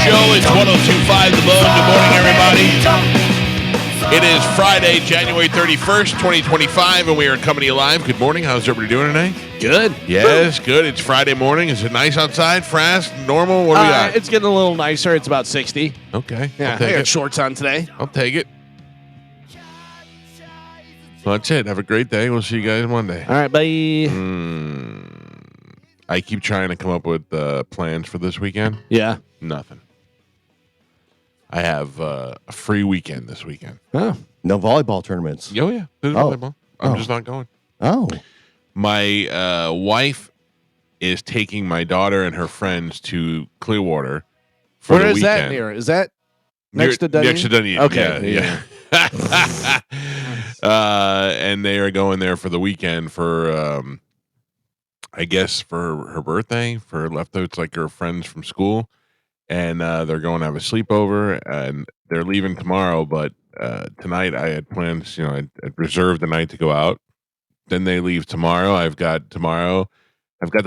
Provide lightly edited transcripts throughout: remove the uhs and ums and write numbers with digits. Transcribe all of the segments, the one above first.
Show. It's 102.5 The Bone. Good morning, everybody. It is Friday, January 31st, 2025, and we are coming to you live. Good morning. How's everybody doing today? Good. Yes, good. It's Friday morning. Is it nice outside? Fast? Normal? What do we got? It's getting a little nicer. It's about 60. Okay. Yeah, I'll I take got it. shorts on today. I'll take it. Well, that's it. Have a great day. We'll see you guys Monday. All right, bye. I keep trying to come up with plans for this weekend. Yeah. Nothing. I have a free weekend this weekend. Oh. No volleyball tournaments. Oh, yeah. There's volleyball. I'm just not going. Oh. My wife is taking my daughter and her friends to Clearwater for Where the is weekend. that near? Is that next to Dunedin? Next to Dunedin. Okay. Yeah. And they are going there for the weekend for, I guess, for her birthday, for leftovers, like her friends from school. And they're going to have a sleepover, and they're leaving tomorrow. But tonight I had plans, I'd reserved the night to go out. Then they leave tomorrow. I've got the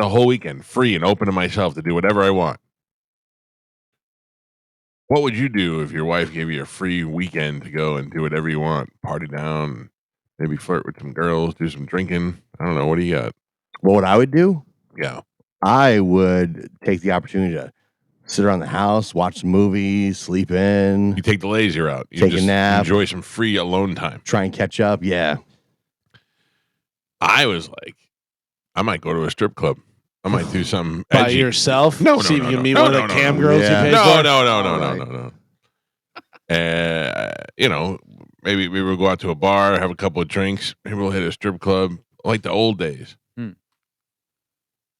whole weekend free and open to myself to do whatever I want. What would you do if your wife gave you a free weekend to go and do whatever you want? Party down, maybe flirt with some girls, do some drinking. I don't know. What do you got? Well, what I would do? Yeah. I would take the opportunity to sit around the house, watch some movies, sleep in, You take the lazy route. You Take a just nap. Enjoy some free alone time. try and catch up. Yeah. I was like, I might go to a strip club. I might do something By edgy. yourself? No, See if no, you no, can meet no, one no, of the no, cam no. girls Yeah. you pay No. Maybe we will go out to a bar, have a couple of drinks. Maybe we'll hit a strip club like the old days.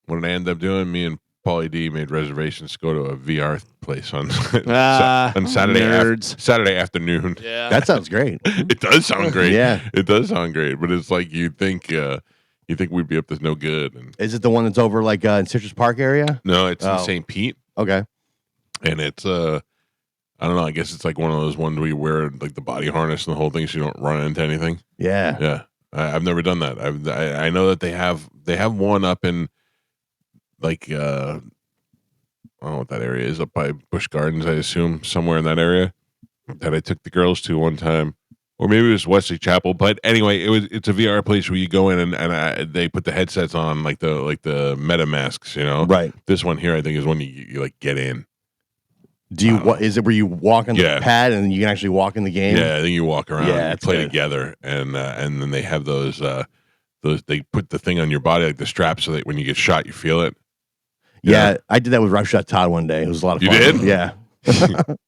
What did I end up doing? Me and Paulie D made reservations to go to a VR place on Saturday Saturday afternoon. Yeah. That sounds great. It does sound great. Yeah. It does sound great, but it's like you think we'd be up to no good. And Is it the one that's over like in Citrus Park area? no, it's in Oh. St. Pete, Okay. and it's I don't know. I guess it's like one of those ones where you wear like the body harness and the whole thing, so you don't run into anything. Yeah. Yeah, I've never done that. I know that they have one up in like I don't know what that area is, up by Busch Gardens, I assume, somewhere in that area that I took the girls to one time, or maybe it was Wesley Chapel. But anyway, it's a VR place where you go in and they put the headsets on like the meta masks, Right. This one here, I think, is when you like get in. Do you is it where you walk on the Yeah. pad and you can actually walk in the game? Yeah, I think you walk around, Yeah, and it's play good. together, and then they have those they put the thing on your body like the strap, so that when you get shot, you feel it. Yeah. I did that with Rough Shot Todd one day. It was a lot of You fun. did? Yeah.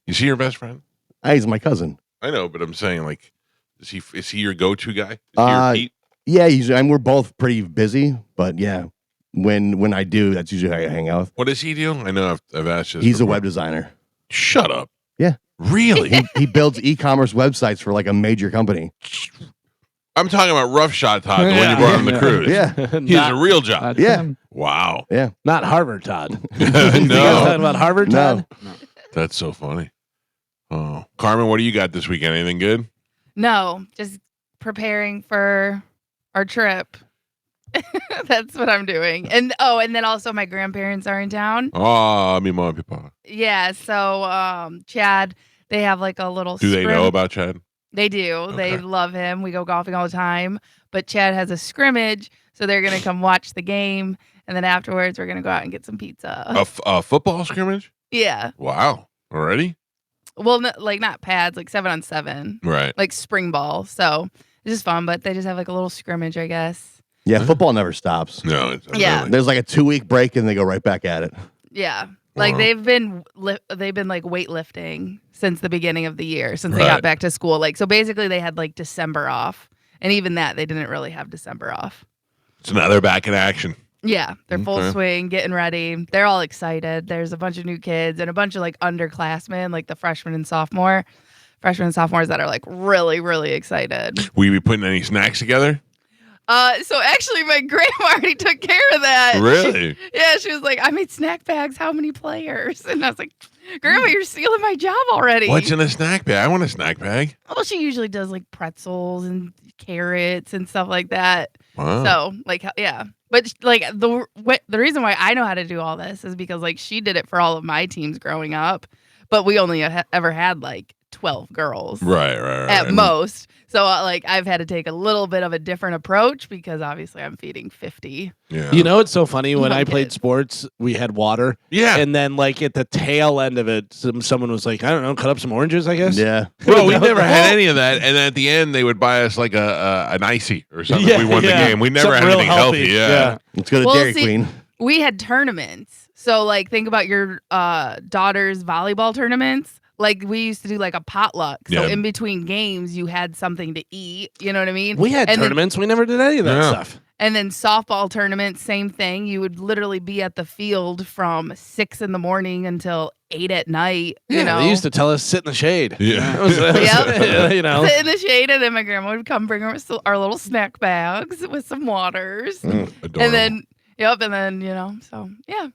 You see your best friend? He's my cousin. I know, but I'm saying, like, is he your go-to guy? Is he your Pete? Yeah, usually, we're both pretty busy, but yeah, when I do, that's usually how I hang out with. What does he do? I know I've asked you this He's a before. web designer. Shut up. Yeah. Really? He builds e-commerce websites for like a major company. I'm talking about Rough Shot Todd, the one you brought on the cruise. Yeah. He has a real job. Yeah. Wow. Yeah. Not Harvard Todd. You guys No. talking about Harvard No. Todd? That's so funny. Oh. Carmen, what do you got this weekend? Anything good? No, just preparing for our trip. That's what I'm doing. And then also my grandparents are in town. Oh, mi mom, papa. Yeah, so Chad, they have like a little Do they scrim- know about Chad? They do. Okay. They love him. We go golfing all the time. But Chad has a scrimmage, so they're going to come watch the game, and then afterwards we're going to go out and get some pizza. A football scrimmage? Yeah. Wow. Already? Well, not pads, like 7-on-7. Right. Like spring ball. So it's just fun, but they just have like a little scrimmage, I guess. Yeah, football never stops. No. It's Yeah. There's like a 2-week break and they go right back at it. Yeah. Like Wow. they've been like weightlifting since the beginning of the year, since they Right. got back to school. Like, so basically they had like December off, and even that they didn't really have December off. So now they're back in action. Yeah, they're full Okay. swing, getting ready. They're all excited. There's a bunch of new kids and a bunch of like underclassmen, like the freshmen and sophomores that are like really, really excited. Will you be putting any snacks together? So actually my grandma already took care of that. Really? She was like, I made snack bags. How many players? And I was like, Grandma, you're stealing my job already. What's in a snack bag? I want a snack bag. Well, she usually does like pretzels and carrots and stuff like that. Wow. So like, yeah. But like the reason why I know how to do all this is because like she did it for all of my teams growing up. but we only ever had like 12 girls Right. at most. So like I've had to take a little bit of a different approach because obviously I'm feeding 50. Yeah. You know, it's so funny. When Young I played kids. sports, we had water. Yeah. And then, like, at the tail end of it, someone was like, I don't know, cut up some oranges, I guess. Yeah. Well, we never had any of that, and at the end they would buy us like an icy or something. Yeah, We won the yeah. game. We never Something had real anything healthy. Yeah. Let's go to Well, Dairy see- Queen. We had tournaments. So like think about your daughter's volleyball tournaments. Like we used to do like a potluck. So Yeah. in between games you had something to eat. You know what I mean? We had And then- tournaments. We never did any of that Yeah. stuff. And then softball tournaments, same thing. You would literally be at the field from 6 a.m. until 8 p.m. You know, They used to tell us sit in the shade. Yeah. That was- Yep. you know. sit in the shade, and then my grandma would come bring us our little snack bags with some waters, Adorable. and then you know, so yeah.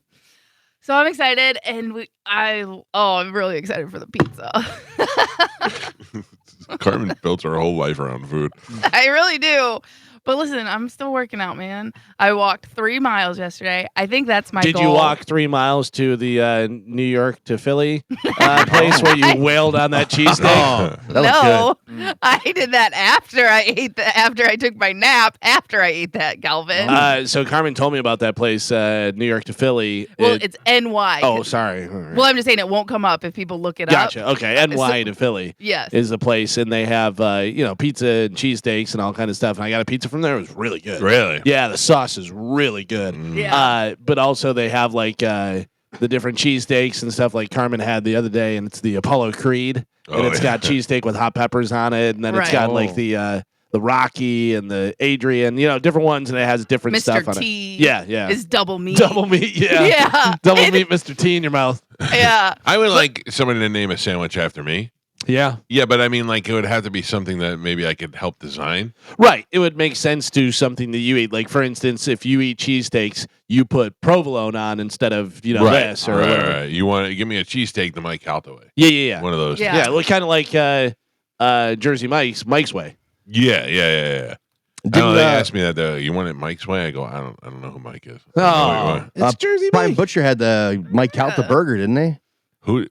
So I'm excited, and I'm really excited for the pizza. Carmen built her whole life around food. I really do. But listen, I'm still working out, man. I walked 3 miles yesterday. I think that's my Did goal. you walk 3 miles to the New York to Philly place where you wailed on that cheesesteak? Oh, that was good. No, I did that after I ate after I took my nap. After I ate that, Galvin. So Carmen told me about that place, New York to Philly. well, it's NY. oh, sorry. All right. Well, I'm just saying it won't come up if people look it up. Gotcha. Okay, NY to Philly Yes. is the place, and they have pizza and cheesesteaks and all kind of stuff. And I got a pizza from there. It was really good. Really? Yeah, the sauce is really good. Yeah. But also they have like the different cheesesteaks and stuff like Carmen had the other day, and it's the Apollo Creed, and Oh, it's yeah. got cheesesteak with hot peppers on it, and then it's Right. got like the Rocky and the Adrian, different ones, and it has different stuff on Mr. T. it. Yeah. Is double meat. Double meat, yeah. Yeah. Double meat, Mr. T in your mouth. Yeah. I would like somebody to name a sandwich after me. Yeah. Yeah, but I mean, like, it would have to be something that maybe I could help design. Right. It would make sense to something that you eat. Like, for instance, if you eat cheesesteaks, you put provolone on instead of, this or whatever. Right. You want to give me a cheesesteak the Mike Calta way. Yeah. One of those. Yeah. Yeah, well, kind of like Jersey Mike's way. Yeah. Didn't, They asked me that though. You want it Mike's way? I go, I don't know who Mike is. Oh, it's Jersey Prime Mike. Butcher had the Mike Calta Yeah. burger, didn't they? Who?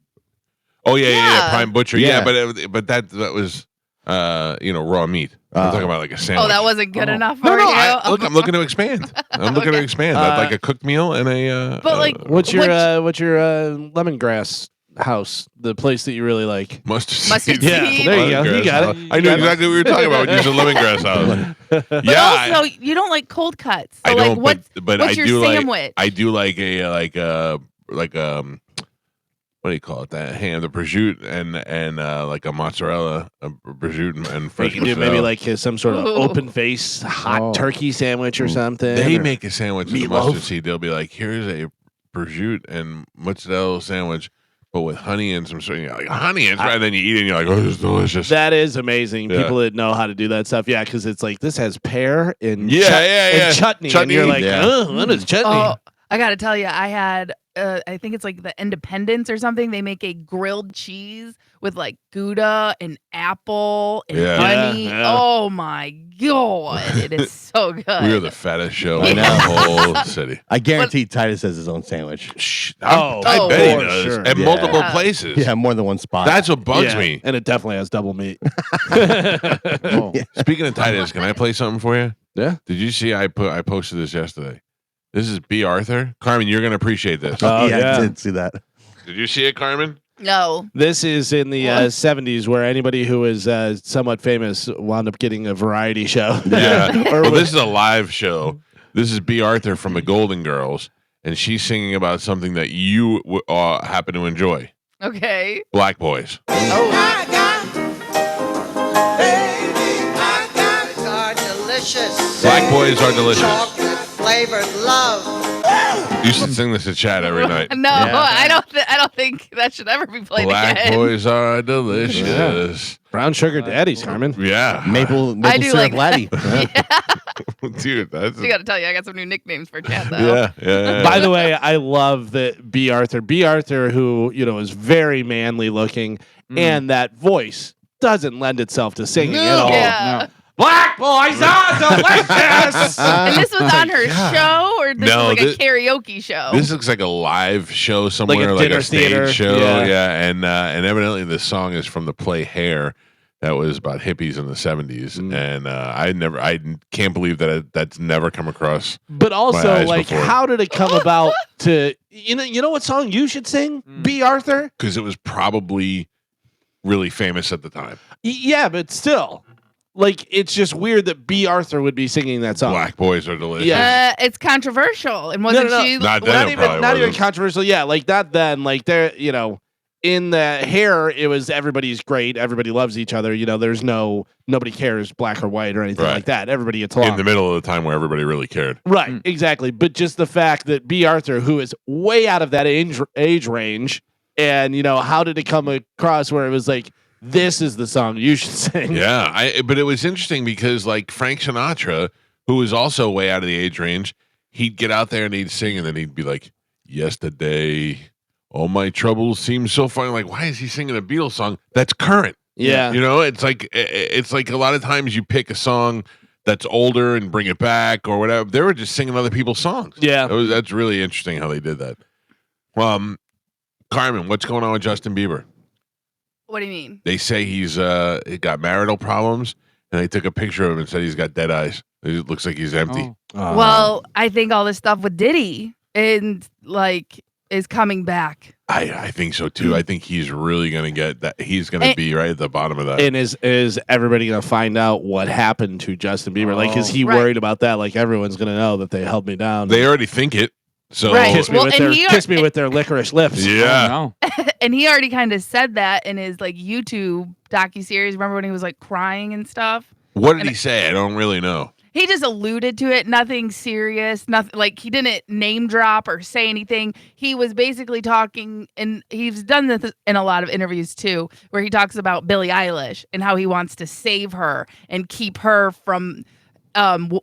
Oh yeah. Yeah. Prime Butcher. Yeah. Yeah, but that was raw meat. I'm talking about like a sandwich. Oh, that wasn't good enough for No, you. I'm looking to expand. I'm looking to expand. I'd like a cooked meal and a. But, like, What's your lemongrass house? The place that you really like? mustard Mustard seed? Yeah, seed. there you go. You Lemongrass got house. it. I knew exactly what we were talking about when you said lemongrass house. But Yeah, also, you don't like cold cuts. So I like, don't. what's But what's I your do sandwich? I do like a what do you call it? That ham, the prosciutto, and like a mozzarella, a prosciutto and You fresh can do mozzarella. maybe like some sort of Ooh. open face hot turkey sandwich or something. They or- make a sandwich with the meatloaf. mustard seed. They'll be like, here's a prosciutto and mozzarella sandwich, but with honey and some sort of like honey and then you eat it and you're like, oh, this is delicious. That is amazing. Yeah. People that know how to do that stuff. Yeah, because it's like this has pear and Yeah. and chutney, and you're like, Yeah. oh, what is chutney? Oh, I gotta tell you, I had I think it's like the Independence or something. They make a grilled cheese with like Gouda and apple and Yeah. honey. Yeah. Oh my god, it is so good. We are the fattest show I in the know. whole city. I guarantee Titus has his own sandwich. Shh, Oh, I oh, bet he for does. sure. At Yeah. multiple Yeah. places. Yeah, more than one spot. That's what bugs Yeah, me. and it definitely has double meat. Speaking of Titus, can I play something for you? Yeah. Did you see I posted this yesterday? This is B. Arthur. Carmen, you're gonna appreciate this. Oh, yeah, yeah. I did see that. Did you see it, Carmen? No. This is in the What? 70s where anybody who was somewhat famous wound up getting a variety show. Yeah. Or Well, was- this is a live show. This is B. Arthur from the Golden Girls, and she's singing about something that you happen to enjoy. Okay. Black Boys. Black Boys are delicious. Chocolate flavored love. You should sing this to Chad every night. No, Yeah. I don't think that should ever be played Black again. Boys are delicious. Brown sugar daddies, Carmen. Yeah. Maple I do syrup like laddie. Dude, that's I gotta tell you, I got some new nicknames for Chad though. yeah. By the way, I love that B. Arthur. B. Arthur, who is very manly looking, and that voice doesn't lend itself to singing at all. Yeah. Black boys are delicious. And this was on her God. show, or this No, was like this- a karaoke show? This looks like a live show somewhere, a like dinner a stage theater. show. Yeah. Yeah, and evidently this song is from the play Hair, that was about hippies in the 70s, and I can't believe that that's never come across. But my also, eyes like, before. how did it come about to you know what song you should sing? B. Arthur? Because it was probably really famous at the time. Yeah, but still. Like, it's just weird that B. Arthur would be singing that song. Black boys are delicious. Yeah. It's controversial, and wasn't No. she? Not Well, then. not even controversial. Yeah, like that then. Like, there, in the Hair, it was everybody's great. Everybody loves each other. There's nobody cares black or white or anything Right. like that. Everybody gets along. In the middle of the time where everybody really cared. Right, exactly. But just the fact that B. Arthur, who is way out of that age range, and how did it come across where it was like, this is the song you should sing? Yeah, but it was interesting because like Frank Sinatra, who was also way out of the age range, he'd get out there and he'd sing, and then he'd be like, "Yesterday, all my troubles seem so funny." Like, why is he singing a Beatles song that's current? Yeah. It's like a lot of times you pick a song that's older and bring it back or whatever. They were just singing other people's songs. Yeah. That's really interesting how they did that. Carmen, what's going on with Justin Bieber? What do you mean? They say he's got marital problems, and they took a picture of him and said he's got dead eyes. It looks like he's empty. Well, I think all this stuff with Diddy and like is coming back. I think so too. I think he's really gonna get that. He's gonna be right at the bottom of that. And is everybody gonna find out what happened to Justin Bieber? Like, is he Right. worried about that? Like, everyone's gonna know that they held me down. They already think it. So Right. kiss me, Well, with, and their, he- kiss me with their licorice lips. yeah. Oh, no. And he already kind of said that in his like YouTube docuseries. Remember when he was like crying and stuff? What did he say? I don't really know. He just alluded to it, nothing serious, nothing like he didn't name drop or say anything. He was basically talking, and he's done this in a lot of interviews too, where he talks about Billie Eilish and how he wants to save her and keep her from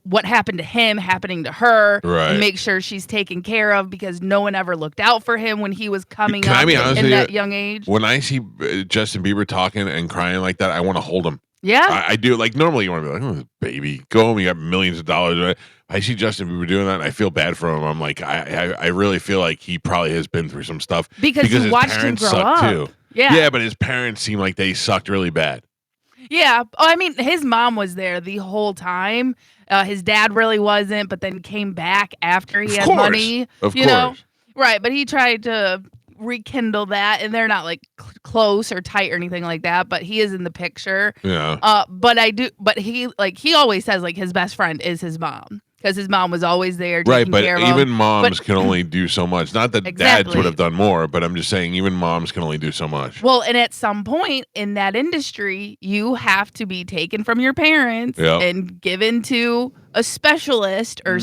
what happened to him happening to her, Right. and make sure she's taken care of because no one ever looked out for him when he was coming Can I up be honest in with you? that young age. When I see Justin Bieber talking and crying like that, I want to hold him. Yeah. I do. Like normally, you want to be like, "Oh, baby, go home. You got millions of dollars." Right? I see Justin Bieber doing that, and I feel bad for him. I'm like, I really feel like he probably has been through some stuff Because you his watched him parents grow sucked up. too. Yeah. Yeah, but his parents seem like they sucked really bad. Yeah. Oh, I mean, his mom was there the whole time. His dad really wasn't, but then came back after he Of had course. money. Of you know? course. Right. But he tried to rekindle that, and they're not like close or tight or anything like that, but he is in the picture. Yeah. But he always says like his best friend is his mom, because his mom was always there taking Right, but care of even him. moms can only do so much. Not that dads Exactly. would have done more, but I'm just saying even moms can only do so much. Well, and at some point in that industry, you have to be taken from your parents Yep. and given to a specialist or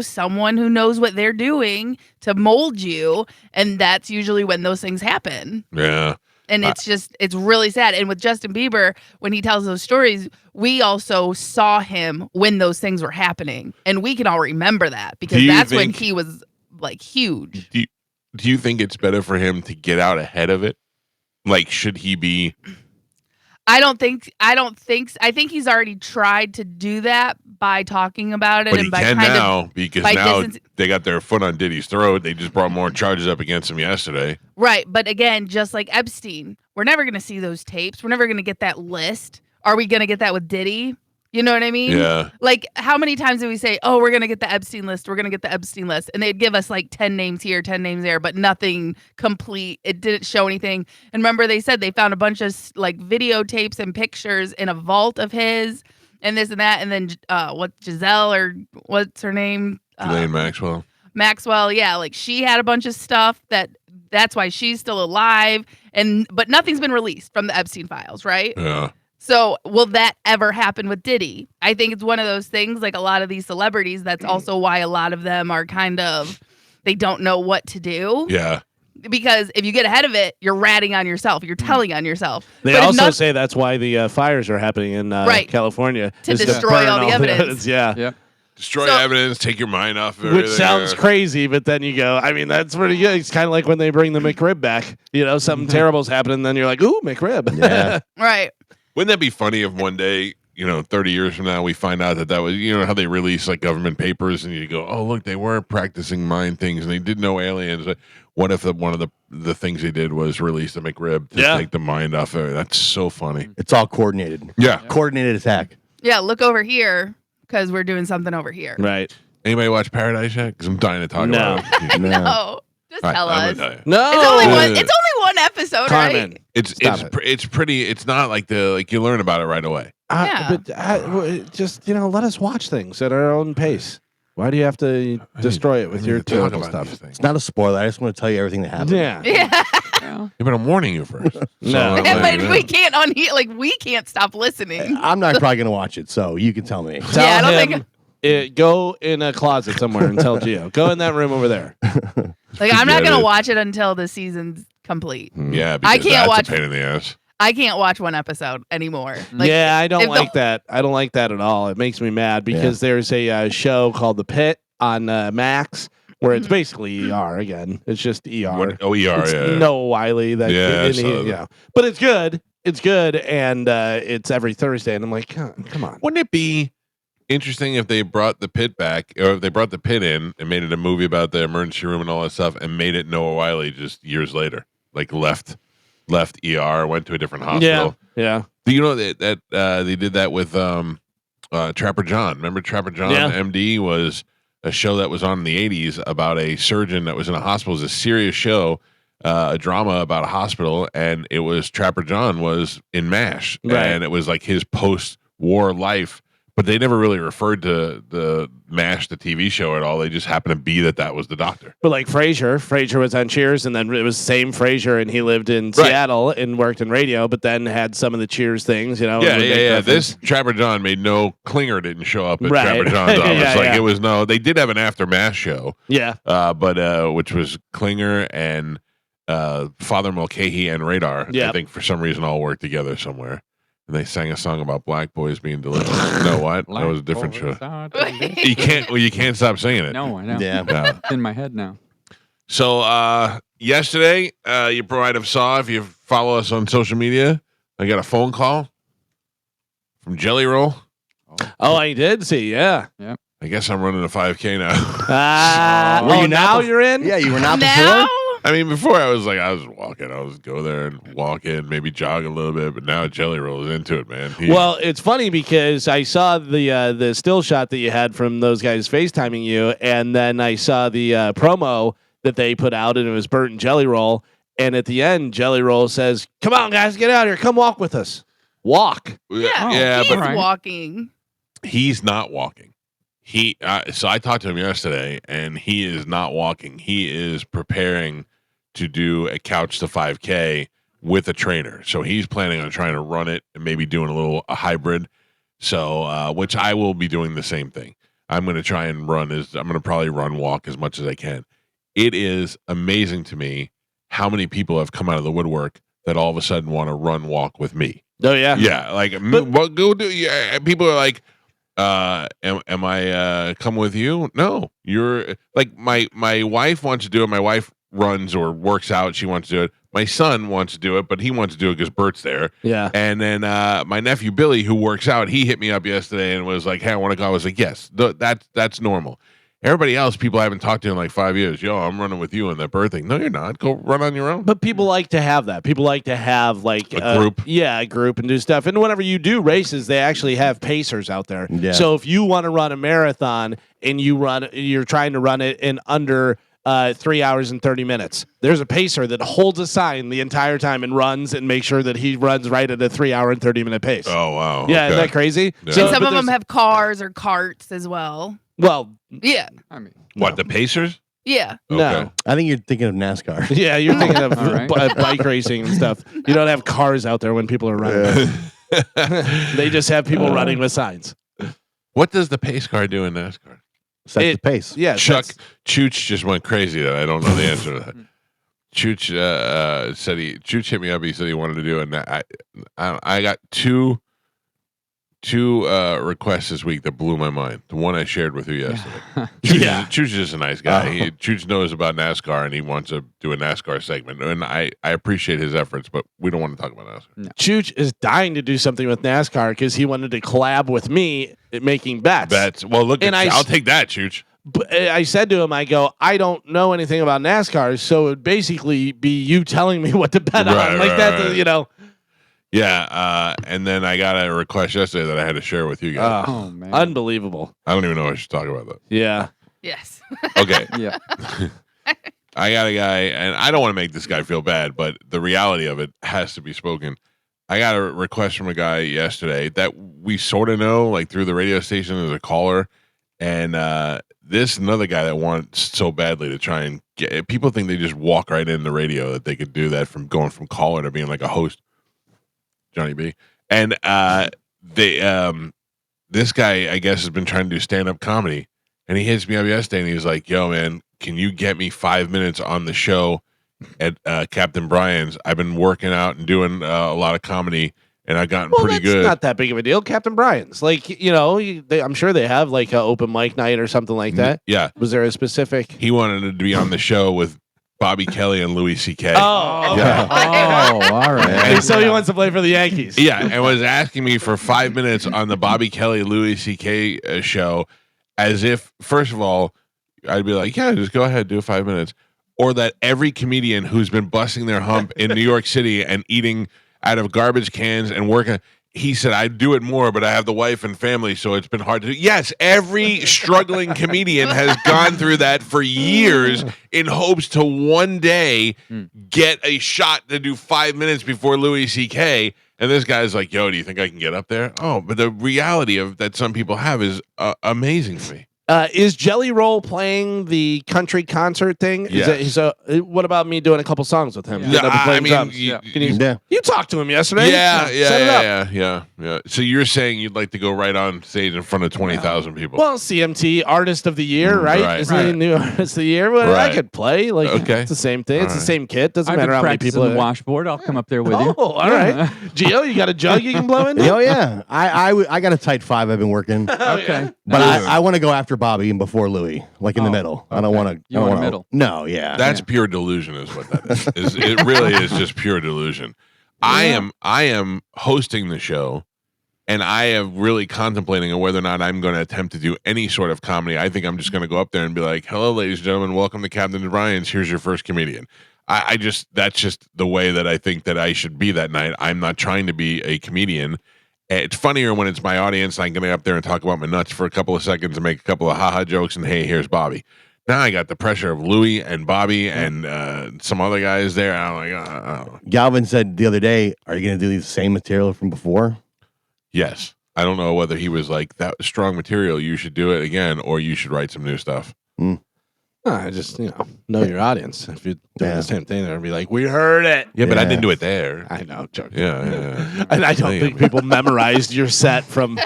someone who knows what they're doing to mold you, and that's usually when those things happen. Yeah. And it's really sad. And with Justin Bieber, when he tells those stories, we also saw him when those things were happening, and we can all remember that because Do you that's when think- he was like huge. Do you think it's better for him to get out ahead of it? Like, should he be? I think he's already tried to do that by talking about it But and he by can kind now because by now distance- they got their foot on Diddy's throat. They just brought more charges up against him yesterday. right. But again, just like Epstein, we're never going to see those tapes. We're never going to get that list. Are we going to get that with Diddy? You know what I mean? Yeah. Like, how many times did we say, "Oh, we're going to get the Epstein list. We're going to get the Epstein list," and they'd give us like 10 names here, 10 names there, but nothing complete. It didn't show anything. And remember, they said they found a bunch of like videotapes and pictures in a vault of his, and this and that, and then Giselle or what's her name? Ghislaine Maxwell. Maxwell, yeah, like she had a bunch of stuff that's why she's still alive, but nothing's been released from the Epstein files, right? Yeah. So will that ever happen with Diddy? I think it's one of those things, like a lot of these celebrities, that's also why a lot of them are they don't know what to do. Yeah. Because if you get ahead of it, you're ratting on yourself. You're telling on yourself. They But if also not- say that's why the fires are happening in Right. California. To is destroy burn all the evidence. Yeah. Yeah. Destroy So- evidence, take your mind off of Which everything. sounds crazy, but then you go, I mean, that's pretty good. It's kind of like when they bring the McRib back. You know, something terrible's happening, then you're like, ooh, McRib. Yeah. Right. Wouldn't that be funny if one day 30 years from now, we find out that was, how they release like government papers and you go, oh, look, they were practicing mind things and they did know aliens. What if one of the things they did was release the McRib to take the mind off of it? That's so funny. It's all coordinated. Yeah. Coordinated attack. Yeah, look over here because we're doing something over here. Right. Anybody watch Paradise yet? Because I'm dying to talk about it. No, just tell us. No. It's only one episode, Carmen. right? It's pretty. It's not like you learn about it right away. Yeah. But just let us watch things at our own pace. Why do you have to destroy it with your terrible stuff? It's not a spoiler. I just want to tell you everything that happened. Yeah. Yeah. But I'm warning you first. No. But we can't we can't stop listening. I'm not probably going to watch it, so you can tell me. Tell Yeah, I don't him, think- go in a closet somewhere and tell Gio. Go in that room over there. I'm not gonna watch it until the season's complete. Yeah, because I can't that's watch- a pain in the ass. I can't watch one episode anymore. Yeah, I don't if like that. I don't like that at all. It makes me mad because there's a show called The Pit on Max where it's basically ER again. It's just ER. ER, It's yeah. Noah Wiley. That Yeah, I and saw that. but it's good. It's good, and it's every Thursday. And I'm like, come on. Wouldn't it be interesting if they brought the Pit back, or if they brought the Pit in and made it a movie about the emergency room and all that stuff, and made it Noah Wiley just years later, like left ER, went to a different hospital. Yeah. Do you know that they did that with Trapper John? Remember Trapper John? Yeah. MD was a show that was on in the 80s about a surgeon that was in a hospital. It was a serious show, a drama about a hospital, and it was Trapper John was in MASH, Right. and it was like his post-war life. But they never really referred to the MASH, the TV show, at all. They just happened to be that was the doctor. But like Frasier was on Cheers, and then it was the same Frasier, and he lived in Seattle and worked in radio, but then had some of the Cheers things, Yeah. This Trapper John made Klinger didn't show up at Right. Trapper John's office. Yeah. It was they did have an after MASH show. Yeah. But which was Klinger and Father Mulcahy and Radar. Yeah. I think for some reason all worked together somewhere. And they sang a song about black boys being delivered. You know what? That was a different show. You can't stop singing it. No, I know. Yeah. It's in my head now. So yesterday, you might have saw, if you follow us on social media, I got a phone call from Jelly Roll. Oh, I did see. Yeah. I guess I'm running a 5K now. Were you now not you're in? Yeah, you were not Now? before? I mean, before I was walking. I was go there and walk in, maybe jog a little bit. But now Jelly Roll is into it, man. Well, it's funny because I saw the still shot that you had from those guys FaceTiming you, and then I saw the promo that they put out, and it was Bert and Jelly Roll. And at the end, Jelly Roll says, "Come on, guys, get out here. Come walk with us. Walk." yeah, he's but right. walking. he's not walking. So I talked to him yesterday, and he is not walking. He is preparing to do a couch to 5K with a trainer. So he's planning on trying to run it and maybe doing a hybrid. So, which I will be doing the same thing. I'm going to try and I'm going to probably walk as much as I can. It is amazing to me how many people have come out of the woodwork that all of a sudden want to walk with me. Oh yeah. Yeah. Like, what go do? Yeah. People are like, am I come with you? No, you're like my wife wants to do it. My wife runs or works out. She wants to do it. My son wants to do it, but he wants to do it because Bert's there. Yeah. And then my nephew Billy, who works out, he hit me up yesterday and was like, "Hey, I want to go." I was like, "Yes, that's normal." Everybody else, people I haven't talked to in like 5 years. Yo, I'm running with you in that Bert thing. No, you're not. Go run on your own. But people like to have that. People like to have like A group. Yeah, a group and do stuff. And whenever you do races, they actually have pacers out there. Yeah. So if you want to run a marathon and you're trying to run it in under 3 hours and 30 minutes, there's a pacer that holds a sign the entire time and runs and makes sure that he runs right at a 3 hour and 30 minute pace. Oh wow. Yeah, Okay. isn't that crazy? Yeah. And some but of them there's- have cars or carts as well. Well, Yeah. I mean, What, the Pacers? Yeah. no. I think you're thinking of NASCAR. Yeah, you're thinking of All right. bike racing and stuff. You don't have cars out there when people are running. They just have people running with signs. What does the pace car do in NASCAR? Set the It- pace. Yeah, Chuck that's- Chooch just went crazy that I don't know the answer to that. Chooch Chooch hit me up. He said he wanted to do it. And I got two two requests this week that blew my mind. The one I shared with you yesterday. Chooch is just a nice guy. Chooch knows about NASCAR and he wants to do a NASCAR segment, and I appreciate his efforts, but we don't want to talk about NASCAR. No. Chooch is dying to do something with NASCAR because he wanted to collab with me at making bets. Well, look, I'll take that, Chooch. I said to him, I go, I don't know anything about NASCAR, so it would basically be you telling me what to bet on. Like that, you know. Yeah, and then I got a request yesterday that I had to share with you guys. Oh man, unbelievable! I don't even know if I should talk about that. Yeah. Yes. Okay. Yeah. I got a guy, and I don't want to make this guy feel bad, but the reality of it has to be spoken. I got a request from a guy yesterday that we sort of know, like through the radio station as a caller, and another guy that wants so badly to try and get. People think they just walk right in the radio, that they could do that from going from caller to being like a host. Johnny B. And this guy, I guess, has been trying to do stand-up comedy, and he hits me up yesterday, and he's like, yo, man, can you get me 5 minutes on the show at Captain Brian's? I've been working out and doing a lot of comedy, and I've gotten pretty good. It's not that big of a deal. Captain Brian's, like, you know, I'm sure they have like an open mic night or something like that. Yeah. Was there a specific? He wanted to be on the show with Bobby Kelly and Louis C.K. Oh, yeah. Oh, all right. So he wants to play for the Yankees. Yeah, and was asking me for 5 minutes on the Bobby Kelly Louis C.K. Show, as if, first of all, I'd be like, yeah, just go ahead, do 5 minutes. Or that every comedian who's been busting their hump in New York City and eating out of garbage cans and working, he said, I'd do it more, but I have the wife and family, so it's been hard to do. Yes, every struggling comedian has gone through that for years in hopes to one day get a shot to do 5 minutes before Louis C.K., and this guy's like, yo, do you think I can get up there? Oh, but the reality of that some people have is amazing to me. Is Jelly Roll playing the country concert thing? Yes. What about me doing a couple songs with him? Yeah, I mean, you talked to him yesterday. Yeah. So you're saying you'd like to go right on stage in front of 20,000 people? Well, CMT Artist of the Year, right? Isn't he new Artist of the Year? Well, I could play. Like, it's the same thing. It's the same kit. Doesn't matter how many people. The washboard. I'll come up there with you. Oh, all right. Gio, you got a jug you can blow into? Oh yeah, I got a tight 5. I've been working. Okay, but I want to go after Bobby and before Louis, like in the middle. Okay. I don't want to. You want middle? No, yeah. That's pure delusion, is what that is. It really is just pure delusion. I am hosting the show, and I am really contemplating on whether or not I'm going to attempt to do any sort of comedy. I think I'm just going to go up there and be like, "Hello, ladies and gentlemen, welcome to Captain Brian's. Here's your first comedian." That's just the way that I think that I should be that night. I'm not trying to be a comedian. It's funnier when it's my audience. I can get up there and talk about my nuts for a couple of seconds and make a couple of haha jokes. And hey, here's Bobby. Now I got the pressure of Louis and Bobby and some other guys there. I'm like, Galvin said the other day, "Are you going to do the same material from before?" Yes. I don't know whether he was like, that was strong material, you should do it again, or you should write some new stuff. I just, know your audience. If you're doing the same thing, they'll be like, we heard it. Yeah, but I didn't do it there. I know, joking. Yeah. And I don't think people memorized your set from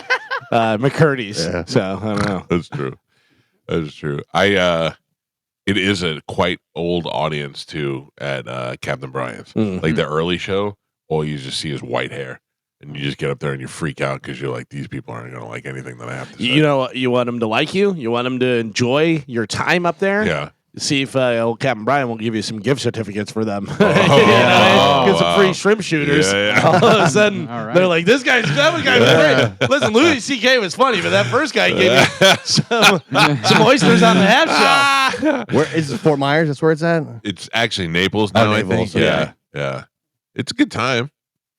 McCurdy's. Yeah. So I don't know. That's true. It is a quite old audience too at Captain Brian's. Mm-hmm. Like the early show, all you just see is white hair. And you just get up there and you freak out because you're like, these people aren't going to like anything that I have to say. You know, you want them to like you. You want them to enjoy your time up there. Yeah. See if old Captain Brian will give you some gift certificates for them. Get some free shrimp shooters. Yeah. All of a sudden, they're like, that guy was great. Listen, Louis C.K. was funny, but that first guy gave me some oysters on the half shell. Where is it? Fort Myers? That's where it's at? It's actually Naples now, I think. Okay. Yeah. It's a good time.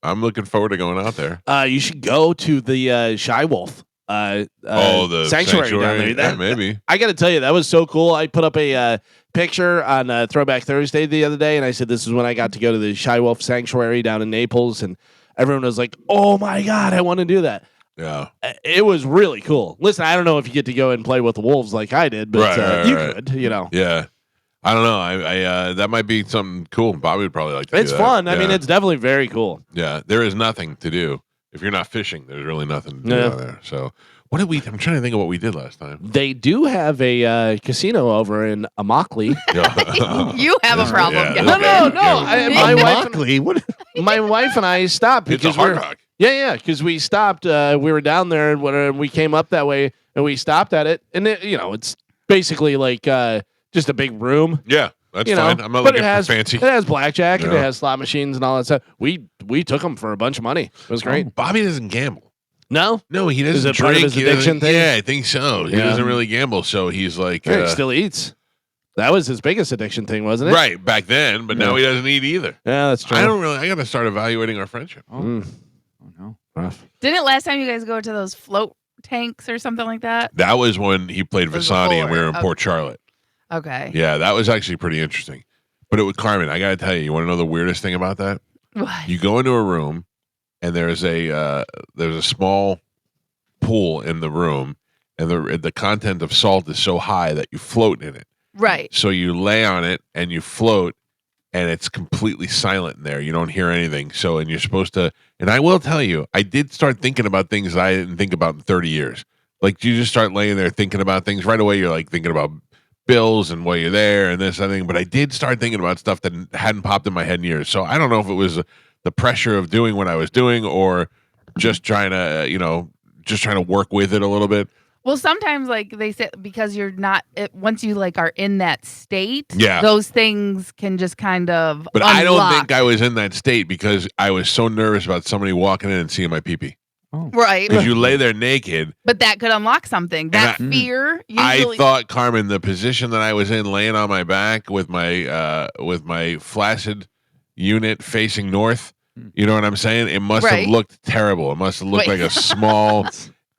I'm looking forward to going out there. You should go to the Shy Wolf. The sanctuary down there. Maybe. I got to tell you, that was so cool. I put up a picture on Throwback Thursday the other day, and I said, this is when I got to go to the Shy Wolf Sanctuary down in Naples, and everyone was like, oh my God, I want to do that. Yeah. It was really cool. Listen, I don't know if you get to go and play with the wolves like I did, but you could, Yeah. I don't know. I that might be something cool. Bobby would probably like to do that. It's fun. Yeah. I mean, it's definitely very cool. Yeah. There is nothing to do. If you're not fishing, there's really nothing to do out there. So what did I'm trying to think of what we did last time. They do have a casino over in Immokalee. You have a problem. Yeah, guys. No. My wife Immokalee? What? my wife and I stopped It's a because Hard Rock. Yeah, because we stopped. We were down there, and we came up that way, and we stopped at it, and it's basically like just a big room. Yeah, that's You know, fine. I'm not but looking it has for fancy. It has blackjack and it Yeah. has slot machines and all that stuff. We took them for a bunch of money. It was great. Bobby doesn't gamble. No, No, he doesn't it part of drink. his He doesn't- addiction thing? Yeah, I think so. He Yeah. doesn't really gamble, so he's like he still eats. That was his biggest addiction thing, wasn't it? right back then, but now he doesn't eat either. Yeah, that's true. I got to start evaluating our friendship. Oh no. Rough. Didn't last time you guys go to those float tanks or something like that? That was when he played Was Vasani and we before. were in Okay. Port Charlotte. Okay. Yeah, that was actually pretty interesting. But it was Carmen. I got to tell you, you want to know the weirdest thing about that? What? You go into a room, and there's a small pool in the room, and the content of salt is so high that you float in it. Right. So you lay on it and you float, and it's completely silent in there. You don't hear anything. So, and you're supposed to. And I will tell you, I did start thinking about things that I didn't think about in 30 years. Like you just start laying there thinking about things right away. You're like thinking about bills and while you're there and this and that. But I did start thinking about stuff that hadn't popped in my head in years. So I don't know if it was the pressure of doing what I was doing or just trying to work with it a little bit. Well, sometimes like they say because you're not once you like are in that state, Yeah. those things can just kind of But unlock. I don't think I was in that state because I was so nervous about somebody walking in and seeing my pee-pee. Oh. Right. Because you lay there naked. But that could unlock something. That fear usually I thought, Carmen, the position that I was in, laying on my back with my flaccid unit facing north, you know what I'm saying? It must have Right. looked terrible. It must have looked Wait. like a small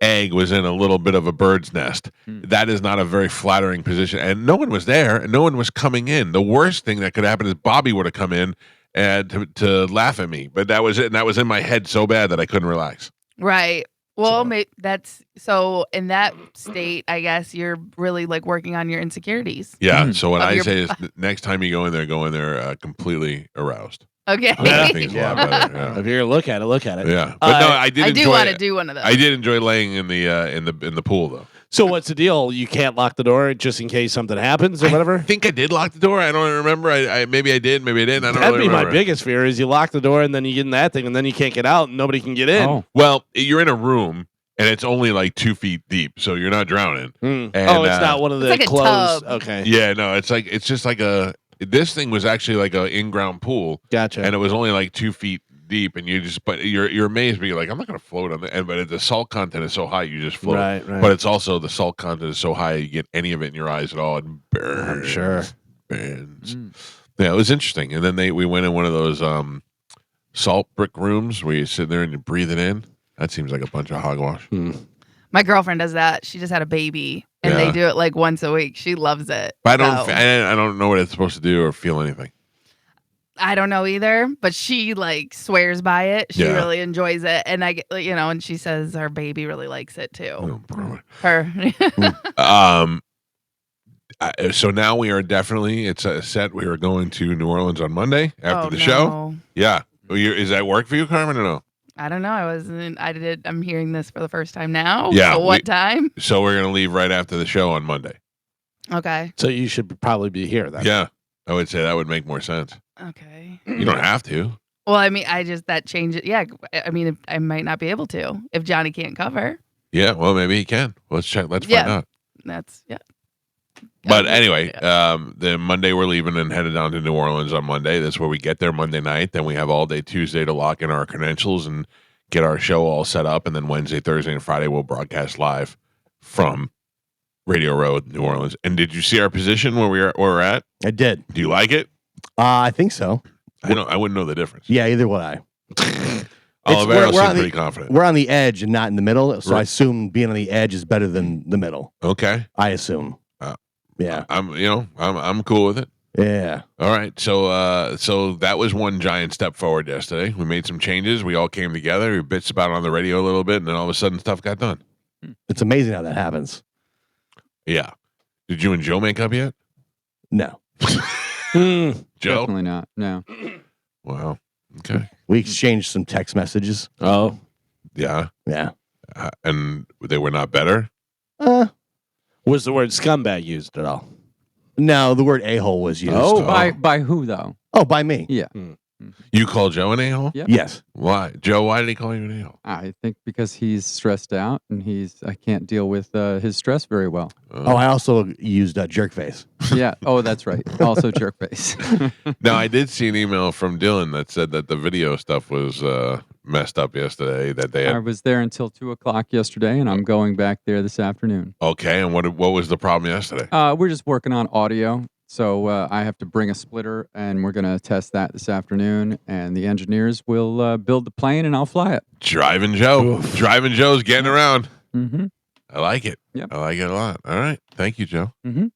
egg was in a little bit of a bird's nest. That is not a very flattering position. And no one was there, and no one was coming in. The worst thing that could happen is Bobby would have come in and to laugh at me. But that was it, and that was in my head so bad that I couldn't relax. Right. Well, So- that's so in that state, I guess you're really like working on your insecurities. Yeah. So what Of I your- say is, next time you go in there completely aroused. Okay. I think it's a lot better. Yeah. If you're gonna look at it. Yeah, but no, I did. I do enjoy want to it. do one of those. I did enjoy laying in the pool though. So what's the deal? You can't lock the door just in case something happens or I whatever. think I did lock the door. I don't remember. I maybe I did, maybe I didn't. I don't That'd really be my remember. biggest fear: is you lock the door and then you get in that thing and then you can't get out and nobody can get in. Oh. Well, you're in a room and it's only like 2 feet deep, so you're not drowning. Mm. And, Oh, it's not one of the It's like a closed. tub. Okay, Yeah, no, it's just like this thing was actually like a in-ground pool, gotcha. and it was only like 2 feet deep, and you're amazed, but you're like, I'm not gonna float on the but the salt content is so high, you just float. Right. But it's also the salt content is so high, you get any of it in your eyes at all, it burns. I'm sure. Burns. Yeah, it was interesting. And then we went in one of those salt brick rooms where you sit there and you breathe it in. That seems like a bunch of hogwash. My girlfriend does that. She just had a baby, and Yeah. they do it like once a week. She loves it. But So, I don't know what it's supposed to do or feel anything. I don't know either, but she like swears by it. She Yeah. really enjoys it, and I get and she says her baby really likes it too. Oh, probably. Her. So now we are definitely, it's a set. We are going to New Orleans on Monday after Oh, the show. no. Yeah. Is that work for you, Carmen, or no? I don't know. I'm hearing this for the first time now. Yeah, So what time? So we're going to leave right after the show on Monday. Okay. So you should probably be here then. Yeah. I would say that would make more sense. Okay. You don't have to. Well, I mean, that changes. Yeah. I mean, I might not be able to if Johnny can't cover. Yeah. Well, maybe he can. Let's check. Let's find Yeah. out. That's yeah. But Yeah. anyway, Yeah. the Monday we're leaving and headed down to New Orleans on Monday. That's where we get there Monday night. Then we have all day Tuesday to lock in our credentials and get our show all set up. And then Wednesday, Thursday, and Friday we'll broadcast live from Radio Row, New Orleans. And did you see our position where we're at? I did. Do you like it? I think so. I wouldn't know the difference. Yeah, either would I. Olivero we're on seemed the- pretty confident. We're on the edge and not in the middle, so I Right. assume being on the edge is better than the middle. Okay. I assume. Uh, Yeah. I'm cool with it. Yeah. All right, so that was one giant step forward yesterday. We made some changes. We all came together. We bitched about it on the radio a little bit, and then all of a sudden, stuff got done. It's amazing how that happens. Yeah. Did you and Joe make up yet? No. Hmm. Joe? Definitely not. No. Wow. Okay. We exchanged some text messages. Oh, Yeah. Yeah. And they were not better. was the word scumbag used at all? No, the word a-hole was used. Oh. By who though? Oh, by me. Yeah. You call Joe an a-hole? Yeah. Yes. Why? Joe, why did he call you an a-hole? I think because he's stressed out and I can't deal with his stress very well. Oh, I also used jerk face. Yeah. Oh, that's right. Also jerk face. Now, I did see an email from Dylan that said that the video stuff was messed up yesterday. That they I had. was there until 2:00 yesterday, and I'm going back there this afternoon. Okay, and what was the problem yesterday? We're just working on audio. So I have to bring a splitter, and we're going to test that this afternoon. And the engineers will build the plane, and I'll fly it. Driving Joe. Driving Joe's getting around. Mm-hmm. I like it. Yep. I like it a lot. All right. Thank you, Joe. Mm-hmm.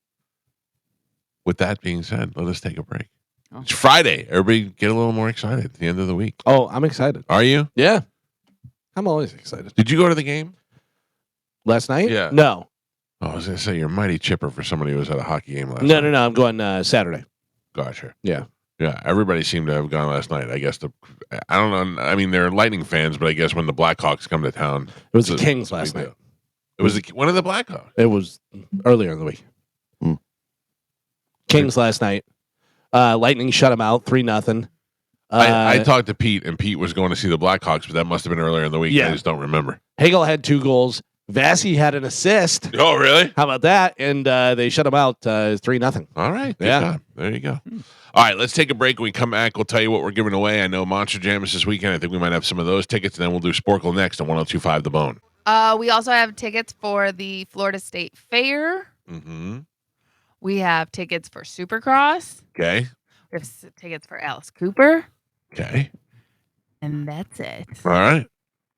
With that being said, let us take a break. Oh. It's Friday. Everybody get a little more excited at the end of the week. Oh, I'm excited. Are you? Yeah. I'm always excited. Did you go to the game? Last night? Yeah. No. Oh, I was going to say, you're mighty chipper for somebody who was at a hockey game last No, night. I'm going Saturday. Gotcha. Yeah. Yeah, everybody seemed to have gone last night. I guess I don't know. I mean, they're Lightning fans, but I guess when the Blackhawks come to town, It was the it's a- Kings it's a last big night. deal. It was one of the Blackhawks. It was earlier in the week. Hmm. Kings last night. Lightning shut them out 3-0. I talked to Pete, and Pete was going to see the Blackhawks, but that must have been earlier in the week. Yeah. I just don't remember. Hagel had 2 goals. Vassy had an assist. Oh, really? How about that? And they shut him out 3-0. All right. Good Yeah. job. There you go. All right, let's take a break. When we come back, we'll tell you what we're giving away. I know Monster Jam is this weekend. I think we might have some of those tickets, and then we'll do Sporcle next on 102.5 The Bone. We also have tickets for the Florida State Fair. Mm-hmm. We have tickets for Supercross. Okay. We have tickets for Alice Cooper. Okay. And that's it. All right.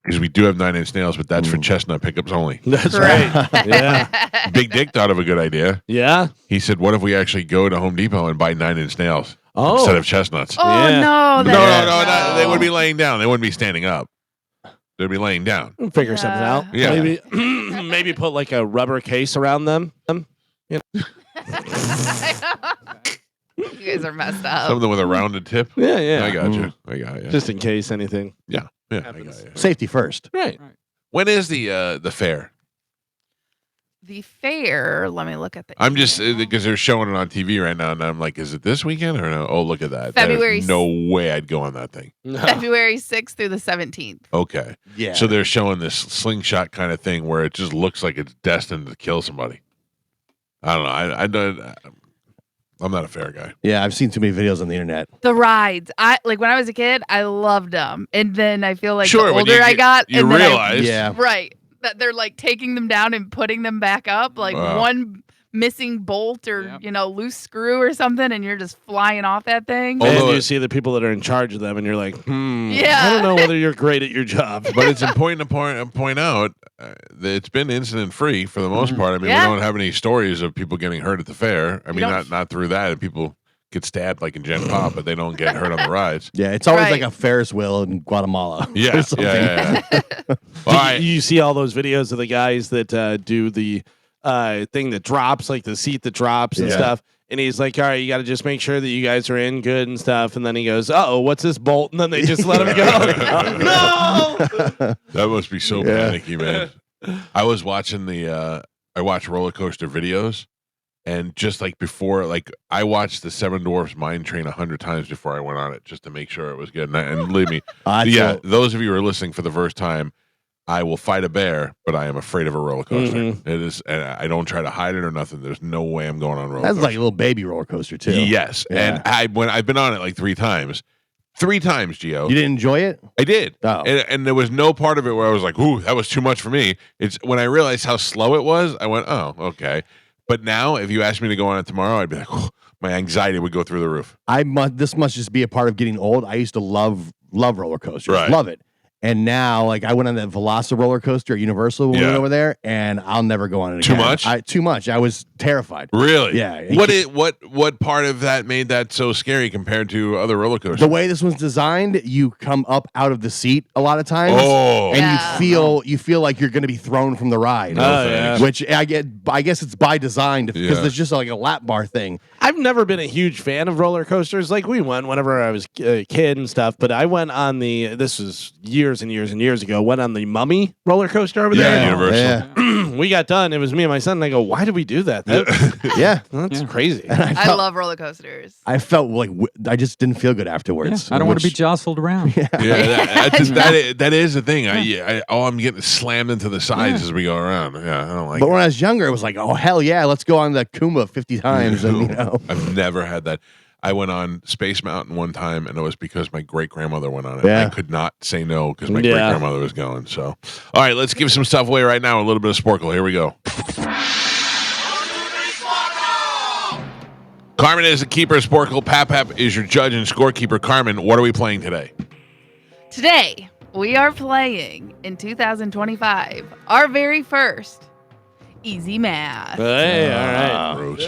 Because we do have 9 Inch Nails, but that's for chestnut pickups only. That's Correct. right. Yeah. Big Dick thought of a good idea. Yeah. He said, what if we actually go to Home Depot and buy 9 Inch Nails Oh. instead of chestnuts? Oh, Yeah. no. No, they would be laying down. They wouldn't be standing up. They'd be laying down. We'll figure something out. Yeah. Maybe maybe put like a rubber case around them. You guys are messed up. Something with a rounded tip. Yeah. I got you. I got you. Just in case anything. Yeah, I got happens. you. Safety first. Right. When is the fair? The fair, let me look at the I'm just email. because they're showing it on TV right now, and I'm like, is it this weekend or no? Oh, look at that. February There's no way I'd go on that thing. No. February 6th through the 17th. Okay. Yeah. So they're showing this slingshot kind of thing where it just looks like it's destined to kill somebody. I don't know. I don't. I'm not a fair guy. Yeah, I've seen too many videos on the internet. The rides. I like when I was a kid, I loved them. And then I feel like Sure, the when older I got, you and then realize. Yeah. right. That they're like taking them down and putting them back up, like Wow. one missing bolt or Yep. loose screw or something, and you're just flying off that thing. Oh. And Although you it- see the people that are in charge of them, and you're like, Yeah. I don't know whether you're great at your job. But it's important to point out that it's been incident free for the most part. I mean, Yeah. we don't have any stories of people getting hurt at the fair. I mean, don't- not through that. And people get stabbed like in Gen Pop, but they don't get hurt on the rides. Yeah, it's always Right. like a Ferris wheel in Guatemala. Yeah, or something. yeah. All right. You see all those videos of the guys that do the thing that drops, like the seat that drops and Yeah. stuff. And he's like, all right, you got to just make sure that you guys are in good and stuff. And then he goes, oh, what's this bolt? And then they just let him go. No! That must be so Yeah. panicky, man. I was watching I watch roller coaster videos, and just like before, like I watched the Seven Dwarfs Mine Train 100 times before I went on it, just to make sure it was good. And believe me, That's those of you who are listening for the first time, I will fight a bear, but I am afraid of a roller coaster. Mhm. It is, and I don't try to hide it or nothing. There's no way I'm going on a roller That's coaster. like a little baby roller coaster too. Yes, Yeah. and I've been on it like 3 times. 3 times, Gio. You didn't enjoy it? I did. Oh. And there was no part of it where I was like, ooh, that was too much for me. It's when I realized how slow it was, I went, oh, okay. But now, if you asked me to go on it tomorrow, I'd be like, oh, my anxiety would go through the roof. This must just be a part of getting old. I used to love roller coasters. Right. Love it. And now, like, I went on that Velociraptor roller coaster at Universal when we Yeah. went over there, and I'll never go on it Too again. much? Too much. I was terrified. Really? Yeah. What part of that made that so scary compared to other roller coasters? The way this one's designed, you come up out of the seat a lot of times, Oh. and Yeah. you feel like you're going to be thrown from the ride. Oh, yeah. Which I guess it's by design because Yeah. there's just like a lap bar thing. I've never been a huge fan of roller coasters. Like we went whenever I was a kid and stuff, but I went on this was years and years and years ago, went on the Mummy roller coaster over Yeah, there. Universal. Yeah. We got done. It was me and my son, and I go, why did we do that Yeah. That's Yeah. crazy. And I love roller coasters. I felt like I just didn't feel good afterwards. I don't want to be which- jostled around. Yeah, that is the thing. I'm getting slammed into the sides as we go around. Yeah, I don't like But it. when I was younger, it was like, oh hell yeah, let's go on the Kuma 50 times, and I've never had that. I went on Space Mountain one time, and it was because my great grandmother went on it. Yeah. I could not say no because my great grandmother was going. So, all right, let's give some stuff away right now. A little bit of Sporcle. Here we go. Carmen is the keeper of Sporcle. Pap is your judge and scorekeeper. Carmen, what are we playing today? Today, we are playing in 2025 our very first Easy Math. Hey, all right. Gross.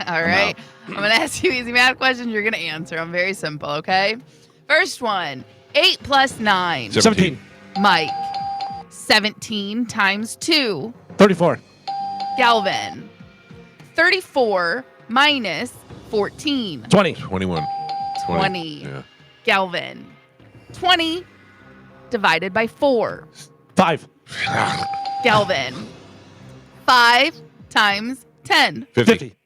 All right. I'm going to ask you easy math questions. You're going to answer them. Very simple, okay? First one 8 plus 9. 17. Mike. 17 times 2. 34. Galvin. 34 minus 14. 20. 21. 20. Yeah. Galvin. 20 divided by 4. 5. Galvin. 5 times 10. 50.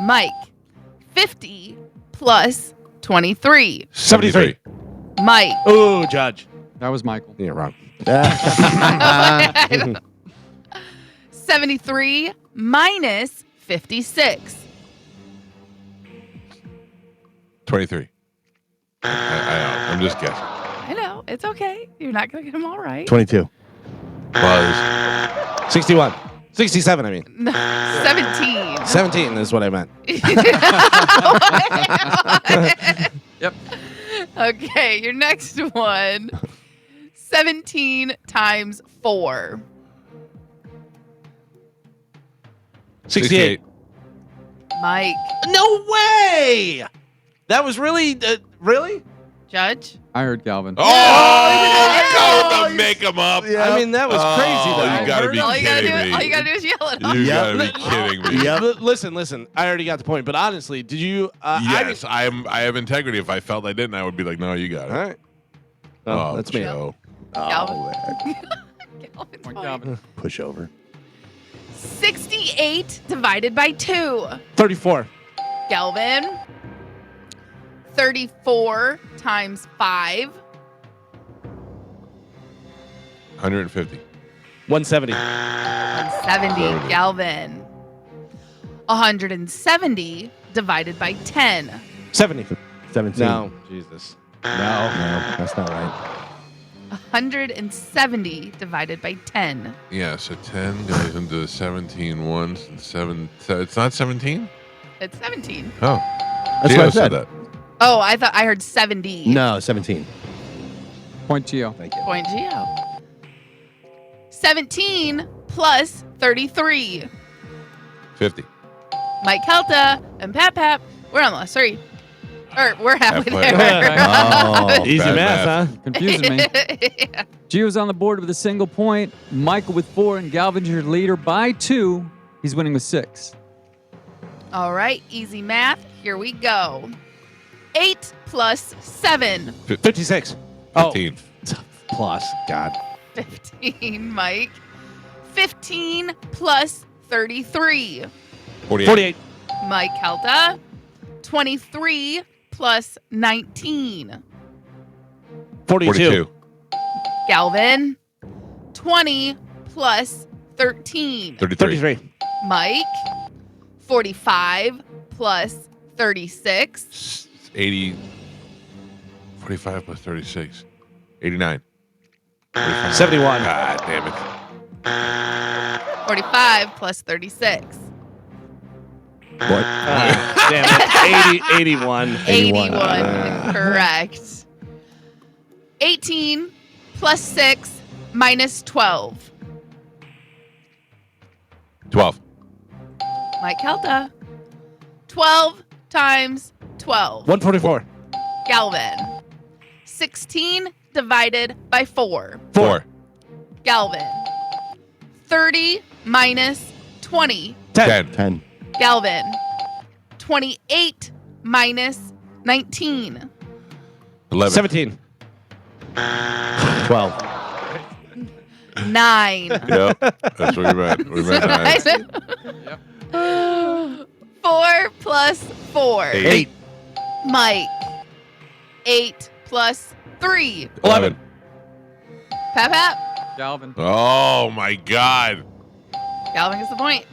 Mike. 50 plus 23. 73. Mike. Ooh, judge. That was Michael. You're wrong. 73 minus 56. 23. I'm just guessing. I know. It's okay. You're not going to get them all right. 22. Buzz. 61. 67, I mean. 17. 17 is what I meant. Yep. Okay, your next one. 17 times 4. 68. Mike. No way! That was really, really? Judge. I heard Galvin. Oh, to make them up. I mean, that was crazy, though. You gotta be All you gotta kidding do, me. all you gotta do is yell at him. You Yep. gotta be kidding me. Yep. Listen. I already got the point, but honestly, did you? Yes, I have integrity. If I felt I didn't, I would be like, no, you got it. All right. Well, that's me. Joe. Galvin. man. Galvin's Point, point. Galvin. Push over. 68 divided by 2. 34. Galvin. 34 times 5. 150. 170. 170. Galvin. 170 divided by 10. 70. 17. No. Jesus. No, that's not right. 170 divided by 10. Yeah, so 10 goes into 17 once and 7. So it's not 17? It's 17. Oh. That's Gio what I said. that. Oh, I thought I heard 70. No, 17. Point Gio. Thank you. Point Geo. 17 plus 33. 50. Mike Calta and Pap. We're on the last 3. Or we're halfway Halfway. there. Oh. Easy bad math, math. huh? Confusing me. Yeah. Gio's on the board with a single point. Michael with 4, and Galvin's your leader by 2. He's winning with 6. All right, easy math. Here we go. 8 plus 7. 56. 15. Plus. God. 15, Mike. 15 plus 33. 48. 48. Mike Calta. 23 plus 19. 42. 42. Galvin. 20 plus 13. 33. 33. Mike. 45 plus 36. 80. 45 plus 36. 89. 45. 71. God damn it. 45 plus 36. What? Damn it. 81. 81. 81. Correct. 18 plus 6 minus 12. 12. Mike Calta. 12 times 12. 144. Galvin. 16 divided by 4. 4. Galvin. 30 minus 20. 10. 10. Galvin. 28 minus 19. 11. 17. 12. 9. Yep. That's what we meant. We meant 9. 4 plus 4. 8. Mike. 8 plus 3. 11. Pap. Galvin. Oh my God. Galvin gets the point.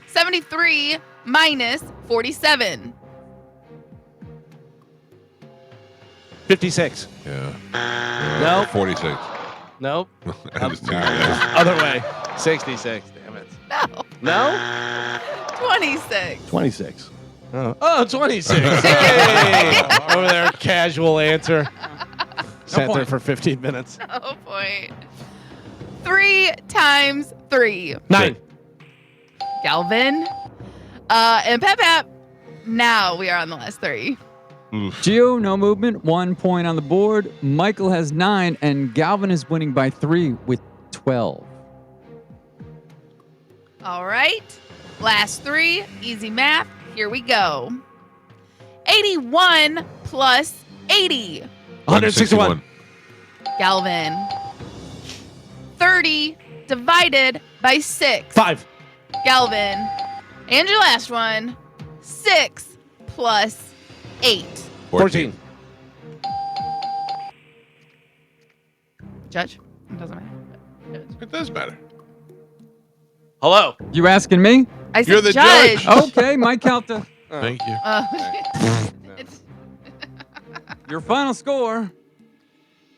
73 minus 47. 56. Yeah. Nope. 46. Nope. I just took that. Other way. 66. Damn it. No. No? 26. 26. Oh, 26. Hey! Over there, casual answer. Sat there point. for 15 minutes. Oh, point. 3 times 3. 9. Galvin. And Pep. Now we are on the last 3. Oof. Gio, no movement. 1 point on the board. Michael has 9, and Galvin is winning by 3 with 12. All right. Last 3. Easy math. Here we go. 81 plus 80. 161. Galvin. 30 divided by 6. 5. Galvin. And your last one. 6 plus 8. 14. Judge? It doesn't matter. It does matter. Hello. You asking me? I said You're the judge. Okay, Mike Calta. Thank you. It's Your final score.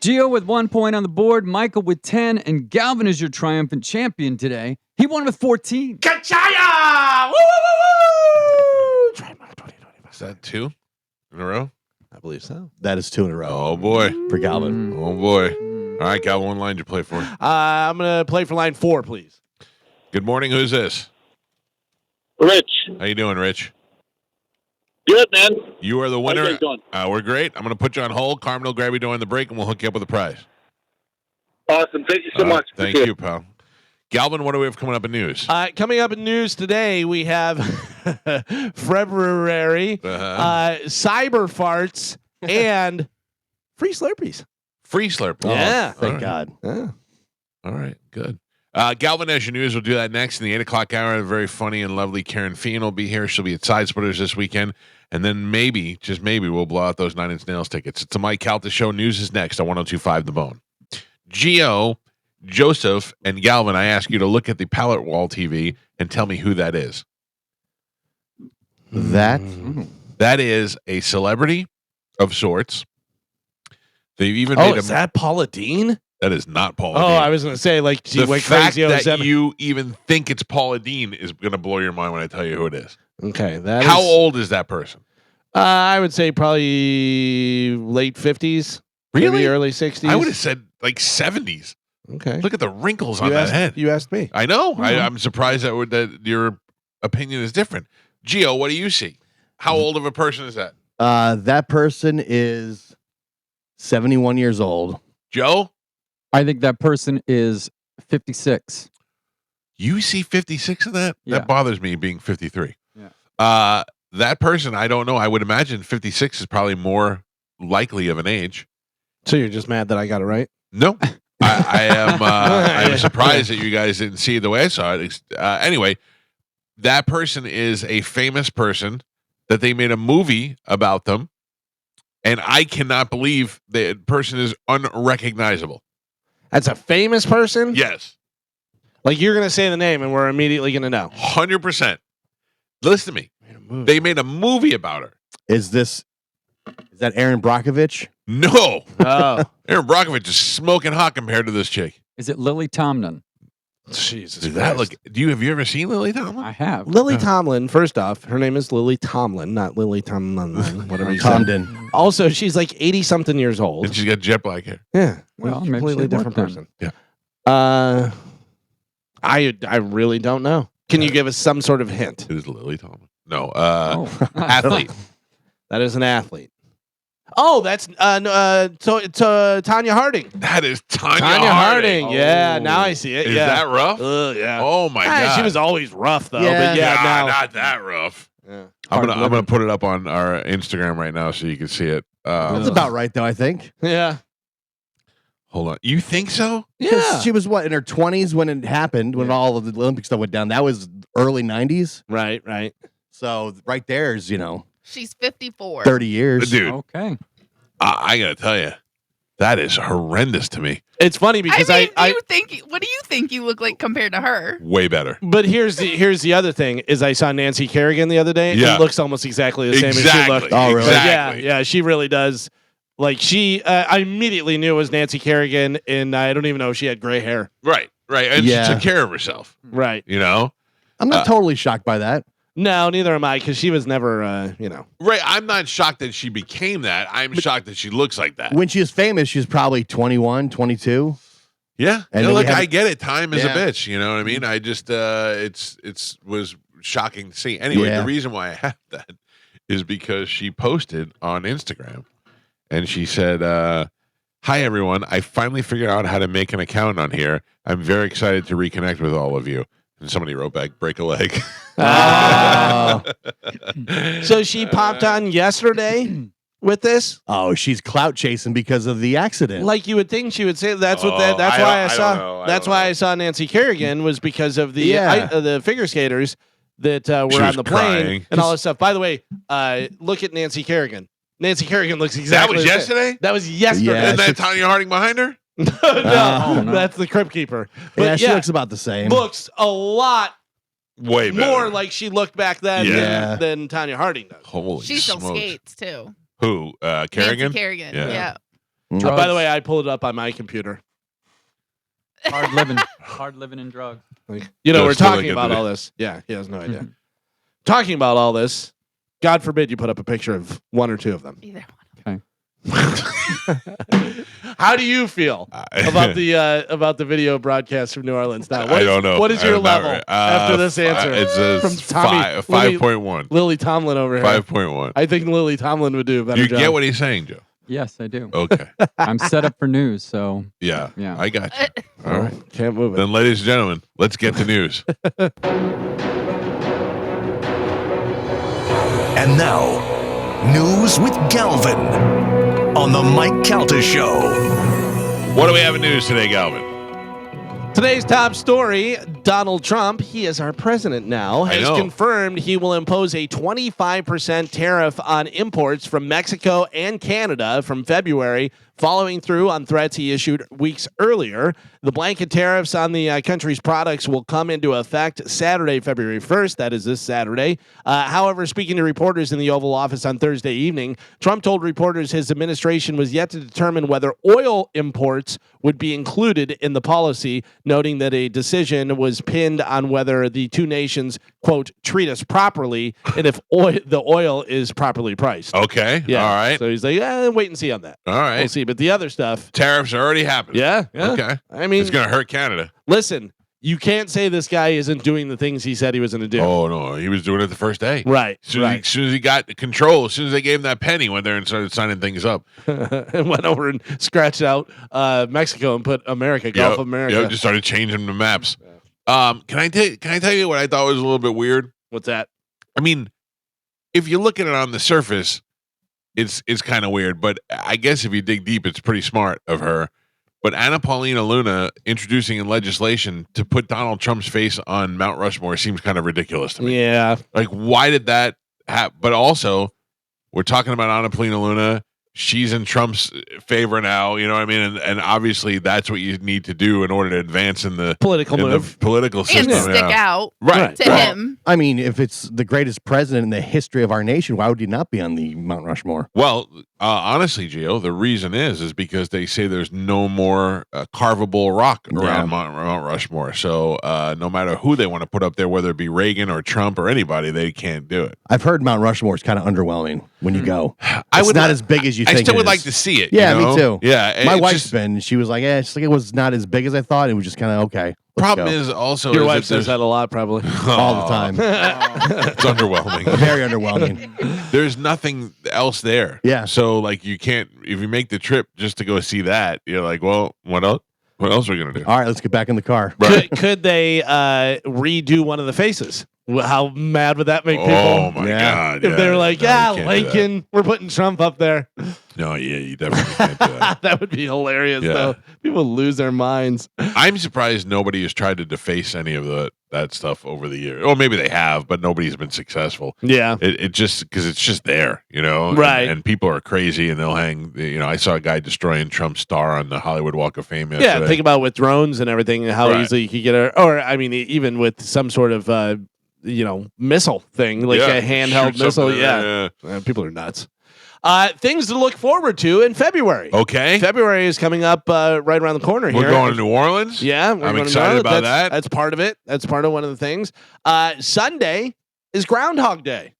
Gio with 1 point on the board, Michael with 10, and Galvin is your triumphant champion today. He won with 14. Kachaya! Woo, woo, woo, woo! Try my 2025. Is that 2 in a row? I believe so. That is 2 in a row Oh boy. for Galvin. Oh boy. All right, Cal, what line did you play for? I'm going to play for line 4, please. Good morning. Who's this? Rich. How you doing, Rich? Good, man. You are the How you winner. guys doing? We're great. I'm going to put you on hold. Carmen will grab you during the break, and we'll hook you up with a prize. Awesome. Thank you so much. Thank Appreciate you, pal. Galvin, what do we have coming up in news? Coming up in news today, we have February, cyber farts, and free Slurpees. Free Slurp. Yeah. All Thank right. God. Yeah. All right, good. Galvin, as your news, we'll do that next in the 8 o'clock hour. A very funny and lovely Karen Fien will be here. She'll be at Side Splitters this weekend. And then maybe, just maybe, we'll blow out those 9 Inch Nails tickets. It's the Mike Calta Show. News is next on 102.5 The Bone. Gio, Joseph, and Galvin, I ask you to look at the pallet wall TV and tell me who that is. That That is a celebrity of sorts. They've even made is that Paula Dean? That is not Paula Oh, Dean. I was going to say, like, she The went fact crazy over that 7. you even think it's Paula Dean is going to blow your mind when I tell you who it is. Okay. That How is- old is that person? I would say probably late 50s. Really? Maybe early 60s. I would have said like 70s. Okay. Look at the wrinkles on you that asked, head. You asked me. I know. I'm surprised that your opinion is different. Gio, what do you see? How old of a person is that? that person is 71 years old. Joe, I think that person is 56. you see 56 of that? Yeah. That bothers me being 53. Yeah. That person, I don't know. I would imagine 56 is probably more likely of an age. So you're just mad that I got it right? No, I am. I'm surprised that you guys didn't see it the way I saw it. Anyway, that person is a famous person that they made a movie about them, and I cannot believe the person is unrecognizable. That's a famous person? Yes, Like, you're going to say the name and we're immediately going to know. 100%. Listen to me. They made a movie about her. Is that Aaron Brockovich? No, Oh, Aaron Brockovich is smoking hot compared to this chick. Is it Lily Tomlin? Jesus Does that Christ. look? Have you ever seen Lily Tomlin? I have. Lily Tomlin, first off, her name is Lily Tomlin, not Lily Tomlin, whatever you said. Tomden. Also, she's like 80-something years old. And she's got jet black hair. Yeah. Well, Well, maybe completely she'd different work person. then. I really don't know. Can you give us some sort of hint? It is Lily Tomlin. No, Oh. athlete. That is an athlete. Oh, that's so it's Tanya Harding. That is Tanya Tanya Harding. Harding. Yeah, Oh. now I see it. Is yeah. that rough? Yeah. Oh my god. She was always rough though. Yeah. But yeah, Nah, now. not that rough. Yeah. I'm Hard gonna put it up on our Instagram right now so you can see it. That's about right, though, I think. Yeah. Hold on. You think so? Yeah. She was what, in her 20s when it happened, when all of the Olympic stuff went down. That was early 90s. Right, right. So right there's, She's 54. 30 years. Dude, Okay. I got to tell you, that is horrendous to me. It's funny because I mean, what do you think you look like compared to her? Way better. But here's the other thing is I saw Nancy Kerrigan the other day. Yeah. It looks almost exactly the same as she Exactly. looked. Oh, really? Exactly. Yeah, she really does. Like I immediately knew it was Nancy Kerrigan, and I don't even know if she had gray hair. Right. And Yeah. she took care of herself. Right. You know? I'm not totally shocked by that. No, neither am I, because she was never, Right. I'm not shocked that she became that. I'm shocked that she looks like that. When she was famous, she was probably 21, 22. Yeah. And And then we look, have- I get it. Time is Yeah. a bitch. You know what I mean? I just, it's was shocking to see. Anyway, Yeah. the reason why I have that is because she posted on Instagram and she said, hi, everyone. I finally figured out how to make an account on here. I'm very excited to reconnect with all of you. And somebody wrote back, break a leg. So she popped on yesterday with this. Oh, she's clout chasing because of the accident. Like you would think she would say that's what Oh, that's I why don't- I I saw don't know. I that's don't why know. I saw Nancy Kerrigan was because of the Yeah. the figure skaters that She were was on the plane crying. and all this stuff. By the way, look at Nancy Kerrigan. Nancy Kerrigan looks exactly That was the same. yesterday? That was yesterday. Yeah. Isn't that Tanya Harding behind her? no, Oh, no. that's the Crypt Keeper. yeah, But she looks about the same. looks a lot Way better. more like she looked back then Yeah. than Tanya Harding does. Holy She still smokes. skates too. Who? Kerrigan? Nancy Kerrigan. Yeah. Yeah. Oh, by the way, I pulled it up on my computer. Hard living. Hard living and drugs. We're Still talking like about it. all this. Yeah, he has no idea. Talking about all this. God forbid you put up a picture of one or two of them. Either one. How do you feel about the video broadcast from New Orleans now? I don't know. What is your level after this answer? It's a From Tommy- 5.1. Lily Tomlin over here. 5.1. I think Lily Tomlin would do a better You job. get what he's saying, Joe? Yes, I do. Okay. I'm set up for news, so Yeah. Yeah. I got you. All right. Can't move it. Then, ladies and gentlemen, let's get to news. And now, news with Galvin on the Mike Calta Show. What do we have in news today, Galvin? Today's top story, Donald Trump, he is our president now, I has know. confirmed he will impose a 25% tariff on imports from Mexico and Canada from February, following through on threats he issued weeks earlier. The blanket tariffs on the country's products will come into effect Saturday, February 1st. That is this Saturday. However, speaking to reporters in the Oval Office on Thursday evening, Trump told reporters his administration was yet to determine whether oil imports would be included in the policy, noting that a decision was pinned on whether the two nations, quote, treat us properly and if the oil is properly priced. Okay. Yeah. All right. So he's like, wait and see on that. All right. We'll see. But the other stuff, Tariffs are already happening. yeah. Okay. I mean, It's going to hurt Canada. listen, you can't say this guy isn't doing the things he said he was going to do. Oh, no. He was doing it the first day. Right. As soon as he got control, as soon as they gave him that penny, went there and started signing things up. And went over and scratched out Mexico and put America, Gulf of America. Yep, just started changing the maps. Can I tell you what I thought was a little bit weird? What's that? I mean, if you look at it on the surface, it's kind of weird, but I guess if you dig deep, it's pretty smart of her. But Anna Paulina Luna introducing in legislation to put Donald Trump's face on Mount Rushmore seems kind of ridiculous to me. Yeah. Like, why did that happen? But also, we're talking about Anna Paulina Luna. She's in Trump's favor now, you know what I mean? And obviously, that's what you need to do in order to advance in the Political move. political And system. stick out Right. to him. I mean, if it's the greatest president in the history of our nation, why would he not be on the Mount Rushmore? Well, honestly, Gio, the reason is because they say there's no more carvable rock around Mount Rushmore. So no matter who they want to put up there, whether it be Reagan or Trump or anybody, they can't do it. I've heard Mount Rushmore is kind of underwhelming when you go. It's would not li- as big as you I think. still it would like is. to see it. Yeah, you know? me too. Yeah, My it's wife's just- been. She was like, "It's like it was not as big as I thought. It was just kind of okay." Problem is also Your is wife that says there's- that a lot, probably. all the time. It's underwhelming. Very underwhelming. There's nothing else there. Yeah. So like you can't if you make the trip just to go see that, you're like, well, what else? What else are we gonna do? All right, let's get back in the car. Right. Could they redo one of the faces? How mad would that make people? Oh my Yeah. God! If they were like, No, you can't do that. Lincoln, we're putting Trump up there. No, yeah, you definitely can't do that. That would be hilarious, Yeah. though. People lose their minds. I'm surprised nobody has tried to deface any of that stuff over the years. Or maybe they have, but nobody's been successful. Yeah. It just because it's just there, Right. And people are crazy, and they'll hang. I saw a guy destroying Trump's star on the Hollywood Walk of Fame yesterday. Yeah, think about with drones and everything, how Right. easily you could get or I mean, even with some sort of missile thing, like a handheld shoot missile. something in Yeah, there, people are nuts. Things to look forward to in February. Okay, February is coming up right around the corner. we're here. going to New Orleans. Yeah, we're I'm going to excited New Orleans. about That's- that. That's part of it. That's part of one of the things. Sunday is Groundhog Day.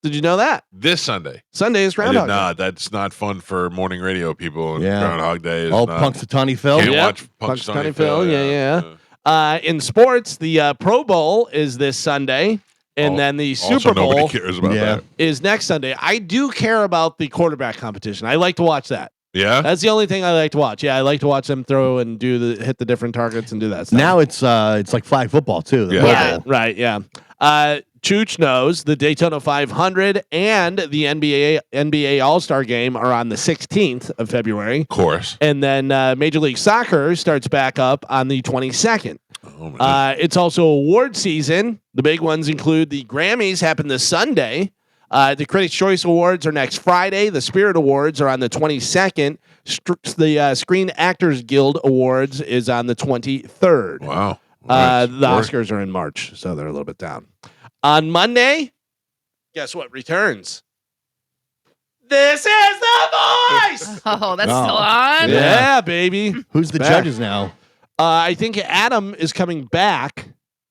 Did you know that? This Sunday. Sunday is I Groundhog did Day. not. That's not fun for morning radio people. And Yeah. Groundhog Day is All not. Punxsutawney Phil. Can't Yep. watch Punxsutawney Phil, yeah. In sports, the Pro Bowl is this Sunday, and then the Also, Super Bowl nobody cares about Yeah. that. is next Sunday. I do care about the quarterback competition. I like to watch that. Yeah. That's the only thing I like to watch. Yeah, I like to watch them throw and hit the different targets and do that stuff. Now it's like flag football too. the Yeah. Pro Yeah, Bowl. right, yeah. Chooch knows the Daytona 500 and the NBA All-Star Game are on the 16th of February. Of course. And then Major League Soccer starts back up on the 22nd. Oh, my It's also award season. The big ones include the Grammys happen this Sunday. The Critics' Choice Awards are next Friday. The Spirit Awards are on the 22nd. The Screen Actors Guild Awards is on the 23rd. Wow. The Nice. Oscars are in March, so they're a little bit down. On Monday, guess what returns? This is the voice. Oh, that's Oh. still on. Yeah, baby. Who's the Back. judges now? I think Adam is coming back,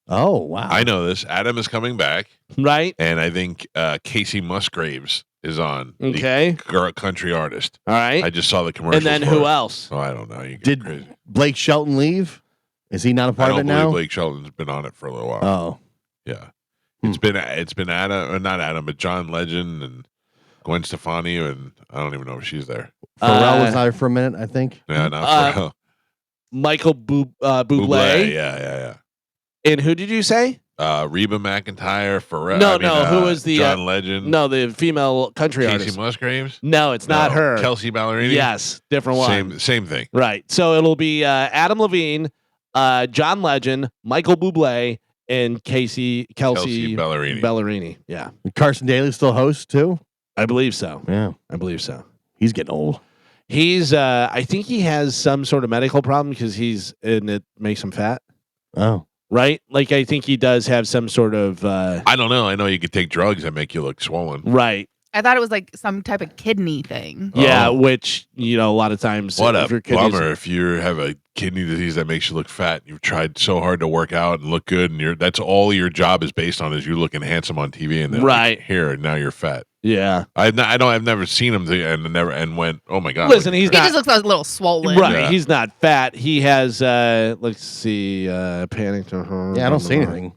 Oh wow. I know this. Adam is coming back, right? and I think Casey Musgraves is on. Okay. The country artist. All right. I just saw the commercial. And then who else? Oh, I don't know. You get Did crazy. Blake Shelton leave? Is he not a I part of don't it believe now? Blake Shelton's been on it for a little while. Oh, Yeah. Hmm. It's been Adam, not Adam, but John Legend and Gwen Stefani, and I don't even know if she's there. Pharrell was there for a minute, I think. Yeah, not Pharrell. Michael Bublé. Bublé. Yeah. And who did you say? Reba McEntire, Pharrell. No, who was the, John Legend? No, the female country Casey artist. Musgraves. No, it's not No. her. Kelsey Ballerini. Yes, different one. Same thing. Right. So it'll be Adam Levine, John Legend, Michael Bublé, and Kelsey Ballerini. Ballerini. Yeah, Carson Daly still hosts too. I believe so. Yeah, I believe so. he's getting old. He's I think he has some sort of medical problem because and it makes him fat. Oh, Right? Like I think he does have some sort of I don't know. I know you could take drugs that make you look swollen. right. I thought it was like some type of kidney thing. Yeah, Oh. which a lot of times What if a your kidneys- bummer if you have a kidney disease that makes you look fat. You've tried so hard to work out and look good, and that's all your job is based on is you looking handsome on TV, and they're Right. like, here now you're fat. Yeah. I've never seen him and went, oh my god. Listen, he's He not just looks like a little swollen. right. Yeah. He's not fat. He has let's see, panic. yeah, I don't see anything.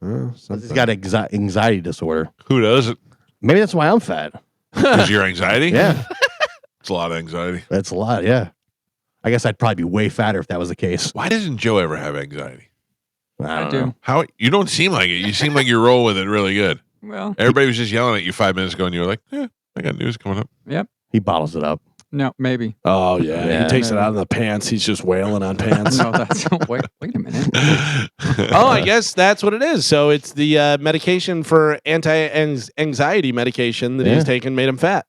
He's got anxiety disorder. Who does it? Maybe that's why I'm fat. Is your anxiety? Yeah, It's a lot of anxiety. that's a lot. Yeah, I guess I'd probably be way fatter if that was the case. Why doesn't Joe ever have anxiety? I don't do. know. How you don't seem like it. You seem like you roll with it really good. Well, Everybody was just yelling at you 5 minutes ago, and you were like, "Yeah, I got news coming up." He bottles it up. no, maybe. Oh yeah. Yeah. He takes it out of the pants. He's just wailing on pants. No, that's wait a minute. Oh, I guess that's what it is. So it's the medication for anti-anxiety medication that Yeah. he's taken made him fat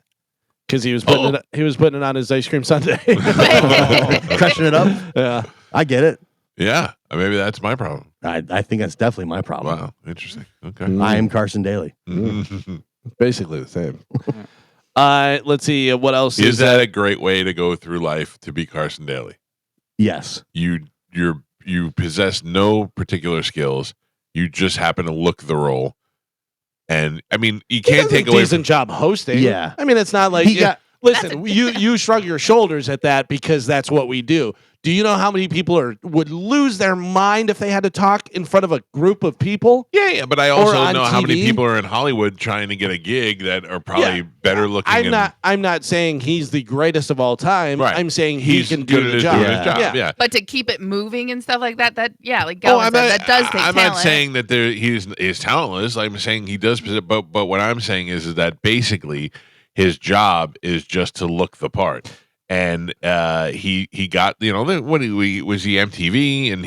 because he was putting it on his ice cream sundae. Crushing it up. Yeah. I get it. Yeah, maybe that's my problem. I think that's definitely my problem. Wow, interesting. Okay. I am Carson Daly. Basically the same. Let's see what else Is that a great way to go through life to be Carson Daly? Yes. You possess no particular skills. You just happen to look the role, and I mean you He can't does a take away. decent job hosting. Yeah. I mean, it's not like He got- Listen, you shrug your shoulders at that because that's what we do. Do you know how many people would lose their mind if they had to talk in front of a group of people? Yeah, but I also on know how many TV? people are in Hollywood trying to get a gig that are probably better looking. I'm not saying he's the greatest of all time. Right. I'm saying he's he can good do at the his, job. doing his job. Yeah. But to keep it moving and stuff like that, like Galvin said, that does take I'm talent. not saying that he's talentless. I'm saying he does, but what I'm saying is that basically his job is just to look the part. And he got when he was MTV and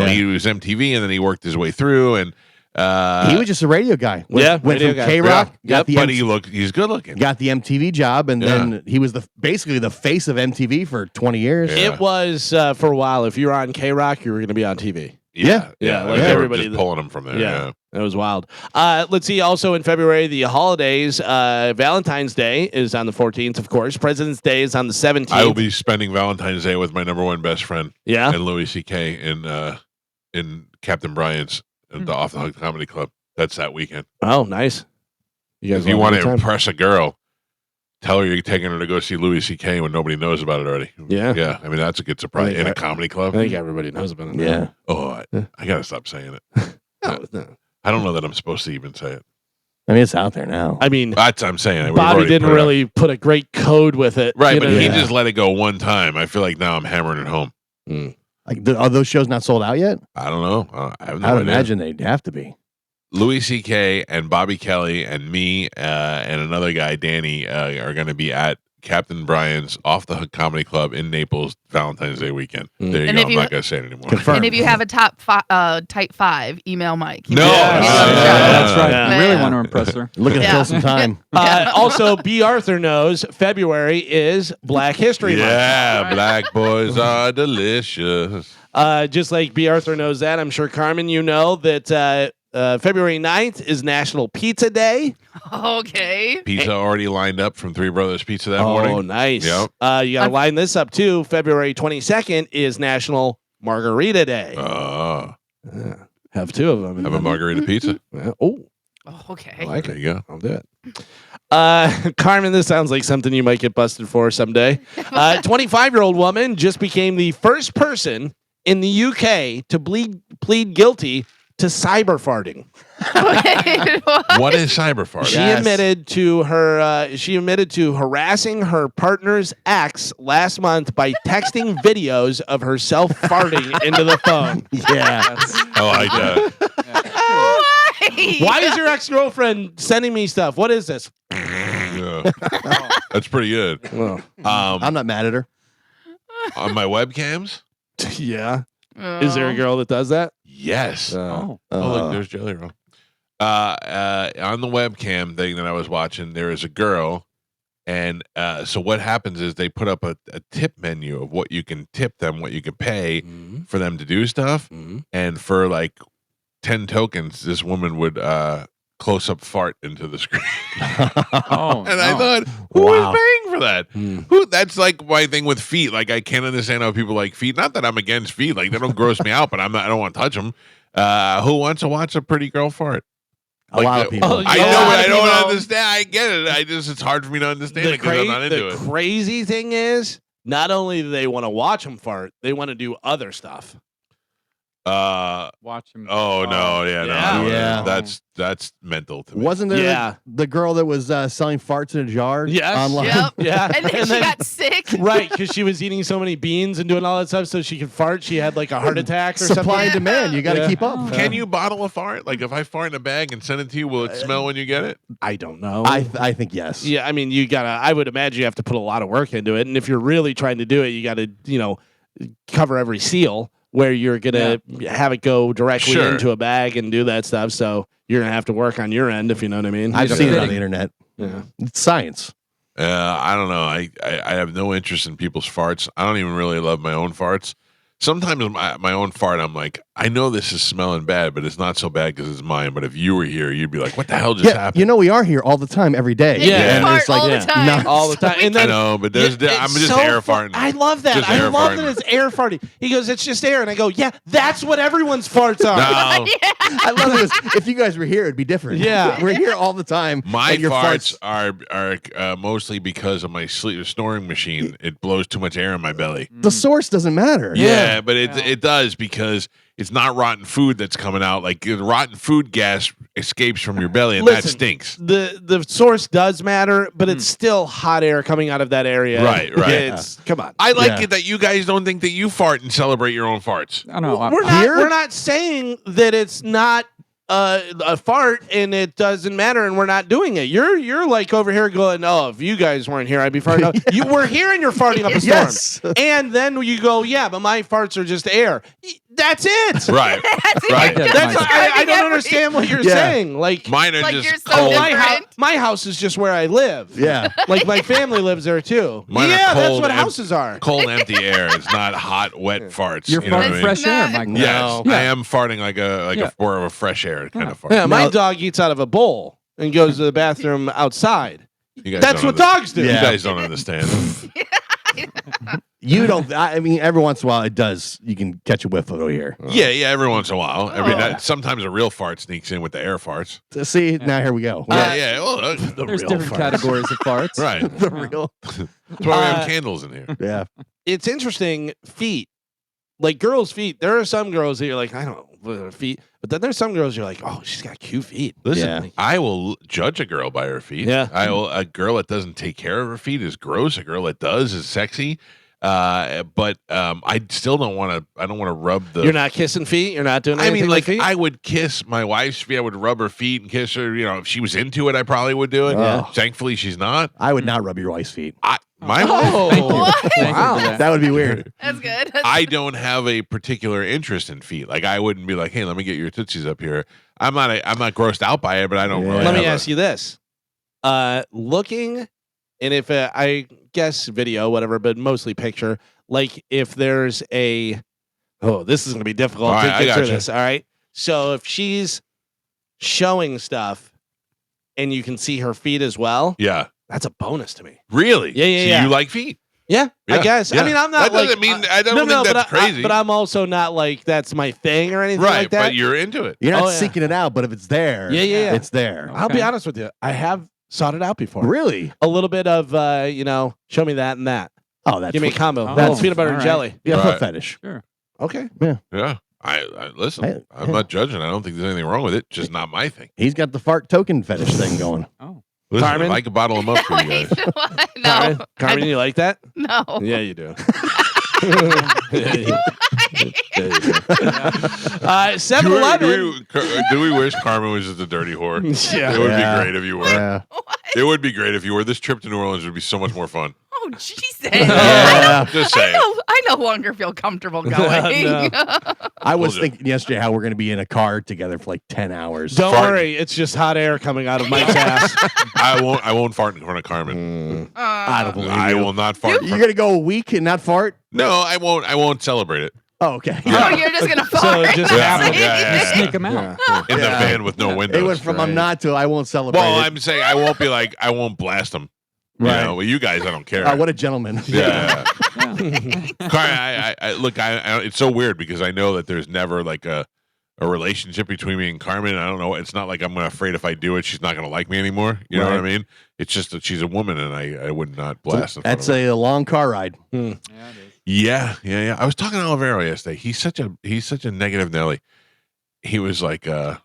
he was MTV and then he worked his way through and he was just a radio guy. Went radio from guy. K-Rock, but he's good looking. Got the MTV job, and then he was basically the face of MTV for 20 years. Yeah. It was for a while. If you were on K-Rock, you were going to be on TV. Yeah, like they everybody were just pulling him from there. Yeah. It was wild. Let's see. Also in February, the holidays. Valentine's Day is on the 14th, of course. President's Day is on the 17th. I will be spending Valentine's Day with my number one best friend. Yeah, and Louis C.K. in Captain Bryant's at the Off the Hook Comedy Club. That's that weekend. Oh, nice. If you want to impress a girl, tell her you're taking her to go see Louis C.K. when nobody knows about it already. Yeah. I mean, that's a good surprise in a comedy club. I think everybody knows about it now. Yeah. Oh, I gotta stop saying it. No. I don't know that I'm supposed to even say it. I mean, it's out there now. I mean, That's what I'm saying. Bobby didn't really put a great code with it. Right, you but know? he just let it go one time. I feel like now I'm hammering it home. Like, are those shows not sold out yet? I don't know. I have no I would idea. imagine they'd have to be. Louis C.K. and Bobby Kelly and me and another guy, Danny, are going to be at Captain Brian's Off the Hook Comedy Club in Naples Valentine's Day weekend. There you And go. if I'm you- not going to say it anymore. Confirmed. And if you have a type 5, email Mike. No. That's right. Yeah. You really Yeah. want to impress her. Looking to Yeah. fill some time. Also, B. Arthur knows February is Black History Month. Yeah, black boys are delicious. Just like B. Arthur knows that, I'm sure, Carmen, you know that February 9th is National Pizza Day. Okay. Pizza already lined up from Three Brothers Pizza that Oh, morning. nice. Yep. You got to line this up, too. February 22nd is National Margarita Day. Have two of them. Have a margarita pizza. Oh, Okay. I like There it. you go. I'll do it. Carmen, this sounds like something you might get busted for someday. 25-year-old woman just became the first person in the UK to plead guilty to cyber farting. What is cyber fart? She admitted to harassing her partner's ex last month by texting videos of herself farting into the phone. Yeah. I like that. Why is your ex-girlfriend sending me stuff? What is this? Yeah. That's pretty good. I'm not mad at her. On my webcams? Yeah. Is there a girl that does that? Yes. Oh. Look, there's Jelly Roll. On the webcam thing that I was watching, there is a girl, and so what happens is they put up a tip menu of what you can tip them, what you can pay for them to do stuff, and for like 10 tokens, this woman would close up fart into the screen. Oh, And I thought, who is Wow. paying for that? Who? That's like my thing with feet. Like I can't understand how people like feet. Not that I'm against feet. Like they don't gross me out, but I don't want to touch them. Who wants to watch a pretty girl fart? A lot of people. Oh, I Yeah. know, but I People- don't understand. I get it. It's hard for me to understand it because I'm not into the it. crazy thing is, not only do they want to watch them fart, they want to do other stuff. Watch him. Oh no, yeah, no, Yeah. that's mental to me. Wasn't there Yeah. the girl that was selling farts in a jar Yes. online? Yep. Yeah. And then she got sick. Right, because she was eating so many beans and doing all that stuff so she could fart. She had like a heart attack or Supply and something. demand. You got to Yeah. keep up. Can you bottle a fart? Like if I fart in a bag and send it to you, will it smell when you get it? I don't know. I think yes. Yeah, I mean, I would imagine you have to put a lot of work into it. And if you're really trying to do it, you got to, cover every seal where you're going to have it go directly Sure. into a bag and do that stuff. So you're going to have to work on your end, if you know what I mean. I've seen it on the internet. Yeah. It's science. I don't know. I have no interest in people's farts. I don't even really love my own farts. Sometimes my own fart, I'm like, I know this is smelling bad, but it's not so bad because it's mine. But if you were here, you'd be like, "What the hell just happened?" You know, we are here all the time, every day. And you Yeah. fart it's like all the time. not- all the time. And I then know, but there's Yeah, I'm it's just so air fu- farting. I love that. Just I air love farting. that it's air farting. He goes, "It's just air," and I go, "Yeah, that's what everyone's farts are." No, I love this. If you guys were here, it'd be different. Yeah. We're here all the time. my and your farts are mostly because of my snoring machine. It blows too much air in my belly. The source doesn't matter. Yeah, but it does because it's not rotten food that's coming out. Like the rotten food gas escapes from your belly, and that Listen, stinks. The source does matter, but it's still hot air coming out of that area. Right. It's come on. I like Yeah. it that you guys don't think that you fart and celebrate your own farts. I don't know. We're not saying that it's not a fart and it doesn't matter and we're not doing it. You're like over here going, "Oh, if you guys weren't here, I'd be farting." Up. You were here and you're farting up a storm. Yes. And then you go, "Yeah, but my farts are just air." That's it. Right. That's Right. it. That's I don't Describing understand what you're Yeah. saying. Like Mine are Like just you're so cold. different. my house is just where I live. Yeah. Like my family lives there too. Mine are Yeah, that's cold what and- houses are. cold, empty air. It's not hot, wet farts. You're you know what I farting mean? fresh air, Nah. Michael. Yes, No. I am farting like a Yeah. more of a fresh air kind of fart. Yeah, my No. dog eats out of a bowl and goes to the bathroom outside. You guys That's don't what dogs do. You Yeah. guys don't understand. You don't. I mean, every once in a while, it does. You can catch a whiff of it here. yeah, every once in a while. I mean, Oh. sometimes a real fart sneaks in with the air farts. See, now here we go. Yeah. Well, the There's real different farts. categories of farts. Right. The real. That's why we have Uh, candles in here. Yeah. It's interesting. Feet, like girls' feet. There are some girls that you're like, I don't know, her feet, but then there's some girls you're like, oh, she's got cute feet. Listen, Yeah. I will judge a girl by her feet. Yeah. A girl that doesn't take care of her feet is gross. A girl that does is sexy. But I still don't want to. I don't want to rub the. You're not kissing feet. You're not doing I anything mean, with like feet. I would kiss my wife's feet. I would rub her feet and kiss her. You know, if she was into it, I probably would do it. Yeah. Thankfully, she's not. I would not rub your wife's feet. My Oh. Thank you. What? Thank you for Wow. that. That would be weird. That's good. I don't have a particular interest in feet. Like I wouldn't be like, hey, let me get your tootsies up here. I'm not grossed out by it, but I don't Yeah. really. Let me have ask you this: looking, and if I guess video, whatever, but mostly picture. Like if there's this is gonna be difficult All right, to I get through gotcha. this. All right, so if she's showing stuff, and you can see her feet as well, Yeah, that's a bonus to me. really. Yeah, yeah, So yeah. you like feet? Yeah, I Yeah, guess. yeah. I mean, I'm not That like doesn't mean I don't think but that's crazy. but I'm also not like that's my thing or anything right, like that. but you're into it. You're not Oh, yeah. seeking it out, but if it's there, Yeah. it's there. I'll be Okay. honest with you. I have sought it out before. Really? A little bit of show me that and that. Oh, that's Give me a what- combo. Oh, That's peanut butter and all right. jelly. yeah, Right. foot fetish. Okay. Yeah. I listen. Hey, I'm not judging. I don't think there's anything wrong with it. Just not my thing. He's got the fart token fetish thing going. Oh. Listen, Carmen? I could bottle them up for you guys. What? No. Carmen, you like that? No. Yeah, you do. Do 7-Eleven. do we wish Carmen was just a dirty whore? Yeah. It would Yeah. be great if you were. Yeah. It would be great if you were. This trip to New Orleans would be so much more fun. Oh, Jesus. Yeah. Just saying. I no longer feel comfortable going. No. I was Told ya. thinking yesterday how we're going to be in a car together for like 10 hours. Don't Fart. worry, it's just hot air coming out of Mike's ass. I won't fart in front of Carmen. I don't believe I you. will not fart. in You're front- going to go a week and not fart? No, I won't. I won't celebrate it. Oh, okay. Oh, you're just gonna So fart. it just Yeah, happened. yeah. Sneak them out. In the Yeah. van with no windows. It went from I'm not to I won't celebrate. Well, it. I'm saying I won't be like I won't blast them. Right. You know, well, you guys, I don't care. What a gentleman. Yeah. Look, it's so weird because I know that there's never like a relationship between me and Carmen. I don't know. It's not like I'm afraid if I do it, she's not going to like me anymore. You know what I mean? It's just that she's a woman and I would not blast in front That's of her. a long car ride. Yeah. I was talking to Olivero yesterday. He's such a negative Nelly. He was like, I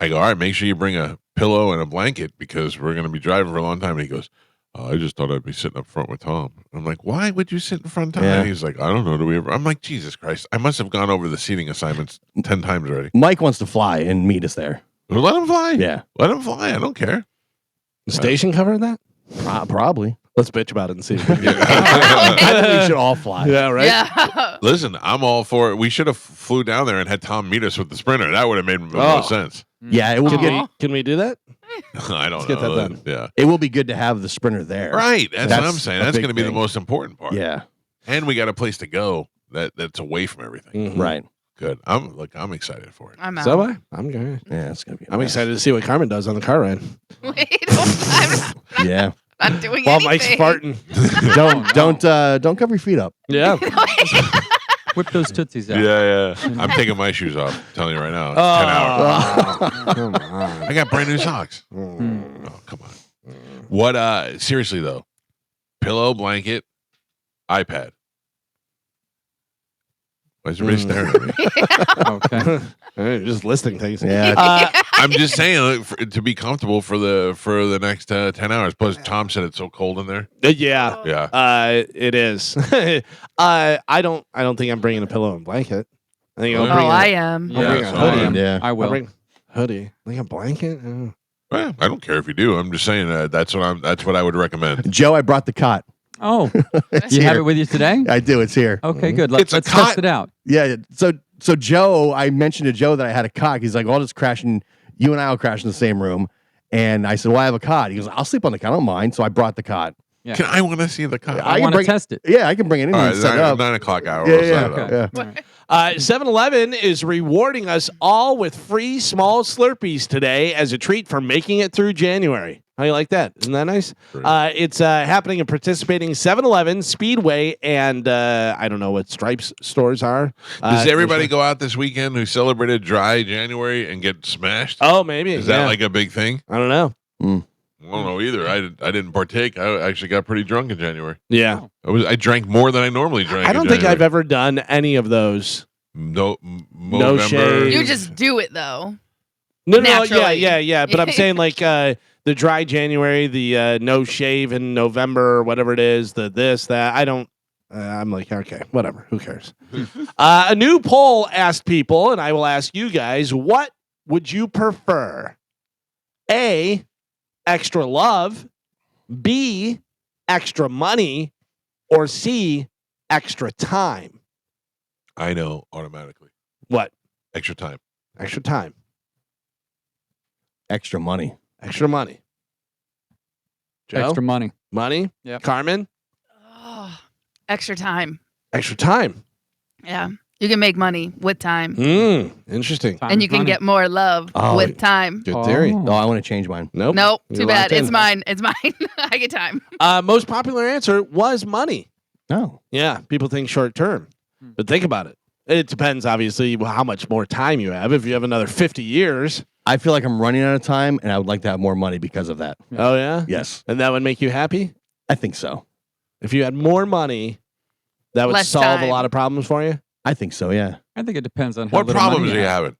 go, all right, make sure you bring a pillow and a blanket because we're going to be driving for a long time. And he goes, I just thought I'd be sitting up front with Tom. I'm like, why would you sit in front of Tom? Yeah. And he's like, I don't know. Do we ever? I'm like, Jesus Christ. I must have gone over the seating assignments 10 times already. Mike wants to fly and meet us there. Well, let him fly. Yeah. Let him fly. I don't care. The station covered that? Probably. Let's bitch about it and see. I think we should all fly. Yeah, right? Yeah. Listen, I'm all for it. We should have flew down there and had Tom meet us with the Sprinter. That would have made the most sense. Yeah, it will Can, get we, can we do that? I don't Let's get know. that done. Yeah. it will be good to have the Sprinter there. Right. That's what I'm That's saying. a That's big going to be the thing. most important part. Yeah. And we got a place to go that's away from everything. Mhm. Right. Good. I'm excited for it. I'm out. So I'm good. Yeah, it's gonna be. I'm excited to see what Carmen does on the car ride. Wait, I'm Yeah. not doing While anything. Mike's farting. Don't cover your feet up. Yeah. Whip those tootsies out. Yeah. I'm taking my shoes off. I'm telling you right now. It's 10 hours. Come on. I got brand new socks. Mm. Oh, come on. What? Seriously though, pillow, blanket, iPad. Why is everybody staring at me? Okay. All right, just listing things. Yeah. I'm just saying to be comfortable for the next 10 hours. Plus, Tom said it's so cold in there. Yeah. Yeah. It is. I don't think I'm bringing a pillow and blanket. I think I'll Oh, bring I a, am. I'll bring a so hoodie. Yeah. I I'll will. bring hoodie. Like a blanket. Well, I don't care if you do. I'm just saying that's what I would recommend. Joe, I brought the cot. Oh, It's you have here. it with you today? I do. It's here. Okay, good. It's a Let's cot. test it out. Yeah. So Joe, I mentioned to Joe that I had a cot. He's like, "Well, I'll just crash in. You and I will crash in the same room." And I said, "Well, I have a cot." He goes, "I'll sleep on the cot. I don't mind." So I brought the cot. Yeah. I want to see the cot. I can want to bring- test it. Yeah, I can bring it in All and right, set it up. 9 o'clock hour. Yeah, We'll set yeah, it up. yeah. 7-Eleven is rewarding us all with free small Slurpees today as a treat for making it through January. How you like that? Isn't that nice? Great. It's happening in participating 7-Eleven, Speedway, and I don't know what Stripes stores are. Does everybody go out this weekend who celebrated dry January and get smashed? Oh, maybe. Is yeah. that like a big thing? I don't know. I don't know either. I didn't partake. I actually got pretty drunk in January. Yeah. I drank more than I normally drank. I don't in think I've January. ever done any of those. November. shave. You just do it though. No, Naturally. yeah. But I'm saying like the dry January, the no shave in November, or whatever it is, the this, that. I don't. I'm like, okay, whatever. Who cares? A new poll asked people, and I will ask you guys, what would you prefer? A, extra love. B, extra money. Or C, extra time. I know automatically. What? Extra time. Extra time. Extra money. Extra money. Joe? Extra money. Money? Yep. Carmen? Oh, extra time. Extra time. Yeah. You can make money with time. Interesting. Time And is you can money. get more love Oh, with time. Good theory. Oh. Oh, I want to change mine. Nope. Nope. You're Too bad. locked in. It's mine. It's mine. I get time. Most popular answer was money. No. Yeah, people think short term, but think about it. It depends, obviously, how much more time you have. If you have another 50 years, I feel like I'm running out of time, and I would like to have more money because of that. oh yeah, Yes, and that would make you happy. I think so. If you had more money, that would Less solve time. a lot of problems for you. I think so. Yeah. I think it depends on how What little problems money are you have. having?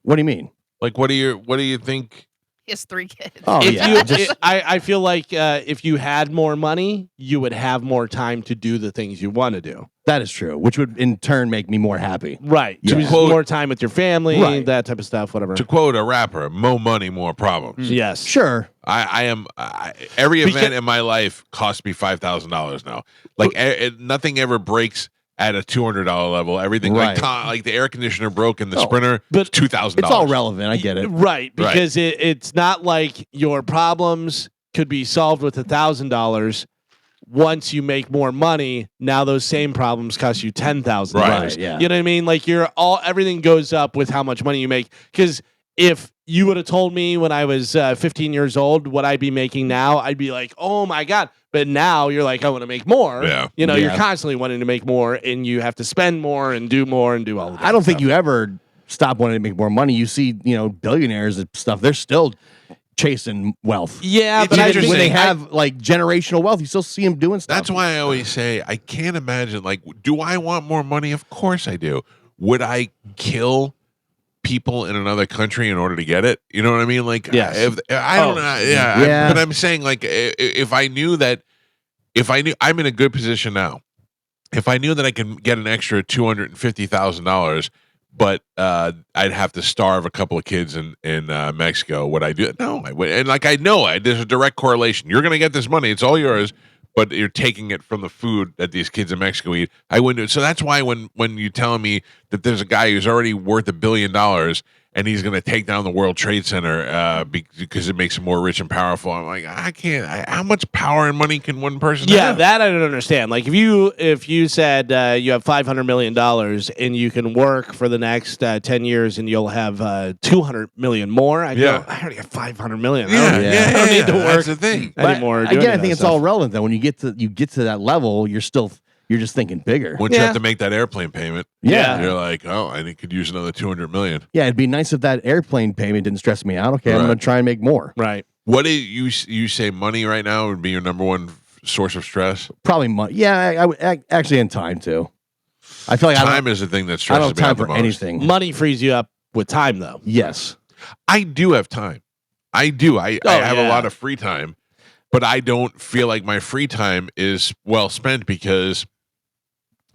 What do you mean? Like, what do you think? He has 3 kids. Oh, If yeah. you, I feel like if you had more money, you would have more time to do the things you want to do. That is true, which would in turn make me more happy. Right. Yeah. So just Quote- more time with your family, Right. that type of stuff, whatever. To quote a rapper, "More money, more problems." Yes. Sure. Every Because- event in my life costs me $5,000 now. Like nothing ever breaks at a $200 level. Everything Right. like the air conditioner broke in the Oh, Sprinter, but $2,000. It's all relevant. I get it. Right, because it's not like your problems could be solved with $1,000. Once you make more money, now those same problems cost you $10,000. Right, yeah. You know what I mean? Like everything goes up with how much money you make. Because if you would have told me when I was 15 years old what I'd be making now, I'd be like, oh my God. But now you're like, I want to make more. Yeah. You know, you're Yeah. constantly wanting to make more, and you have to spend more and do all of that. I don't think you ever stop wanting to make more money. You see, billionaires and stuff. They're still chasing wealth. Yeah, It's but I Even just when they interesting. have like generational wealth, you still see them doing stuff. That's why I always say I can't imagine. Like, do I want more money? Of course I do. Would I kill people in another country in order to get it? You know what I mean? Like, Yes. I don't know. Yeah, Yeah. but I'm saying like, if I knew I'm in a good position now. If I knew that I can get an extra $250,000, but I'd have to starve a couple of kids in Mexico, would I do it? No, I would. And like I know there's a direct correlation. You're going to get this money; it's all yours, but you're taking it from the food that these kids in Mexico eat. I wouldn't do it. So that's why when you're telling me that there's a guy who's already worth $1 billion and he's going to take down the World Trade Center because it makes him more rich and powerful. I'm like, I can't. How much power and money can one person have? That I don't understand. Like if you said you have $500 million and you can work for the next 10 years and you'll have $200 million more, I go, I already have $500 million. I don't need to work That's the thing. anymore. Again, I think it's all relevant though. When you get to that level, you're just thinking bigger. Once you have to make that airplane payment, Yeah. you're like, oh, I could use another $200 million. Yeah, it'd be nice if that airplane payment didn't stress me out. Okay, I'm Right. going to try and make more. Right. What do you say? Money right now would be your number one source of stress. Probably money. Yeah, I would actually in time too. I feel like Time is the thing that I stresses don't have me out time the for most. anything. Money frees you up with time, though. Yes. I do have time. I do. I have a yeah. lot of free time, but I don't feel like my free time is well spent because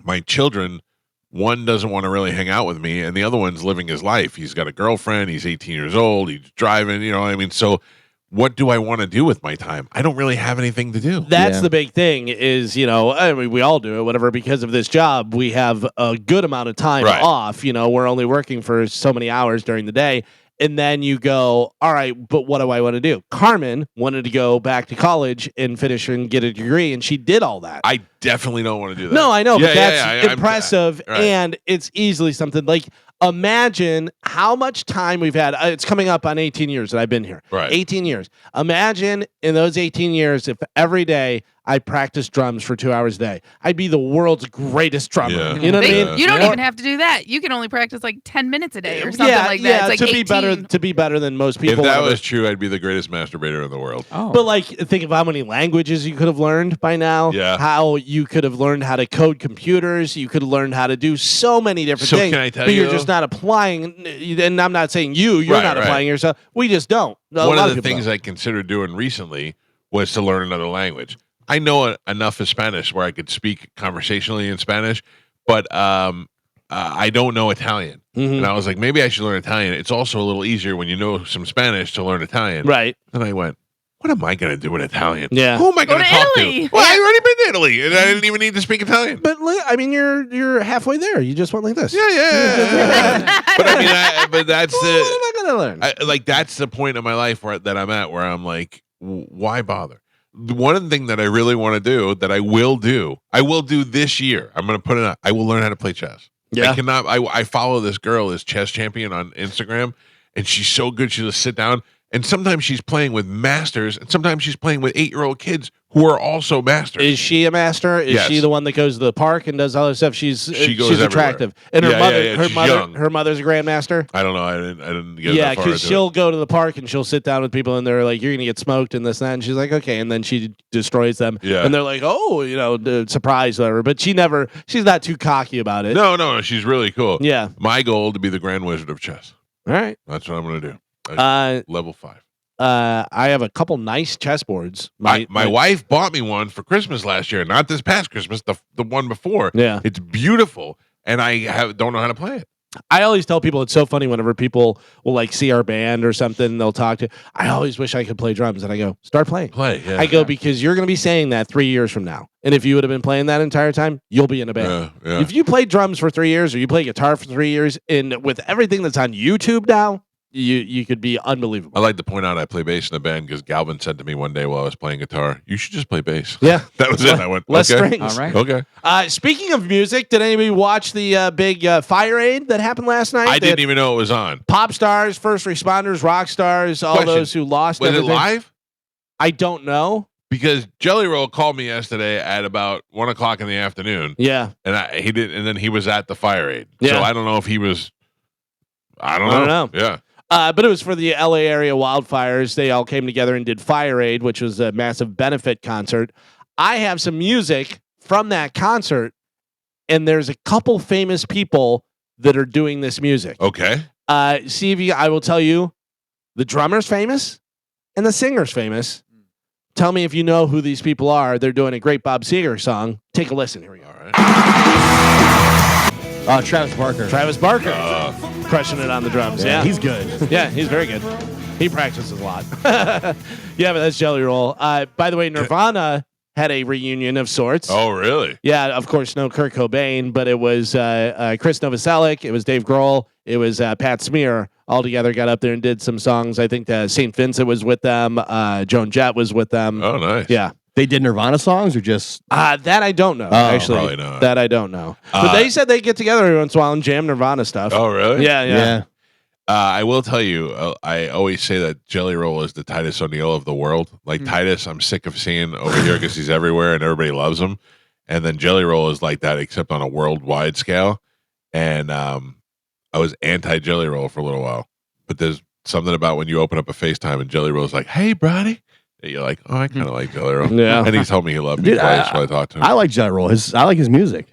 my children, one doesn't want to really hang out with me, and the other one's living his life. He's got a girlfriend. He's 18 years old. He's driving. You know what I mean? So what do I want to do with my time? I don't really have anything to do. That's Yeah. the big thing is, I mean, we all do it, whatever, because of this job, we have a good amount of time Right. off. We're only working for so many hours during the day. And then you go, all right, but what do I want to do? Carmen wanted to go back to college and finish and get a degree, and she did all that. I definitely don't want to do that. No, I know, Yeah, but yeah, that's yeah, impressive, right. and it's easily something like imagine how much time we've had. It's coming up on 18 years that I've been here. Right. 18 years. Imagine in those 18 years if every day I practiced drums for 2 hours a day. I'd be the world's greatest drummer. Yeah. You know what I mean? You don't Or- even have to do that. You can only practice like 10 minutes a day or something like that. Yeah, It's like to 18. be better than most If people. that whatever. was true, I'd be the greatest masturbator in the world. Oh. But like, think of how many languages you could have learned by now. Yeah. How you could have learned how to code computers. You could have learned how to do so many different So things. can I tell but you, you're just not applying. And I'm not saying you're Right, not right. applying yourself. We just don't. A One lot of the people things don't. I considered doing recently was to learn another language. I know enough of Spanish where I could speak conversationally in Spanish, but I don't know Italian. Mhm. And I was like, maybe I should learn Italian. It's also a little easier when you know some Spanish to learn Italian. Right. And I went, what am I going to do in Italian? Yeah. Who am I going Go to to talk Italy. to? Well, I already been to Italy, and I didn't even need to speak Italian. But I mean, you're halfway there. You just went like this. Yeah. But I mean, but that's What am the I gonna learn? that's the point of my life that I'm at, where I'm like, why bother? One of the things that I really want to do, that I will do this year. I'm going to put it out. I will learn how to play chess. Yeah. I cannot. I follow this girl, this chess champion on Instagram, and she's so good. She'll just sit down, and sometimes she's playing with masters, and sometimes she's playing with 8-year-old kids who are also masters. Is she a master? Is Yes. she the one that goes to the park and does all this stuff? She's goes attractive, and Yeah, yeah, she's young. her mother's a grandmaster. I don't know. I didn't get Yeah, that far. because into she'll go to the park and she'll sit down with people and they're like, "You're gonna get smoked and this and that," and she's like, "Okay," and then she destroys them. Yeah. and they're like, "Oh, surprise, whatever." But she's not too cocky about it. it. No, she's really cool. Yeah. My goal to be the Grand Wizard of Chess. All right. That's what I'm going to do. Level 5. I have a couple nice chessboards. My wife bought me one for Christmas last year, not this past Christmas, the one before. Yeah. It's beautiful, and I don't know how to play it. I always tell people it's so funny whenever people will like see our band or something, they'll talk to. I always wish I could play drums, and I go, start playing. Yeah. I go, because you're going to be saying that 3 years from now, and if you would have been playing that entire time, you'll be in a band. Yeah. If you play drums for 3 years or you play guitar for 3 years, and with everything that's on YouTube now, you could be unbelievable. I like to point out I play bass in a band because Galvin said to me one day while I was playing guitar, "You should just play bass." Yeah. That was it. I went, Less okay. strings. All right. Okay. Speaking of music, did anybody watch the big fire aid that happened last night? I They had didn't even know it was on. pop stars, first responders, rock stars, all Question. those who lost Was it everything. live? I don't know. Because Jelly Roll called me yesterday at about 1:00 in the afternoon, Yeah. and he did, and then he was at the fire aid. Yeah. So I don't know if he was. I don't I know. don't know. Yeah. But it was for the LA area wildfires. They all came together and did Fire Aid, which was a massive benefit concert. I have some music from that concert, and there's a couple famous people that are doing this music. Okay. CV, I will tell you, the drummer's famous and the singer's famous. Tell me if you know who these people are. They're doing a great Bob Seger song. Take a listen. Here we go. All right. Travis Barker. Travis Barker crushing it on the drums. Yeah, He's good. Yeah, he's very good. He practices a lot. Yeah, but that's Jelly Roll. By the way, Nirvana had a reunion of sorts. Oh, really? Yeah, of course, no Kurt Cobain, but it was Chris Novoselic, it was Dave Grohl, it was Pat Smear all together got up there and did some songs. I think St. Vincent was with them. Joan Jett was with them. Oh, nice. Yeah. They did Nirvana songs or just That I don't know. Actually, probably not. that I don't know. But they said they get together every once in a while and jam Nirvana stuff. Oh, really? Yeah. I will tell you, I always say that Jelly Roll is the Titus O'Neil of the world. Like Titus, I'm sick of seeing over here because he's everywhere and everybody loves him. And then Jelly Roll is like that, except on a worldwide scale. And I was anti Jelly Roll for a little while, but there's something about when you open up a FaceTime and Jelly Roll's like, "Hey, buddy," and you're like, "Oh, I kind of like Jelly Roll." Yeah. And he told me he loved me Dude, twice when I talked to him. I like Jelly Roll. I like his music.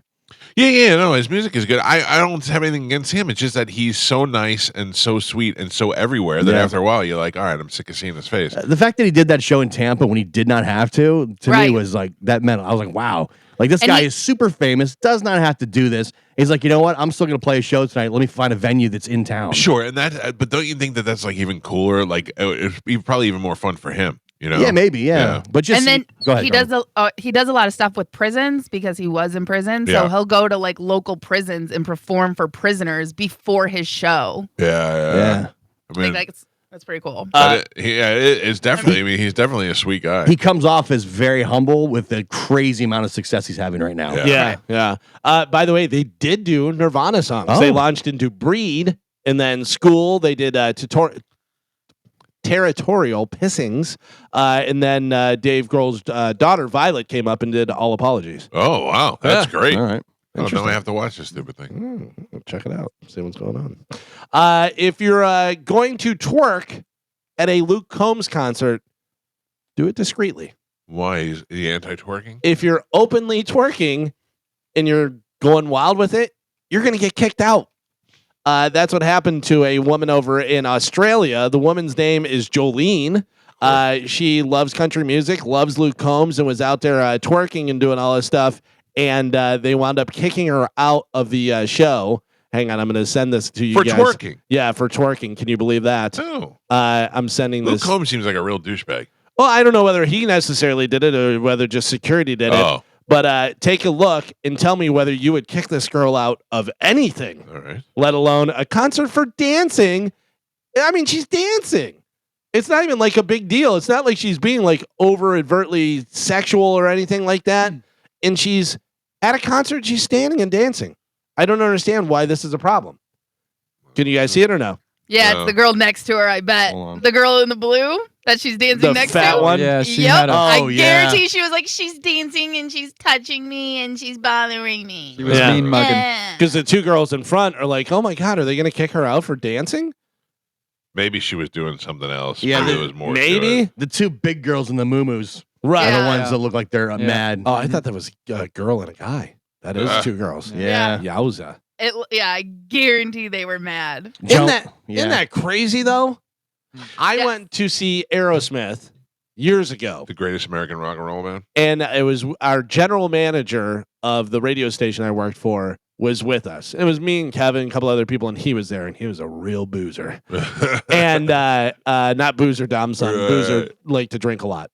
Yeah, no, his music is good. I don't have anything against him. It's just that he's so nice and so sweet and so everywhere that after a while you're like, all right, I'm sick of seeing his face. The fact that he did that show in Tampa when he did not have to me Right. was like that meant I was like, wow. Like this And guy he- is super famous, does not have to do this. He's like, you know what? I'm still gonna play a show tonight. Let me find a venue that's in town. Sure, and that, but don't you think that that's like even cooler? Like, it'd be probably even more fun for him. You know? Yeah, maybe, yeah. Yeah. But just And then go ahead. he Carmen. does a lot of stuff with prisons because he was in prison. So Yeah. he'll go to like local prisons and perform for prisoners before his show. Yeah. I mean, Like that's pretty cool. it's definitely. I mean, he's definitely a sweet guy. He comes off as very humble with the crazy amount of success he's having right now. Yeah. By the way, they did do Nirvana songs. Oh. They launched into Breed and then School. They did Territorial Pissings. And then Dave Grohl's daughter, Violet, came up and did All Apologies. Oh wow, that's great. All right. Oh, now I have to watch this stupid thing. Check it out. See what's going on. If you're going to twerk at a Luke Combs concert, do it discreetly. Why is he anti-twerking? If you're openly twerking and you're going wild with it, you're going to get kicked out. That's what happened to a woman over in Australia. The woman's name is Jolene. She loves country music, loves Luke Combs, and was out there twerking and doing all this stuff. And they wound up kicking her out of the show. Hang on, I'm going to send this to you For guys. twerking? Yeah, for twerking. Can you believe that? No. I'm sending Luke this. Combs seems like a real douchebag. Well, I don't know whether he necessarily did it or whether just security did it. Oh. But take a look and tell me whether you would kick this girl out of anything, All right. let alone a concert for dancing. I mean, she's dancing. It's not even like a big deal. It's not like she's being like overtly sexual or anything like that. And she's at a concert, she's standing and dancing. I don't understand why this is a problem. Can you guys see it or no? Yeah, No. it's the girl next to her, I bet. Hold on. The girl in the blue that she's dancing The next fat to. one? Yeah, she Yep. had a, I Oh, yeah. guarantee she was like, she's dancing and she's touching me and she's bothering me. she was Yeah. mean mugging. Yeah. Because the two girls in front are like, oh my God, are they going to kick her out for dancing? Maybe she was doing something else. Yeah, Maybe the- there was more. to Maybe. it. The two big girls in the moo-moos Right. are Yeah. the ones that look like they're mad. Oh, I thought that was a girl and a guy. That is two girls. Yeah. Yowza. Yeah, I guarantee they were mad. Jump- Isn't that crazy though? I Yes. went to see Aerosmith years ago, The greatest American rock and roll band. and it was our general manager of the radio station I worked for was with us. It was me and Kevin, a couple other people, and he was there, and he was a real boozer. And not boozer Dom son, Right. boozer like to drink a lot.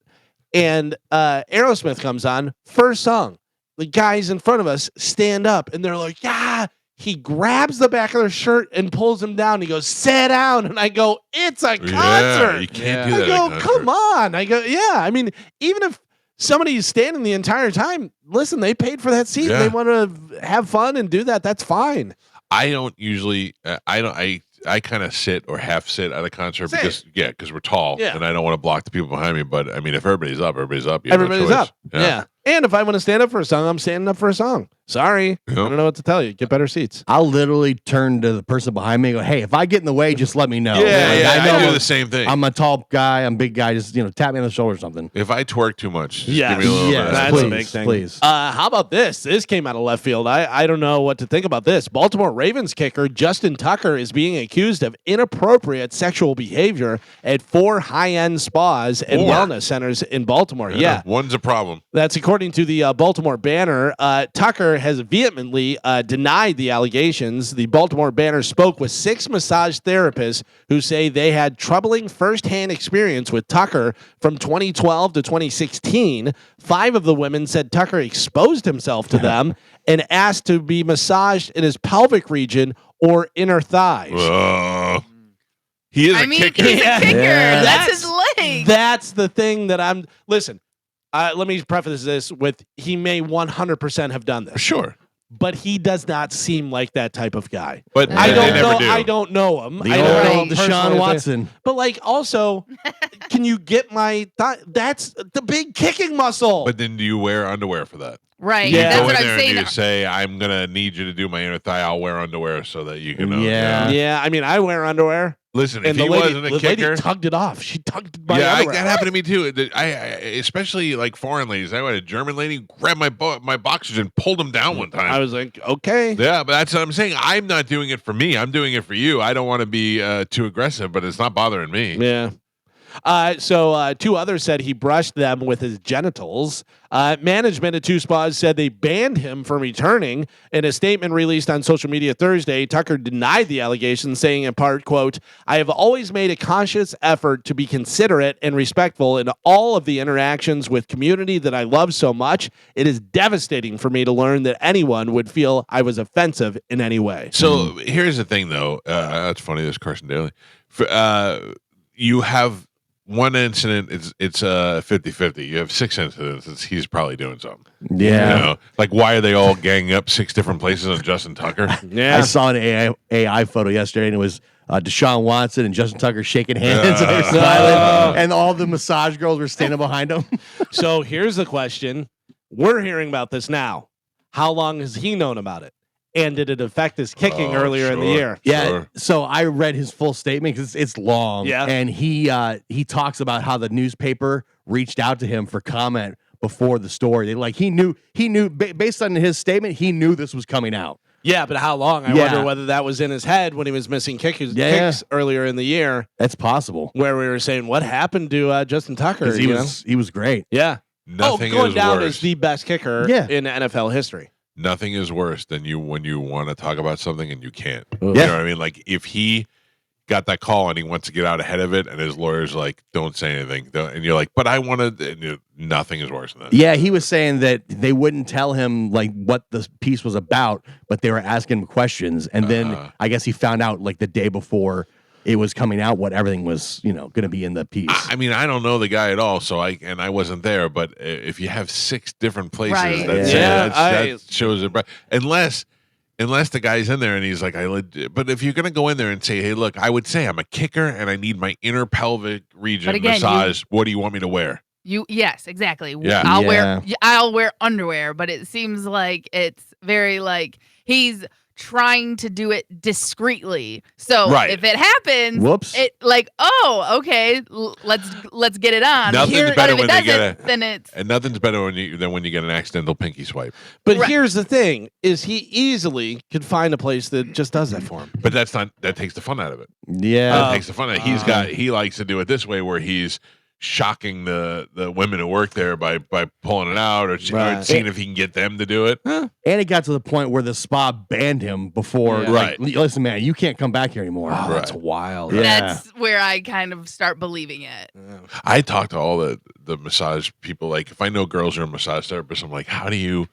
And Aerosmith comes on, first song. The guys in front of us stand up and they're like, yeah. He grabs the back of their shirt and pulls him down. He goes, sit down. And I go, it's a concert. Yeah, you can't do I that. go, at a come concert. on. I go, yeah. I mean, even if somebody's standing the entire time, listen, they paid for that seat. Yeah. They want to have fun and do that. That's fine. I don't usually. I kind of sit or half sit at a concert Same. because we're tall Yeah. and I don't want to block the people behind me. But I mean, if everybody's up, everybody's up. You have no Everybody's choice. up. Yeah. And if I want to stand up for a song, I'm standing up for a song. Sorry. I Yep. don't know what to tell you. Get better seats. I'll literally turn to the person behind me and go, hey, if I get in the way, just let me know. Yeah, Like, yeah, I know I do I'm the a- same thing. I'm a tall guy. I'm a big guy. Just, tap me on the shoulder or something. If I twerk too much, just Yes. give me a little Yes, bit. That's please, a big thing. please. How about this? This came out of left field. I don't know what to think about this. Baltimore Ravens kicker Justin Tucker is being accused of inappropriate sexual behavior at 4 high-end spas and 4? wellness centers in Baltimore. Yeah. One's a problem. That's according to the Baltimore Banner. Tucker has vehemently denied the allegations. The Baltimore Banner spoke with 6 massage therapists who say they had troubling firsthand experience with Tucker from 2012 to 2016. 5 of the women said Tucker exposed himself to them and asked to be massaged in his pelvic region or inner thighs. He is I a mean, kicker. he's a kicker. Yeah. That's his leg. That's the thing that I'm. Listen, let me preface this with he may 100% have done this. Sure. But he does not seem like that type of guy. But I they don't never know. do. I don't know him. The I don't know old him Deshaun personally. Watson. But like, also, can you get my thigh? That's the big kicking muscle. But then do you wear underwear for that? Right. Yeah. That's Go what in I'm there saying. and you say, I'm going to need you to do my inner thigh. I'll wear underwear so that you can know. Yeah. yeah, I mean, I wear underwear, Listen, if and he the lady, wasn't a the lady kicker. tugged it off. She tugged my Yeah, underwear. that happened to me too. I especially like foreign ladies. I had a German lady grab my boxers and pulled them down one time. I was like, okay. Yeah, but that's what I'm saying. I'm not doing it for me. I'm doing it for you. I don't want to be too aggressive, but it's not bothering me. Yeah. So two others said he brushed them with his genitals. Management at two spas said they banned him from returning. In a statement released on social media Thursday, Tucker denied the allegations, saying in part, quote, I have always made a conscious effort to be considerate and respectful in all of the interactions with community that I love so much. It is devastating for me to learn that anyone would feel I was offensive in any way. So here's the thing, though. That's funny. This Carson Daly. You have one incident. It's 50-50. You have 6 incidents. He's probably doing something. Yeah. You know, like why are they all ganging up 6 different places on Justin Tucker? Yeah. I saw an AI photo yesterday, and it was Deshaun Watson and Justin Tucker shaking hands. And they're smiling, and all the massage girls were standing behind him. So here's the question. We're hearing about this now. How long has he known about it? And did it affect his kicking earlier in the sure. year? Yeah. Sure. So I read his full statement because it's long. Yeah. And he talks about how the newspaper reached out to him for comment before the story. He knew based on his statement, he knew this was coming out. Yeah, but how long? I Yeah. wonder whether that was in his head when he was missing kicks earlier in the year, That's possible. where we were saying, what happened to Justin Tucker? 'Cause he was great. Yeah. Nothing going is down worse. as the best kicker Yeah. in NFL history. Nothing is worse than when you want to talk about something and you can't. Yeah. You know what I mean? Like if he got that call and he wants to get out ahead of it, and his lawyer's like, "Don't say anything," and you're like, "But I wanted." Nothing is worse than that. Yeah, he was saying that they wouldn't tell him like what the piece was about, but they were asking him questions, and then I guess he found out like the day before it was coming out what everything was, going to be in the piece. I mean, I don't know the guy at all, so I wasn't there. But if you have 6 different places, Right. that shows it. Unless the guy's in there and he's like, but if you're gonna go in there and say, hey, look, I would say I'm a kicker and I need my inner pelvic region But again, massage. What do you want me to wear? Yes, exactly. Yeah. I'll wear underwear, but it seems like it's very like he's trying to do it discreetly. So Right. if it happens, Whoops. it okay, let's get it on. Nothing's But better if when it they doesn't, get then it's And nothing's better than when you get an accidental pinky swipe. But Right. here's the thing: is he easily could find a place that just does that for him. But that takes the fun out of it. yeah. That takes the fun out. He likes to do it this way where he's shocking the women who work there by pulling it out or Right. seeing if he can get them to do it. And it got to the point where the spa banned him before. Yeah. Like, listen, man, you can't come back here anymore. Wow, that's Right. wild. Yeah. that's where I kind of start believing it. I talk to all the massage people. Like if I know girls are a massage therapist, I'm like, how do you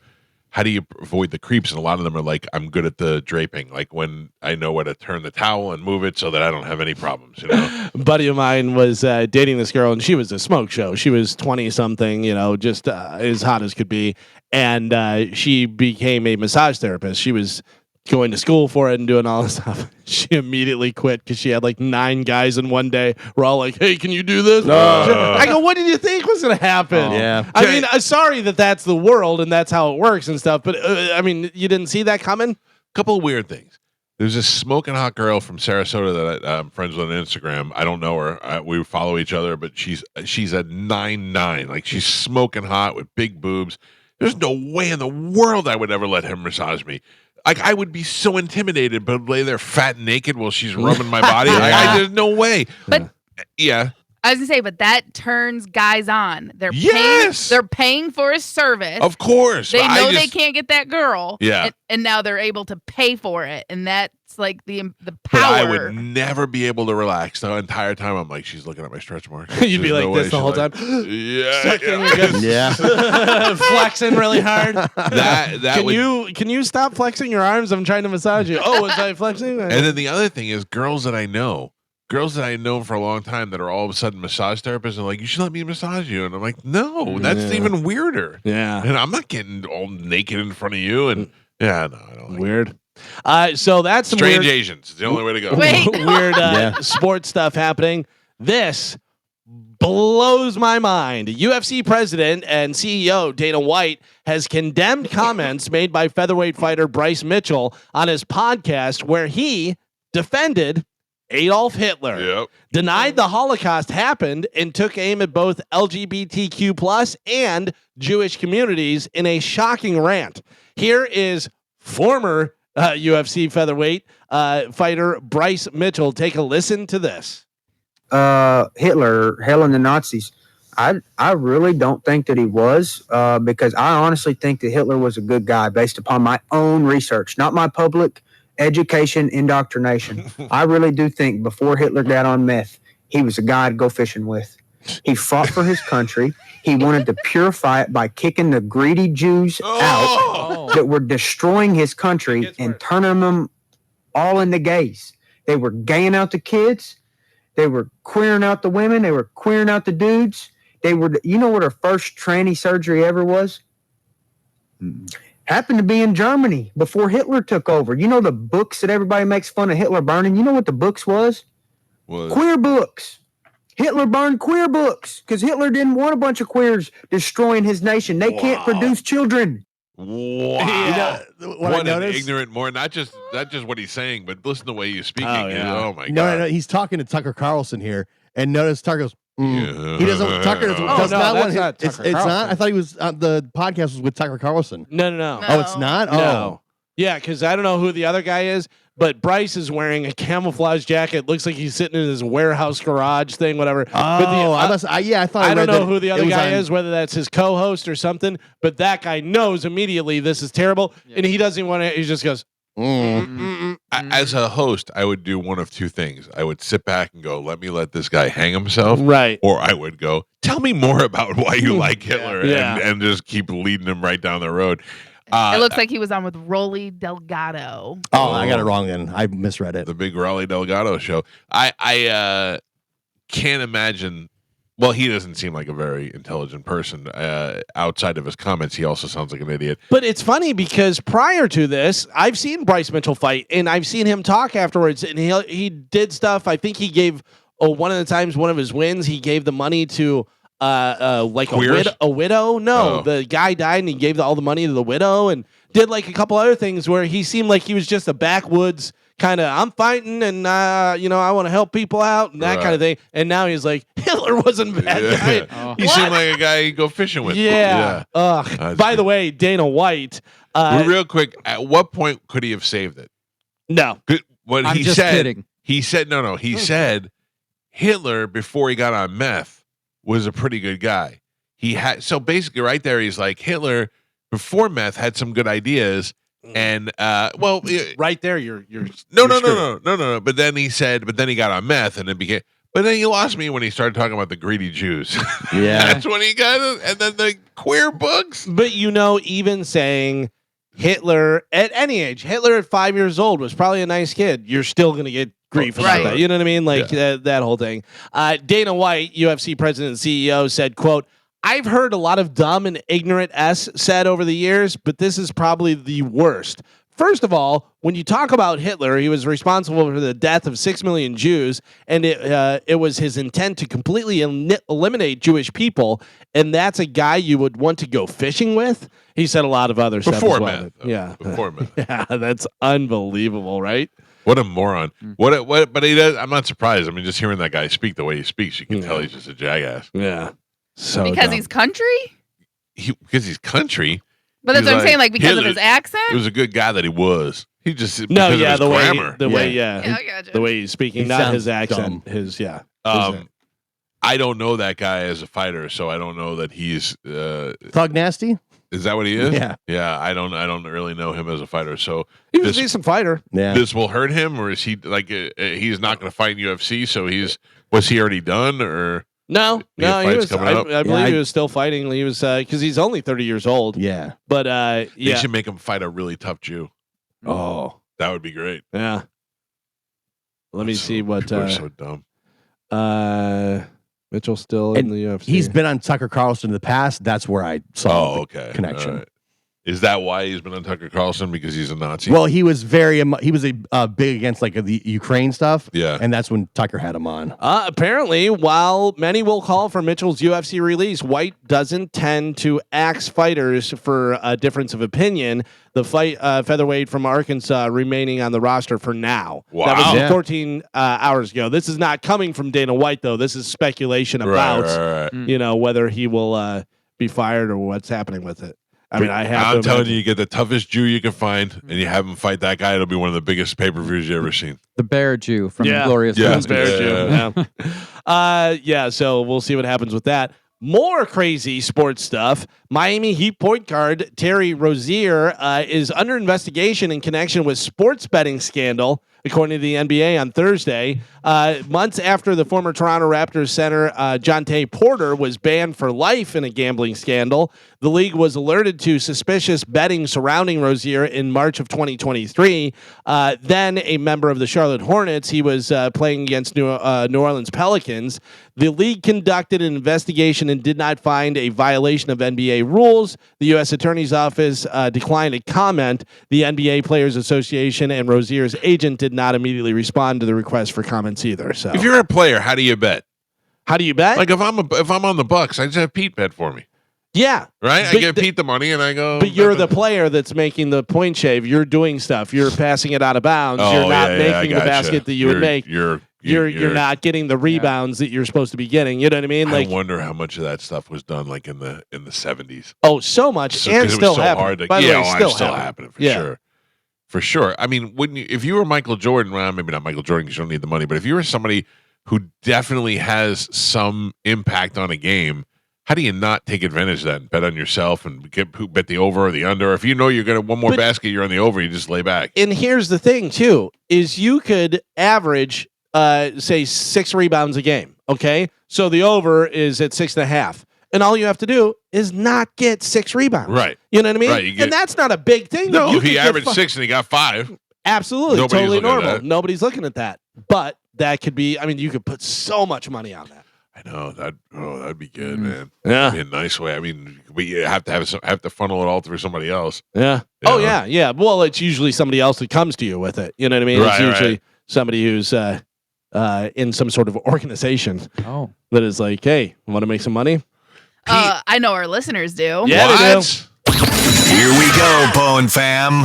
avoid the creeps? And a lot of them are like, I'm good at the draping. Like when I know where to turn the towel and move it so that I don't have any problems. A buddy of mine was dating this girl, and she was a smoke show. She was 20-something, just as hot as could be. And she became a massage therapist. She was going to school for it and doing all this stuff. She immediately quit because she had like 9 guys in one day. We're all like, hey, can you do this? I go, what did you think was going to happen? Yeah. I mean, sorry that's the world and that's how it works and stuff. But I mean, you didn't see that coming? Couple of weird things. There's this smoking hot girl from Sarasota that I'm friends with on Instagram. I don't know her. We follow each other, but she's a 9'9". Like she's smoking hot with big boobs. There's no way in the world I would ever let him massage me. Like I would be so intimidated, but lay there fat and naked while she's rubbing my body. There's no way. But Yeah. I was gonna say, but that turns guys on. Yes! They're paying for a service. Of course. They know they can't get that girl. Yeah. And now they're able to pay for it, and that's like the But power. I would never be able to relax the entire time. I'm like, she's looking at my stretch marks. You'd be like this the whole time. Yeah. Flexing really hard. That Can you stop flexing your arms? I'm trying to massage you. Oh, was I flexing? And then the other thing is girls that I know for a long time that are all of a sudden massage therapists and like, you should let me massage you. And I'm like, no, that's even weirder. Yeah. And I'm not getting all naked in front of you. And yeah, no, I don't like weird. So that's some strange weird, Asians. It's the only way to go. Wait. weird sports stuff happening. This blows my mind. UFC president and CEO Dana White has condemned comments made by featherweight fighter Bryce Mitchell on his podcast where he defended Adolf Hitler, Yep. denied the Holocaust happened, and took aim at both LGBTQ plus and Jewish communities in a shocking rant. Here is former UFC featherweight fighter Bryce Mitchell. Take a listen to this. Hitler, hell and the Nazis. I really don't think that he was, because I honestly think that Hitler was a good guy based upon my own research, not my public education indoctrination. I really do think before Hitler got on meth, he was a guy to go fishing with. He fought for his country. He wanted to purify it by kicking the greedy Jews out that were destroying his country and turning them all into gays. They were gaying out the kids. They were queering out the women. They were queering out the dudes. They were, you know what our first tranny surgery ever was? Happened to be in Germany before Hitler took over. You know the books that everybody makes fun of Hitler burning? You know what the books was? What? Queer books. Hitler burned queer books because Hitler didn't want a bunch of queers destroying his nation. They can't produce children. Wow. You know, what an ignorant more, not just what he's saying, but listen to the way he's speaking. Oh my God. No, he's talking to Tucker Carlson here, and notice Tucker goes, Yeah. he doesn't. Tucker does not want. not It's Tucker not. Carlson. I thought he was. The podcast was with Tucker Carlson. No. Oh, it's not. Oh. No. Yeah, because I don't know who the other guy is, but Bryce is wearing a camouflage jacket. Looks like he's sitting in his warehouse garage thing, whatever. Oh, but I thought. I don't know that who the it other was guy on- is, whether that's his co-host or something. But that guy knows immediately this is terrible, and he doesn't want to. He just goes. As a host, I would do one of two things. I would sit back and go, let this guy hang himself. Right. Or I would go, tell me more about why you like Hitler Yeah. and just keep leading him right down the road. It looks like he was on with Rolly Delgado. Oh, I got it wrong then. I misread it. The big Raleigh Delgado show. I can't imagine. Well, he doesn't seem like a very intelligent person. Outside of his comments, he also sounds like an idiot. But it's funny because prior to this, I've seen Bryce Mitchell fight, and I've seen him talk afterwards, and he did stuff. I think he gave one of the times one of his wins, he gave the money to like Queers? a widow. No, Oh. the guy died, and he gave all the money to the widow, and did like a couple other things where he seemed like he was just a backwoods kind of, I'm fighting and I want to help people out and that Right. kind of thing. And now he's like, Hitler wasn't a bad guy. He seemed like a guy you go fishing with. Yeah. By the way, Dana White. Real quick, at what point could he have saved it? No. What I'm he just said. kidding. He said no. He said Hitler before he got on meth was a pretty good guy. He had basically right there. He's like Hitler before meth had some good ideas. And Right there, you're no. But then he said, but then he got on meth, and it became. But then he lost me when he started talking about the greedy Jews. Yeah. That's when he got it. And then the queer books. But even saying Hitler at any age, Hitler at 5 years old was probably a nice kid. You're still gonna get grief about Right. that. You know what I mean? Like that whole thing. Dana White, UFC president and CEO, said, "quote I've heard a lot of dumb and ignorant said over the years, but this is probably the worst. First of all, when you talk about Hitler, he was responsible for the death of 6 million Jews, and it was his intent to completely eliminate Jewish people, and that's a guy you would want to go fishing with." He said a lot of other stuff Before as well. meth. Yeah. Before meth. Yeah, that's unbelievable, right? What a moron. What but he does. I'm not surprised. I mean, just hearing that guy speak the way he speaks, you can tell he's just a jackass. Yeah. So Because dumb. he's country? Because he's country. But that's He's what I'm saying, like because Hitler- of his accent? It was a good guy that he was. He just No, because yeah, of his the grammar. way, Yeah, I gotcha. the way he's speaking, He not his sounds accent. dumb. His I don't know that guy as a fighter, so I don't know that he's. Thug Nasty. Is that what he is? Yeah. Yeah. I don't really know him as a fighter. So He was a decent fighter. Yeah. this will hurt him, or is he like he's not going to fight in UFC? So was he already done, or No, He had he fights was. coming up? I believe he was still fighting. He was because he's only 30 years old. Yeah. But they yeah. should make him fight a really tough Jew? Oh, That would be great. yeah. Let me see what. People are so dumb. Mitchell's still in And the UFC. He's been on Tucker Carlson in the past. That's where I saw the Okay. connection. All right. Is that why he's been on Tucker Carlson, because he's a Nazi? Well, he was he was a big against like the Ukraine stuff. Yeah. And that's when Tucker had him on. Apparently, while many will call for Mitchell's UFC release, White doesn't tend to axe fighters for a difference of opinion. The fight featherweight from Arkansas remaining on the roster for now. Wow. That was Yeah. 14 hours ago. This is not coming from Dana White, though. This is speculation about Right. whether he will be fired or what's happening with it. I mean, I have. I'm to telling imagine. you get the toughest Jew you can find, and you have him fight that guy. It'll be one of the biggest pay-per-views you ever seen. The Bear Jew from Yeah. Glorious Yeah. Bastards. Bear Jew. Yeah. So we'll see what happens with that. More crazy sports stuff. Miami Heat point guard Terry Rozier is under investigation in connection with sports betting scandal, according to the NBA on Thursday. Months after the former Toronto Raptors center Jonte Porter was banned for life in a gambling scandal, the league was alerted to suspicious betting surrounding Rozier in March of 2023. Then a member of the Charlotte Hornets, he was playing against New Orleans Pelicans. The league conducted an investigation and did not find a violation of NBA rules. The U.S. Attorney's Office declined to comment. The NBA Players Association and Rozier's agent did not immediately respond to the request for comments either. So, If you're a player, how do you bet? how do you bet? Like if I'm on the Bucks, I just have Pete bet for me, yeah, right? I But give the- Pete the money, and I go. but you're the player that's making the point shave. You're doing stuff. You're passing it out of bounds. Oh, you're not I making the gotcha. basket that you would make. You're not getting the rebounds that you're supposed to be getting. You know what I mean? Like, I wonder how much of that stuff was done like in the 70s. oh, so much, So, and 'cause it still was so happening. hard to, By the way, still happening. happening for Yeah. sure. For sure. I mean, wouldn't you, if you were Michael Jordan, well, maybe not Michael Jordan because you don't need the money, but if you were somebody who definitely has some impact on a game, how do you not take advantage of that and bet on yourself and bet the over or the under? If you know you're going to one more But- basket, you're on the over, you just lay back. And here's the thing, too, is you could average, say, 6 rebounds a game. Okay, so the over is at 6.5, and all you have to do is not get 6 rebounds. Right. You know what I mean? Right, you get- and that's not a big thing. No, You if he can get averaged 6 and he got 5, absolutely, Nobody's totally looking at normal. that. Nobody's looking at that. But that could be. I mean, you could put so much money on that. I know that'd be good, man. Yeah. That'd be a nice way. I mean, but you have to funnel it all through somebody else. Yeah. You Oh know? yeah, yeah. Well, it's usually somebody else that comes to you with it. You know what I mean? It's Right, usually right. somebody who's in some sort of organization Oh. that is like, hey, want to make some money? I know our listeners do. Yeah, they do. What? Here we go, Bone Fam.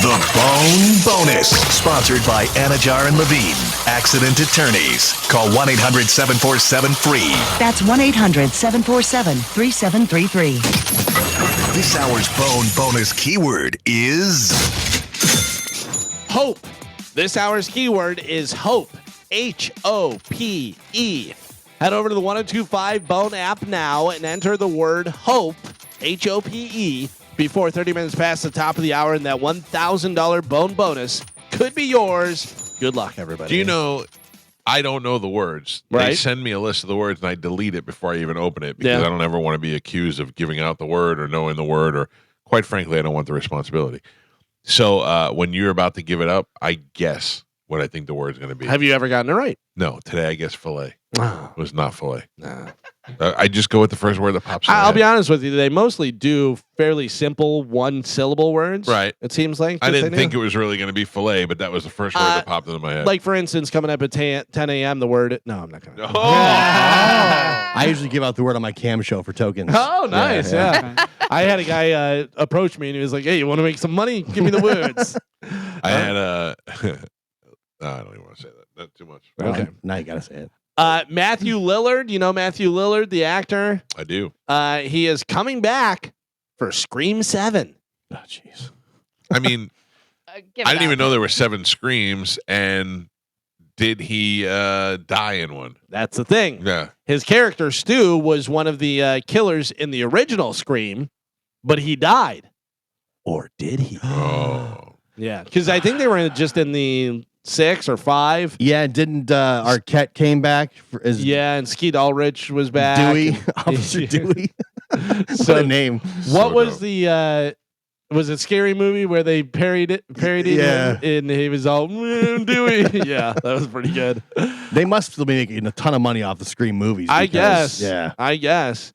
The Bone Bonus. Sponsored by Anajar and Levine. Accident Attorneys. Call 1-800-747-FREE. That's 1-800-747-3733. This hour's Bone Bonus keyword is Hope. This hour's keyword is hope. HOPE. Head over to the 1025 Bone app now and enter the word hope, HOPE, before 30 minutes past the top of the hour, and that $1,000 bone bonus could be yours. Good luck, everybody. Do you know? I don't know the words. They Right. send me a list of the words, and I delete it before I even open it because Yeah. I don't ever want to be accused of giving out the word or knowing the word, or quite frankly, I don't want the responsibility. So when you're about to give it up, I guess what I think the word's going to be. Have you ever gotten it right? No, today I guess filet. Oh, It was not filet. nah. I just go with the first word that pops in my I'll head. be honest with you. They mostly do fairly simple one-syllable words. Right. It seems like. I that didn't they think do. it was really going to be filet, but that was the first word that popped into my head. Like, for instance, coming up at 10 a.m., the word... No, I'm not going to. Oh! I usually give out the word on my cam show for tokens. Oh, nice. Yeah. I had a guy approach me and he was like, hey, you want to make some money? Give me the words. I had a... No, I don't even want to say that. Not too much. Okay. Now you gotta say it. Matthew Lillard. You know Matthew Lillard, the actor? I do. He is coming back for Scream 7. Oh, jeez. I mean, Give I it didn't even up. know there were 7 screams, and did he die in one? That's the thing. Yeah. His character, Stu, was one of the killers in the original Scream, but he died. Or did he? Oh. Yeah, because I think they were just in the 6 or 5. Yeah, didn't Arquette came back as and Skeet Ulrich was back. Dewey, Officer Dewey. So what a name. What So was dope. the was it Scary Movie where they parodied Yeah. him and he was all Dewey? Yeah, that was pretty good. They must still be making a ton of money off the Scream movies. I because- guess. Yeah. I guess.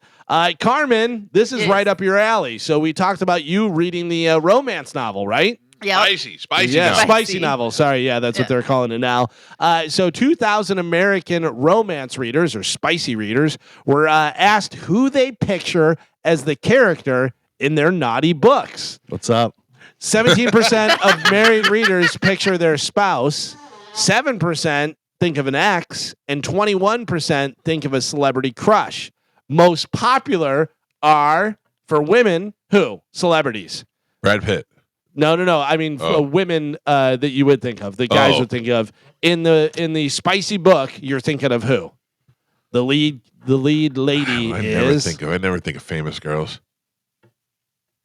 Carmen, this is Yes. right up your alley. So we talked about you reading the romance novel, right? Yeah. Spicy Yeah, now. spicy novel. Sorry, yeah, that's what they're calling it now. So 2,000 American romance readers or spicy readers were asked who they picture as the character in their naughty books. What's up? 17% of married readers picture their spouse. 7% think of an ex, and 21% think of a celebrity crush. Most popular are for women who? Celebrities. Brad Pitt. No. I mean, women that you would think of, the guys would think of in the spicy book. You're thinking of who? The lead lady I is. never think of famous girls.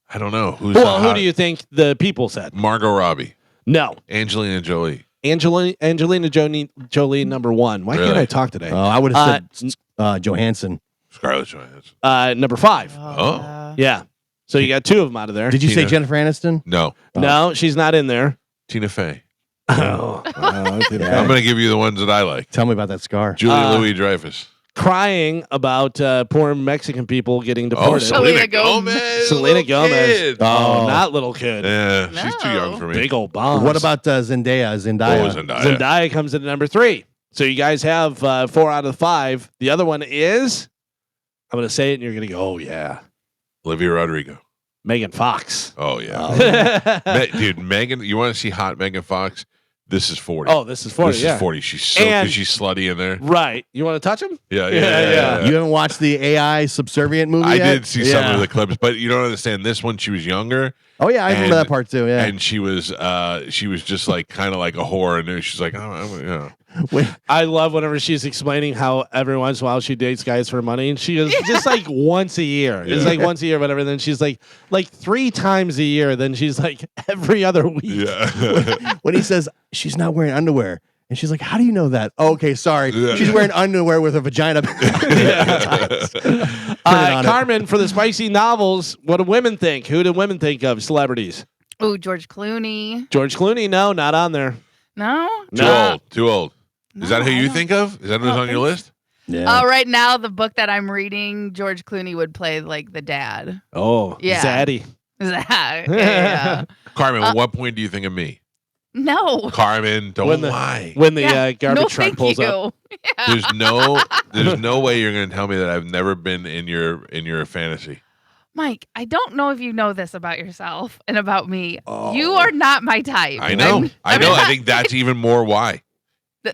I don't know who's. Well, who do you think the people said? Margot Robbie, No, Angelina Jolie. Angelina Jolie number 1. Why can't Really? I talk today? Oh, I would have said Johansson. Scarlett Johansson. Number 5. Oh. Yeah. So you got 2 of them out of there. Did you say Tina. Jennifer Aniston? No, No, she's not in there. Tina Fey. Oh, I'm going to give you the ones that I like. Tell me about that scar. Julia Louis Dreyfus. crying about poor Mexican people getting deported. Selena Gomez. Selena little Gomez. kid. Oh, not little kid. Yeah, she's too young No. for me. Big old bombs. What about Zendaya? Oh, Zendaya. Zendaya comes in at number 3. So you guys have 4 out of 5. The other one is, I'm going to say it and you're going to go, oh, yeah. Olivia Rodrigo. Megan Fox. Oh, yeah. Dude, Megan, you want to see hot Megan Fox? This is 40. Oh, this is 40. This yeah. is 40. She's so And- because she's slutty in there. Right. You want to touch him? Yeah. You haven't watched the AI Subservient movie I yet? did see some of the clips, but you don't understand. This one, she was younger, Oh, yeah, I remember that part too. Yeah. and she was just like kind of like a whore, and she's like, oh, Wait, I love whenever she's explaining how every once in a while she dates guys for money, and she is just like once a year. It's Yeah. like once a year, whatever. Then she's like 3 times a year. Then she's like every other week. yeah. when he says she's not wearing underwear, and she's like, "How do you know that?" Oh, okay, sorry. Yeah. She's wearing underwear with a vagina. Carmen, for the spicy novels, what do women think? Who do women think of? Celebrities. Oh, George Clooney. George Clooney? No, not on there. No. Too old. Is that who I you don't- think of? Is that who's on your list? Yeah. Oh, right now the book that I'm reading, George Clooney would play like the dad. Oh, Yeah. Zaddy. Yeah. Carmen, at what point do you think of me? No. Carmen, don't When the- lie. When the Yeah. garbage No, truck thank pulls you. up. Yeah. There's no way you're going to tell me that I've never been in your fantasy. Mike, I don't know if you know this about yourself and about me. Oh. You are not my type. I know. I'm I know. not- I think that's even more why.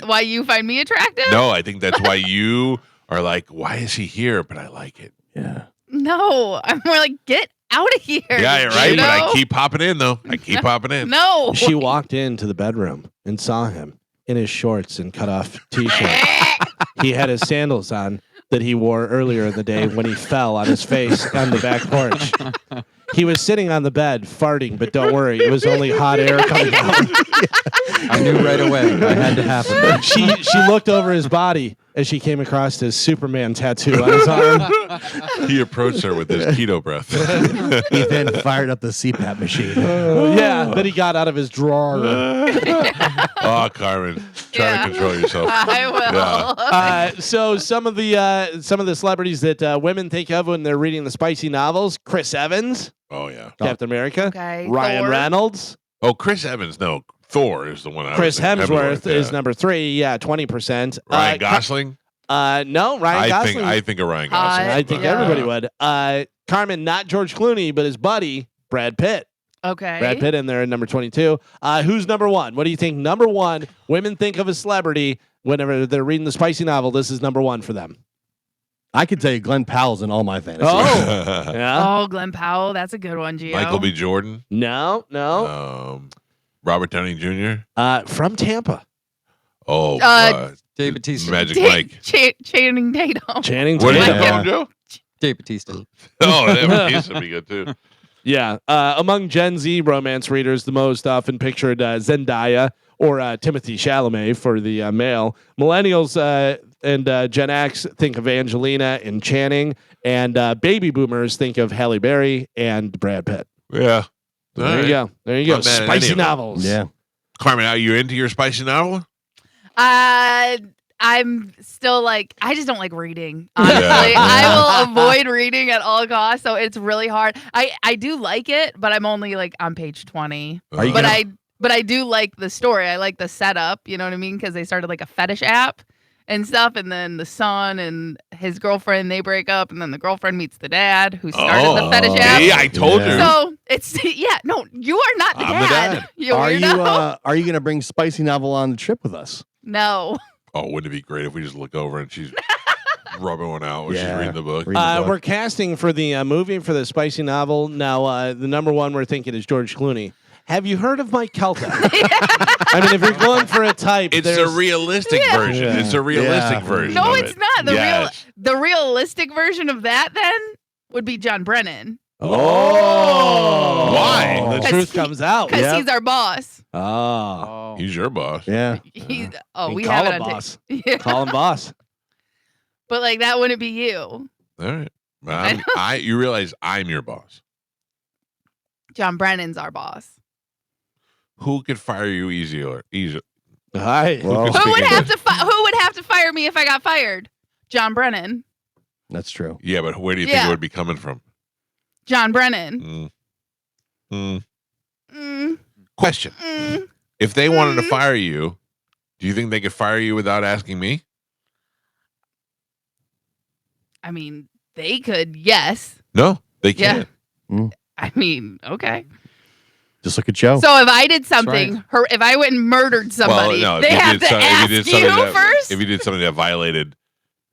why you find me attractive? No, I think that's why you are like, why is he here? But I like it. Yeah. No, I'm more like, get out of here. Yeah, you're right. you But I know? keep popping in though. I keep popping in. No. She walked into the bedroom and saw him in his shorts and cut off t-shirt. He had his sandals on that he wore earlier in the day when he fell on his face on the back porch. He was sitting on the bed farting, but don't worry, it was only hot air coming out. I knew right away. I had to happen. She looked over his body as she came across his Superman tattoo on his arm. He approached her with his keto breath. He then fired up the CPAP machine. Yeah, then he got out of his drawer. Oh, Carmen, try to control yourself. I will. Yeah. So some of the celebrities that women think of when they're reading the spicy novels: Chris Evans, Oh yeah. Captain America, Okay, Ryan Thor. Reynolds, Oh, Chris Evans. No, Thor is the one. I Chris was thinking. Hemsworth is yeah. number 3. Yeah, 20%. Ryan Gosling. No, Ryan Gosling. I think of Ryan Gosling. I think Yeah. everybody would. Carmen, not George Clooney, but his buddy Brad Pitt. Okay. Brad Pitt in there at number 22. Who's number 1? What do you think? Number 1, women think of a celebrity whenever they're reading the spicy novel. This is number 1 for them. I could tell you Glenn Powell's in all my fantasies. Oh, yeah. Oh, Glenn Powell. That's a good one, Gio. Michael B. Jordan. No. Robert Downey Jr. From Tampa. Oh, Dave Bautista. Magic Mike. Channing Tatum. Channing What did you Tatum. call him, Joe? Dave Bautista. Oh, that Bautista would be good too. Yeah. Among Gen Z romance readers, the most often pictured Zendaya or Timothy Chalamet for the male. Millennials and Gen X think of Angelina and Channing, and baby boomers think of Halle Berry and Brad Pitt. Yeah. There you go. There you go. Not mad at any Spicy of them. novels. Yeah. Carmen, are you into your spicy novel? I'm still like, I just don't like reading. Honestly, Yeah. I will avoid reading at all costs. So it's really hard. I do like it, but I'm only like on page 20. Are you But gonna- I do like the story. I like the setup. You know what I mean? Because they started like a fetish app and stuff, and then the son and his girlfriend, they break up, and then the girlfriend meets the dad who started the fetish app. Yeah, I told you. So it's no, you are not the I'm the dad. dad. You Are weirdo. you going to bring Spicy Novel on the trip with us? No. Oh, wouldn't it be great if we just look over and she's rubbing one out when she's Yeah. reading the book? Read the book. We're casting for the movie for the spicy novel. Now, the number one we're thinking is George Clooney. Have you heard of Mike Calta? I mean, if you're going for a type, It's a there's- realistic Yeah. version. Yeah. It's a realistic Yeah. version. No, of it's it. not. Yes. The realistic version of that then would be John Brennan. Oh, Why? The 'Cause truth he- comes out. Because Yep. he's our boss. Oh, He's your boss. Yeah. He's And we call have it him on tape. boss. Yeah. Call him boss. But like that wouldn't be you. All right. But you realize I'm your boss. John Brennan's our boss. Who could fire you easier? Hi. Well, could Who speak would English? who would have to fire me if I got fired? John Brennan. that's true. Yeah, but where do you think Yeah. it would be coming from? John Brennan. Mm, Question. mm. If they wanted to fire you, do you think they could fire you without asking me? I mean, they could, yes. No, they Yeah. can't. I mean, okay. Just look at Joe. So if I did something, if I went and murdered somebody, if they you have did to ask you something first. if you did something that violated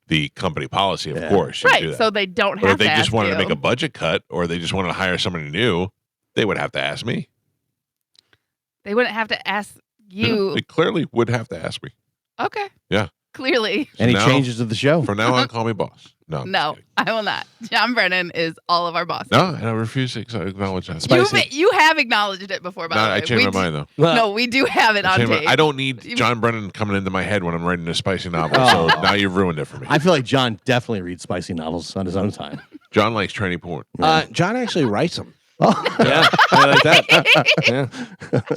the company policy, of Yeah. course, you'd do Right. that. So they don't Or have if they to just ask wanted you. to make a budget cut, or they just wanted to hire somebody new, they would have to ask me. They wouldn't have to ask you. They clearly would have to ask me. Okay. Yeah. Clearly. Any now- changes to the show? From now on, call me boss. No. I'm just No, kidding. I will not. John Brennan is all of our bosses. No, I refuse to acknowledge that. You have acknowledged it before, by No, the way. I changed my mind though. No, we do have it on tape. I don't need John Brennan coming into my head when I'm writing a spicy novel. Oh. So now you've ruined it for me. I feel like John definitely reads Spicy Novels on his own time. John likes tranny porn. John actually writes them. Oh, Yeah, I like that. Yeah.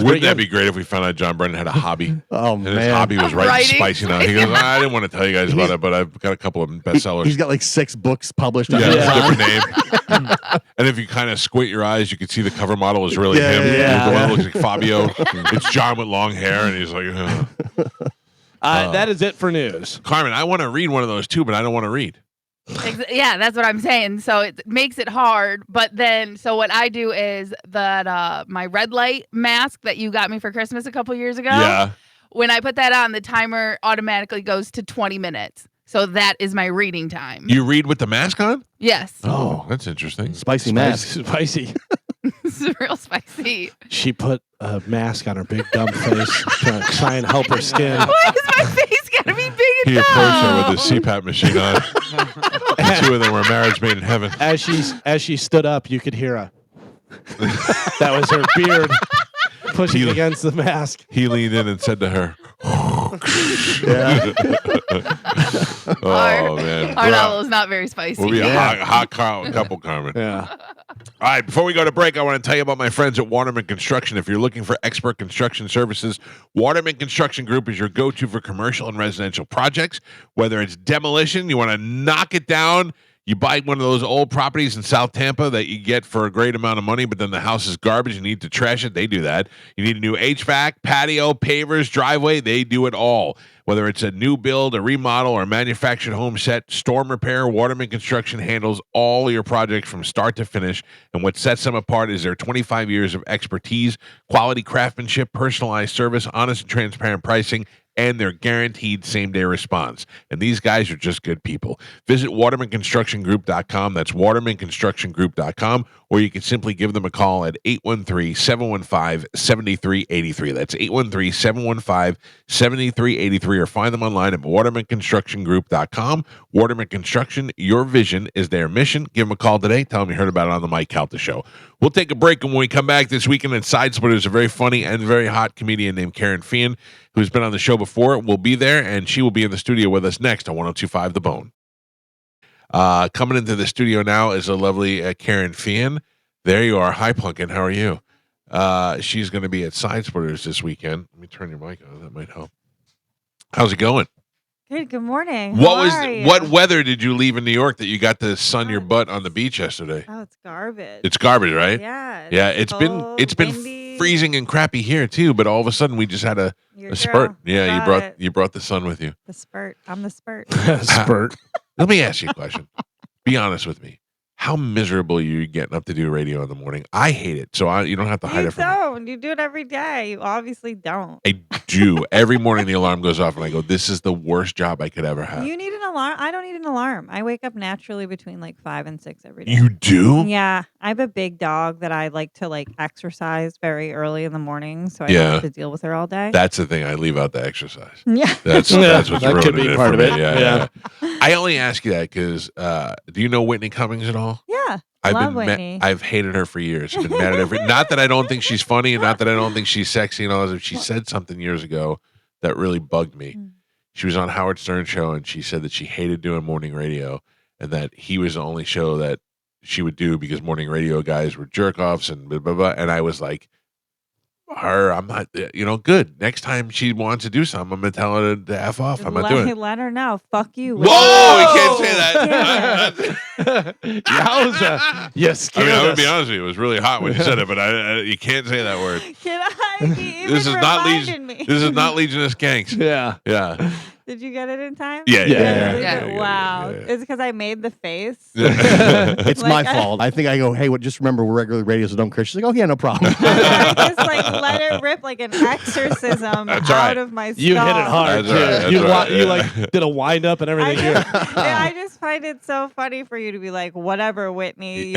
Wouldn't that be great if we found out John Brennan had a hobby? oh And his man. hobby was writing Writing spicy novels. He goes, I didn't want to tell you guys about it, but I've got a couple of bestsellers. He's got like 6 books published on Yeah, it's a Amazon. different name. And if you kind of squint your eyes, you can see the cover model is really Yeah, him. yeah, The one yeah. that looks like Fabio. It's John with long hair, and he's like, That is it for news. Carmen, I want to read one of those too, but I don't want to read. Yeah, that's what I'm saying. So it makes it hard. But then, so what I do is that my red light mask that you got me for Christmas a couple years ago. Yeah. When I put that on, the timer automatically goes to 20 minutes. So that is my reading time. You read with the mask on? Yes. Oh, that's interesting. Spicy mask. Spicy. This is real spicy. She put a mask on her big dumb face to try and help her skin. Why is my face gotta be big and He approached her dumb? with his CPAP machine on. The two of them were marriage made in heaven. As she stood up, you could hear a. That was her beard pushing against the mask. He leaned in and said to her, "Oh man, Our novel is not very spicy. we'll be a hot couple, Carmen." Yeah. All right, before we go to break, I want to tell you about my friends at Waterman Construction. If you're looking for expert construction services, Waterman Construction Group is your go-to for commercial and residential projects. Whether it's demolition, you want to knock it down, you buy one of those old properties in South Tampa that you get for a great amount of money, but then the house is garbage, you need to trash it, they do that. You need a new HVAC, patio, pavers, driveway, they do it all. Whether it's a new build, a remodel, or a manufactured home set, storm repair, Waterman Construction handles all your projects from start to finish. And what sets them apart is their 25 years of expertise, quality craftsmanship, personalized service, honest and transparent pricing, and their guaranteed same-day response. And these guys are just good people. Visit watermanconstructiongroup.com. That's watermanconstructiongroup.com, or you can simply give them a call at 813-715-7383. That's 813-715-7383, or find them online at watermanconstructiongroup.com. Waterman Construction, your vision is their mission. Give them a call today. Tell them you heard about it on the Mike Calta Show. We'll take a break, and when we come back this weekend at Side Splitters, a very funny and very hot comedian named Karen Fian, who's been on the show before, will be there, and she will be in the studio with us next on 102.5 The Bone. Coming into the studio now is a lovely Karen Fian. There you are. Hi, Plunkin. How are you? She's going to be at Side Splitters this weekend. Let me turn your mic on. That might help. How's it going? Good morning. What weather did you leave in New York that you got to sun your butt on the beach yesterday? Oh, it's garbage. It's garbage, right? Yeah. Yeah, it's cold, been windy. freezing and crappy here too, but all of a sudden we just had a spurt. Yeah, you brought the sun with you. The spurt. I'm the spurt. Spurt. Let me ask you a question. Be honest with me. How miserable are you getting up to do radio in the morning? I hate it, so you don't have to hide it from me. You don't. You do it every day. You obviously don't. I do. Every morning the alarm goes off and I go, this is the worst job I could ever have. You need an alarm. I don't need an alarm. I wake up naturally between like 5 and 6 every day. You do? Yeah. I have a big dog that I like to exercise very early in the morning, so I don't have to deal with her all day. That's the thing. I leave out the exercise. Yeah. That's what's that could be part of it. Yeah. I only ask you that because do you know Whitney Cummings at all? Yeah. I've hated her for years. I've been mad at her. Not that I don't think she's funny, and not that I don't think she's sexy and all that. She said something years ago that really bugged me. She was on Howard Stern's show, and she said that she hated doing morning radio, and that he was the only show that she would do because morning radio guys were jerk offs and blah blah blah. And I was like, I'm not, good. Next time she wants to do something, I'm gonna tell her to F off. I'm not doing it. Let her know. Fuck you. Whoa! You can't say that. Yowza. You scared I'm gonna us. be honest with you. It was really hot when you said it, but you can't say that word. Can I be This is not me? This is not Legionist Gangs. Yeah. Did you get it in time? Yeah. Wow. It's because I made the face. It's my fault. I think I go, hey, just remember we're regular radio, so don't curse. She's like, oh, yeah, no problem. I just let it rip like an exorcism out of my skull. You hit it hard, too. You did a wind up and everything. I just find it so funny for you to be like, whatever, Whitney.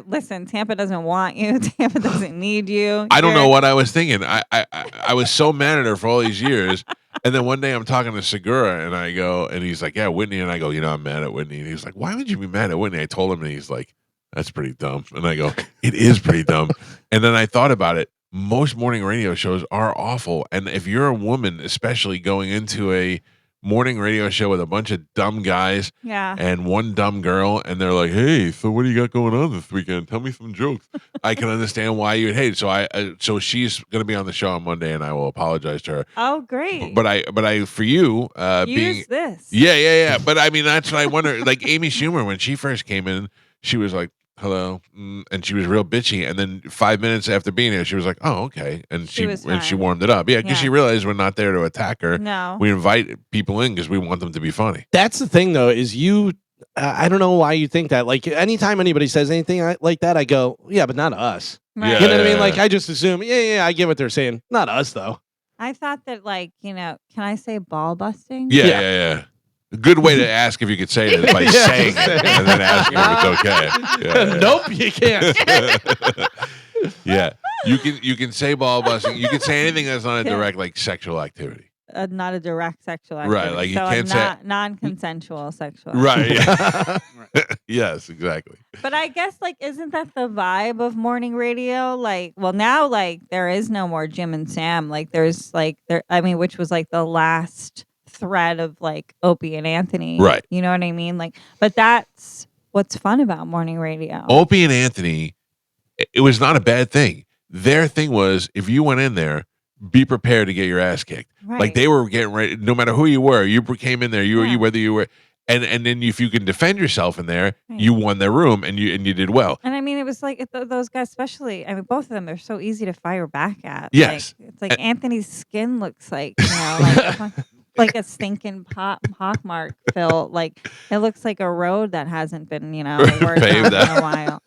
Listen, Tampa doesn't want you. Tampa doesn't need you. I don't know what I was thinking. I was so mad at her for all these years. And then one day I'm talking to Segura and I go, and he's like, yeah, Whitney. And I go, I'm mad at Whitney. And he's like, why would you be mad at Whitney? I told him, and he's like, that's pretty dumb. And I go, it is pretty dumb. And then I thought about it. Most morning radio shows are awful. And if you're a woman, especially going into a morning radio show with a bunch of dumb guys and one dumb girl, and they're like, hey, so what do you got going on this weekend? Tell me some jokes. I can understand why you would hate it. So she's going to be on the show on Monday, and I will apologize to her. Oh, great. But I for you use this. Yeah. But I mean, that's what I wonder. Like Amy Schumer, when she first came in, she was like, hello, and she was real bitchy, and then 5 minutes after being here she was like, oh, okay, and she warmed it up, because she realized we're not there to attack her. No, we invite people in because we want them to be funny. That's the thing, though, is I don't know why you think that. Like, anytime anybody says anything like that, I go, yeah, but not us. Right. You know what I mean? Like, I just assume, I get what they're saying. Not us, though. I thought that, can I say ball busting? Yeah. A good way to ask if you could say it is by saying it and then asking if it's okay. Nope, you can't. Yeah, you can say ball busting. You can say anything that's not a direct sexual activity. Not a direct sexual activity. Right, like you so can't say non-consensual sexual. Right. Yeah. Yes, exactly. But I guess isn't that the vibe of morning radio? Now there is no more Jim and Sam. There's which was the last thread of Opie and Anthony, right? You know what I mean? But that's what's fun about morning radio. Opie and Anthony, it was not a bad thing. Their thing was, if you went in there, be prepared to get your ass kicked. Right. They were getting ready. No matter who you were, you came in there. Whether you were, and then if you can defend yourself in there, you won their room and you did well. And I mean, it was those guys, especially. I mean, both of them are so easy to fire back at. Yes, it's Anthony's skin looks like like a stinking pockmark, Phil. It looks like a road that hasn't been, worked on in a while.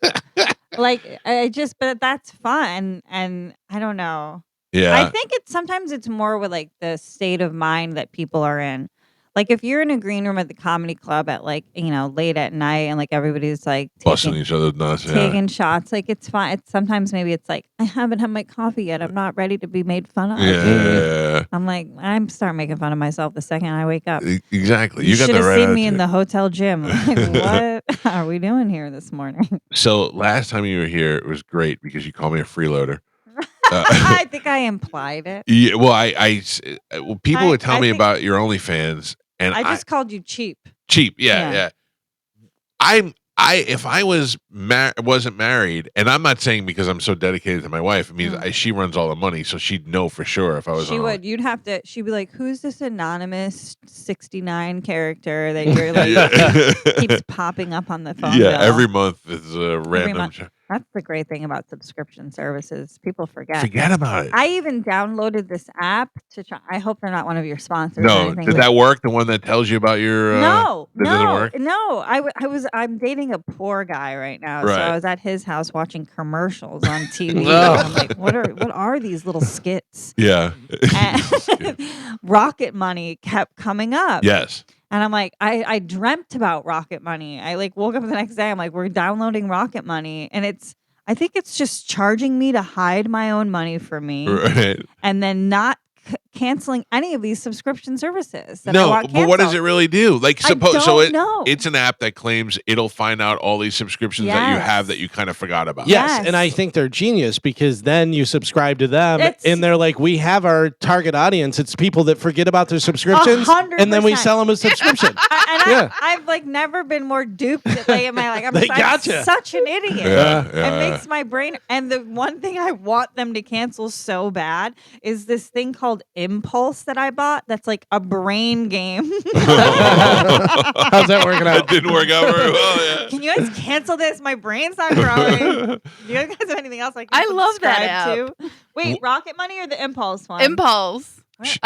But that's fun. And I don't know. Yeah. I think sometimes it's more with like the state of mind that people are in. Like if you're in a green room at the comedy club at like, late at night and like everybody's like busting each other's nuts. taking shots, like it's fine. Sometimes maybe it's like, I haven't had my coffee yet. I'm not ready to be made fun of. Yeah. I'm like, I'm starting making fun of myself the second I wake up. Exactly. You got should the have right seen me in attitude. the hotel gym. Like, what are we doing here this morning? So last time you were here, it was great because you called me a freeloader. I think I implied it. Yeah, well, people would tell me think- about your OnlyFans, and I just called you cheap. cheap. Yeah. If I wasn't married, and I'm not saying because I'm so dedicated to my wife, it means she runs all the money, so she'd know for sure if I was. She would. You'd have to. She'd be like, "Who's this anonymous 69 character that you're like keeps popping up on the phone?" Yeah, bill? every month is a random. That's the great thing about subscription services. People forget. Forget about it. I even downloaded this app to try. I hope they're not one of your sponsors. Or No, anything, did that work? The one that tells you about your no, that doesn't work? no. I'm dating a poor guy right now, so Right. I was at his house watching commercials on TV. No. And I'm like, what are these little skits? Yeah. And Rocket Money kept coming up. Yes. And I'm like, I dreamt about Rocket Money. I like woke up the next day. I'm like, we're downloading Rocket Money, and I think it's just charging me to hide my own money for me, Right. and then not canceling any of these subscription services. That I No, want but what does canceled. it really do? Like, I don't know. it's an app that claims it'll find out all these subscriptions that you have that you kind of forgot about. Yes, and I think they're genius because then you subscribe to them, It's- and they're like, we have our target audience. It's people that forget about their subscriptions, 100%. and then we sell them a subscription. I've like never been more duped in my life. They I'm gotcha. such an idiot. Yeah. It makes my brain. And the one thing I want them to cancel so bad is this thing called Impulse that I bought. That's like a brain game. How's that working out? It didn't work out very well. Yeah. Can you guys cancel this? My brain's not growing. Do you guys have anything else I can love that subscribe to? Wait, Rocket Money or the Impulse one? Impulse.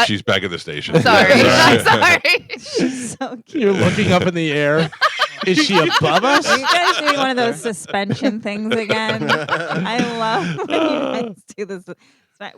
She's back at the station. Sorry. I'm sorry. She's so cute. You're looking up in the air. Is she above us? Are you guys doing one of those suspension things again? I love when you guys do this.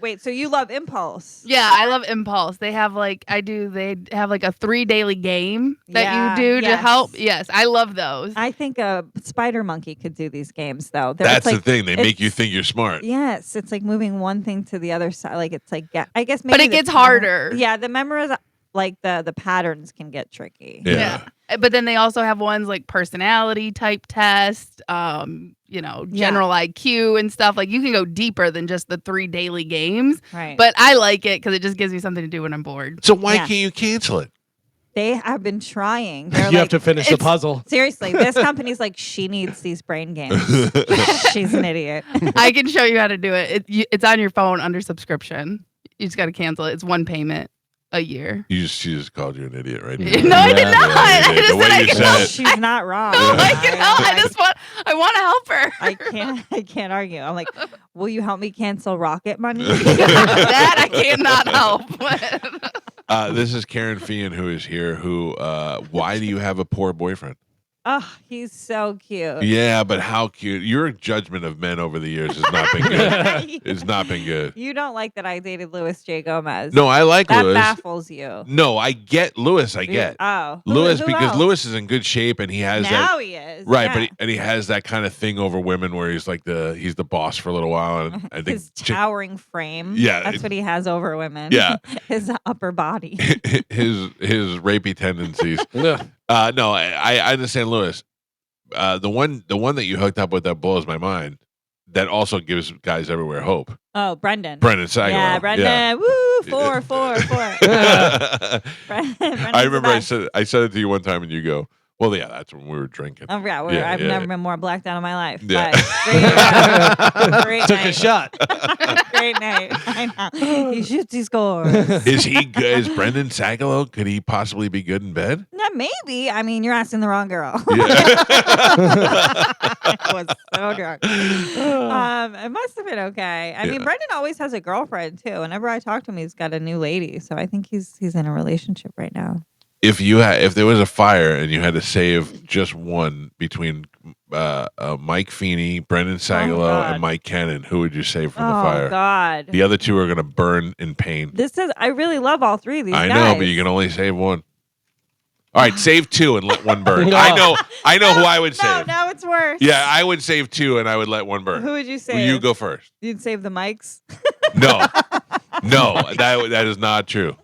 Wait, so you love Impulse? Yeah, I love Impulse. They have like They have like a 3 daily game that you do to help. Yes, I love those. I think a spider monkey could do these games though. That's the thing. They make you think you're smart. Yes, it's like moving one thing to the other side. Like it's like I guess maybe But it gets harder. Yeah, the memorize like the patterns can get tricky. Yeah. But then they also have ones like personality type test, general IQ and stuff. Like you can go deeper than just the 3 daily games. Right. But I like it because it just gives me something to do when I'm bored. So why can't you cancel it? They have been trying. You have to finish the puzzle. Seriously, this company's like, she needs these brain games. She's an idiot. I can show you how to do it. It's on your phone under subscription. You just got to cancel it. It's one payment a year. She just called you an idiot, right? No, I did not. I just The way said you said it. She's not wrong. No, I can help. I want to help her. I can't argue. I'm like, will you help me cancel Rocket Money? That I cannot help with. This is Karen Fian who is here. Why do you have a poor boyfriend? Oh, he's so cute. Yeah, but how cute. Your judgment of men over the years has not been good. It's not been good. You don't like that I dated Louis J. Gomez. No, I like that Louis. baffles you. No, I get Louis. I get. Oh. Louis, Who because else? Louis is in good shape and he has Now that. he is. Right, yeah. but he has that kind of thing over women where he's like he's the boss for a little while. And I think his towering frame. Yeah, That's what he has over women. Yeah. His upper body. his rapey tendencies. No, I understand Louis. The one that you hooked up with that blows my mind. That also gives guys everywhere hope. Oh, Brendan. Brendan Sagalow. Yeah, Brendan. Yeah. Woo, 4, 4, 4. I remember I said it to you one time and you go, well, yeah, that's when we were drinking. Oh, yeah, I've never been more blacked out in my life. Yeah. But great Took night. a shot. Great night. I know. He shoots, he scores. Is he good? Is Brendan Sagalow? Could he possibly be good in bed? No, maybe. I mean, you're asking the wrong girl. I was so drunk. It must have been okay. I mean, Brendan always has a girlfriend too. Whenever I talk to him, he's got a new lady. So I think he's in a relationship right now. If there was a fire and you had to save just one, between Mike Feeney, Brendan Sagalow, God. and Mike Cannon, who would you save from Oh the fire? God. The other two are going to burn in pain. I really love all three of these I guys. know, but you can only save one. All right, save two and let one burn. I know who I would save. No, it's worse. Yeah, I would save two and I would let one burn. Who would you Well, save? you go first. You'd save the mics. No, that is not true.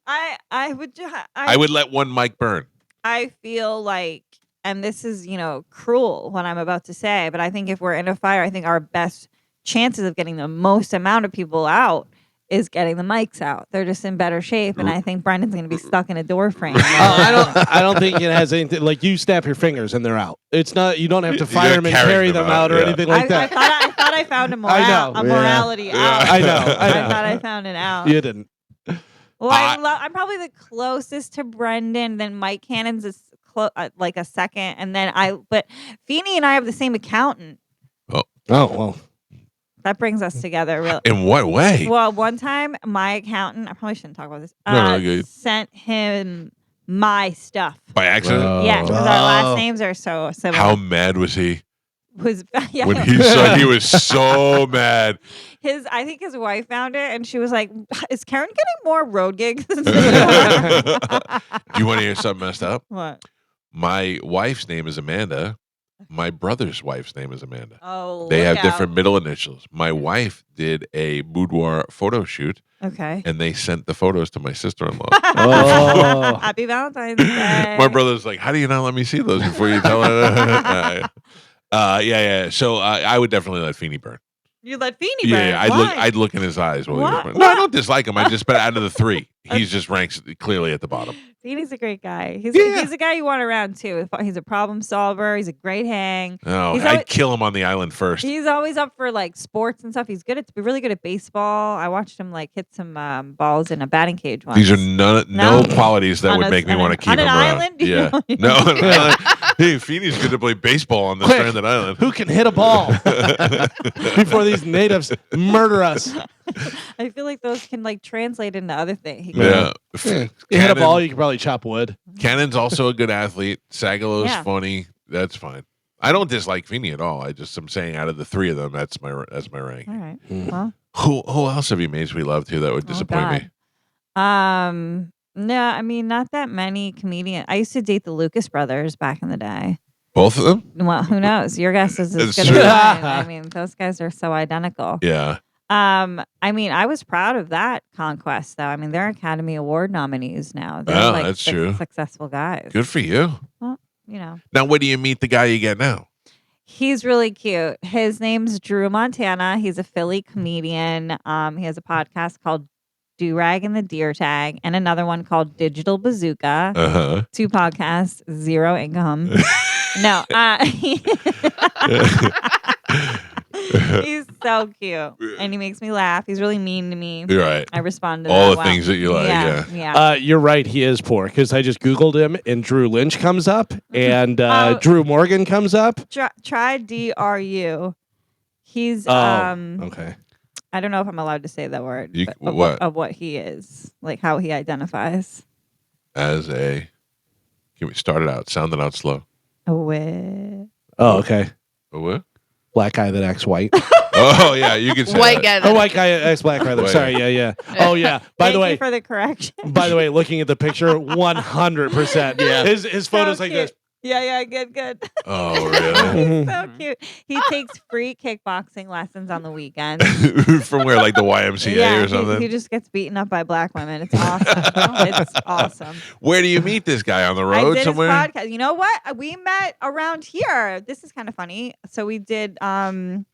I would. I would let one mic burn. I feel like, and this is cruel what I'm about to say, but I think if we're in a fire, I think our best chances of getting the most amount of people out is getting the mics out. They're just in better shape, and I think Brendan's going to be stuck in a door frame. I don't think it has anything. Like you snap your fingers and they're out. It's not. You don't have to fire them and carry them out or anything like that. I thought I found a morality out. I know. I thought I found it out. You didn't. Well, I'm probably the closest to Brendan. Then Mike Cannon's is like a second, and then But Feeney and I have the same accountant. Oh well. That brings us together, really. In what way? Well, one time my accountant, I probably shouldn't talk about this, No, sent him my stuff. By accident? Yeah, because our last names are so similar. How mad was he? When he saw, he was so mad. I think his wife found it, and she was like, "Is Karen getting more road gigs?" Do you want to hear something messed up? What? My wife's name is Amanda. My brother's wife's name is Amanda. Oh, they have different middle initials. My wife did a boudoir photo shoot. Okay. And they sent the photos to my sister-in-law. Oh. Happy Valentine's Day. My brother's like, how do you not let me see those before you tell her? Yeah. So I would definitely let Feeney burn. You let Feeney burn? Yeah, I'd look in his eyes while he was burning. No, I don't dislike him. But out of the three, he's just ranks clearly at the bottom. Feeney's a great guy. He's a guy you want around too. He's a problem solver. He's a great hang. Oh, I'd kill him on the island first. He's always up for like sports and stuff. He's really good at baseball. I watched him like hit some balls in a batting cage once. These are no qualities that would make me want to keep him around. Island? Yeah, no, on an island. Hey, Feeney's good to play baseball on this stranded island. Who can hit a ball before these natives murder us? I feel like those can like translate into other things. Yeah. You hit a ball, you can probably chop wood. Cannon's also a good athlete. Sagalow's Yeah. funny. That's fine. I don't dislike Feeney at all. I'm saying out of the three of them, that's my rank. All right. Well, Who else have you made we love to that would disappoint me? No, I mean not that many comedians. I used to date the Lucas brothers back in the day. Both of them? Well, who knows? Your guess is as It's good true. as mine. I mean, those guys are so identical. Yeah. I mean, I was proud of that conquest, though. I mean, they're Academy Award nominees now. They're Oh, like that's true. Successful guys. Good for you. Well, Now, where do you meet the guy you get now? he's really cute. His name's Drew Montana. He's a Philly comedian. He has a podcast called Do Rag and the Deer Tag, and another one called Digital Bazooka. Uh-huh. 2 podcasts, 0 income. No, he's so cute, and he makes me laugh. He's really mean to me. You're right. I respond to all that the well. things that you like. Yeah. You're right. He is poor because I just Googled him and Drew Lynch comes up and Drew Morgan comes up. Try DRU. He's okay. I don't know if I'm allowed to say that word. What? Of what he is, like how he identifies. As a, can we start it out? Sound it out slow. Oh, okay. A what? Black guy that acts white. Oh yeah, you can say White that. guy. A white guy acts black rather. White. Sorry, yeah. Oh yeah. By the Thank you way, for the correction. by the way, looking at the picture, 100%. Yeah. His photos So like cute. this. Yeah, good. Oh really? He's so cute. He takes free kickboxing lessons on the weekends. From where, like the YMCA or something? He just gets beaten up by black women. It's awesome. It's awesome. Where do you meet this guy? On the I road did somewhere? his podcast. You know what? We met around here. This is kind of funny. So we did. Do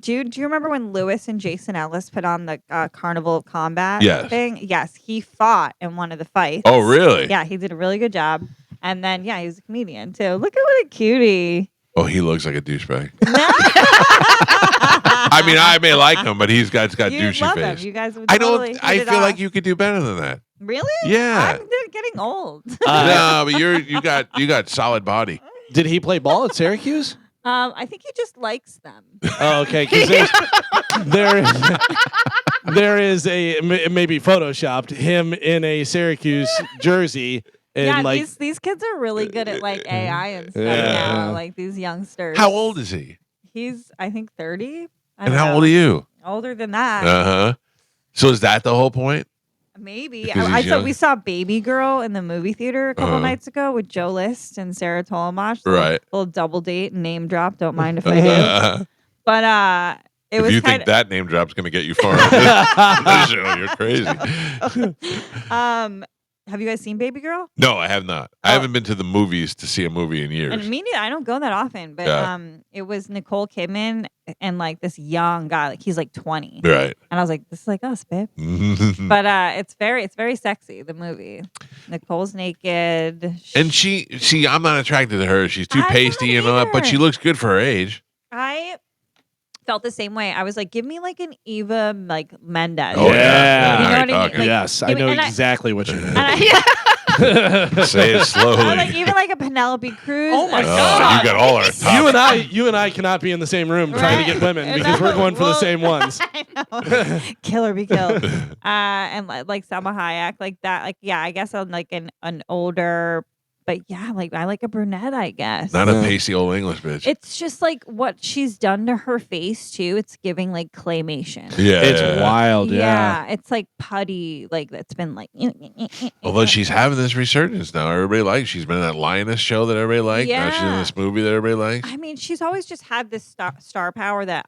you remember when Lewis and Jason Ellis put on the Carnival of Combat thing? Yes, he fought in one of the fights. Oh really? Yeah, he did a really good job. And then, he was a comedian, too. Look at what a cutie. Oh, he looks like a douchebag. I mean, I may like him, but he's got You douchey love face. him. You guys would I totally don't. I hit it feel like off. you could do better than that. Really? Yeah. I'm getting old. No, but you got solid body. Did he play ball at Syracuse? I think he just likes them. Oh, okay. Because there is a maybe photoshopped him in a Syracuse jersey And Yeah, like, these kids are really good at like AI and stuff Yeah. now. Like these youngsters. How old is he? He's I think 30. I And don't how know. old are you? Older than that. Uh-huh. So is that the whole point? Maybe. Because I he's thought young? we saw Baby Girl in the movie theater a couple Uh-huh. nights ago with Joe List and Sarah Tolomash. Right. Little double date and name drop. Don't mind if I do. Uh, But it if was you kind think that name drop's going to get you far on this show, you're crazy. have you guys seen Baby Girl? No, I have not. I haven't been to the movies to see a movie in years. And me neither. I don't go that often, but Yeah. it was Nicole Kidman and like this young guy, like he's like 20, Right. and I was like, "This is like us, babe." But it's very sexy. The movie. Nicole's naked. And see, I'm not attracted to her. She's too I'm pasty not and all that, but either. she looks good for her age. I felt the same way. I was like, "Give me like an Eva like Mendez." Oh, yeah. Yeah. You know Now what I you're mean? talking. Like, yes, I give me- know and exactly what you mean. And I, Say it slowly. I like even like a Penelope Cruz. Oh my a God. You got all our top. You and I cannot be in the same room trying to get women Right. because we're going for the Well, same ones. I know. Kill or be killed. And like Selma Hayek, like that. Like, yeah, I guess I'm like an older, but yeah, like I like a brunette, I guess. Not a pasty old English bitch. It's just like what she's done to her face too. It's giving like claymation. Yeah. It's wild, yeah. It's like putty, like that's been like. Although she's having this resurgence now. Everybody likes. She's been in that Lioness show that everybody liked. Now she's in Yeah. this movie that everybody likes. I mean, she's always just had this star power that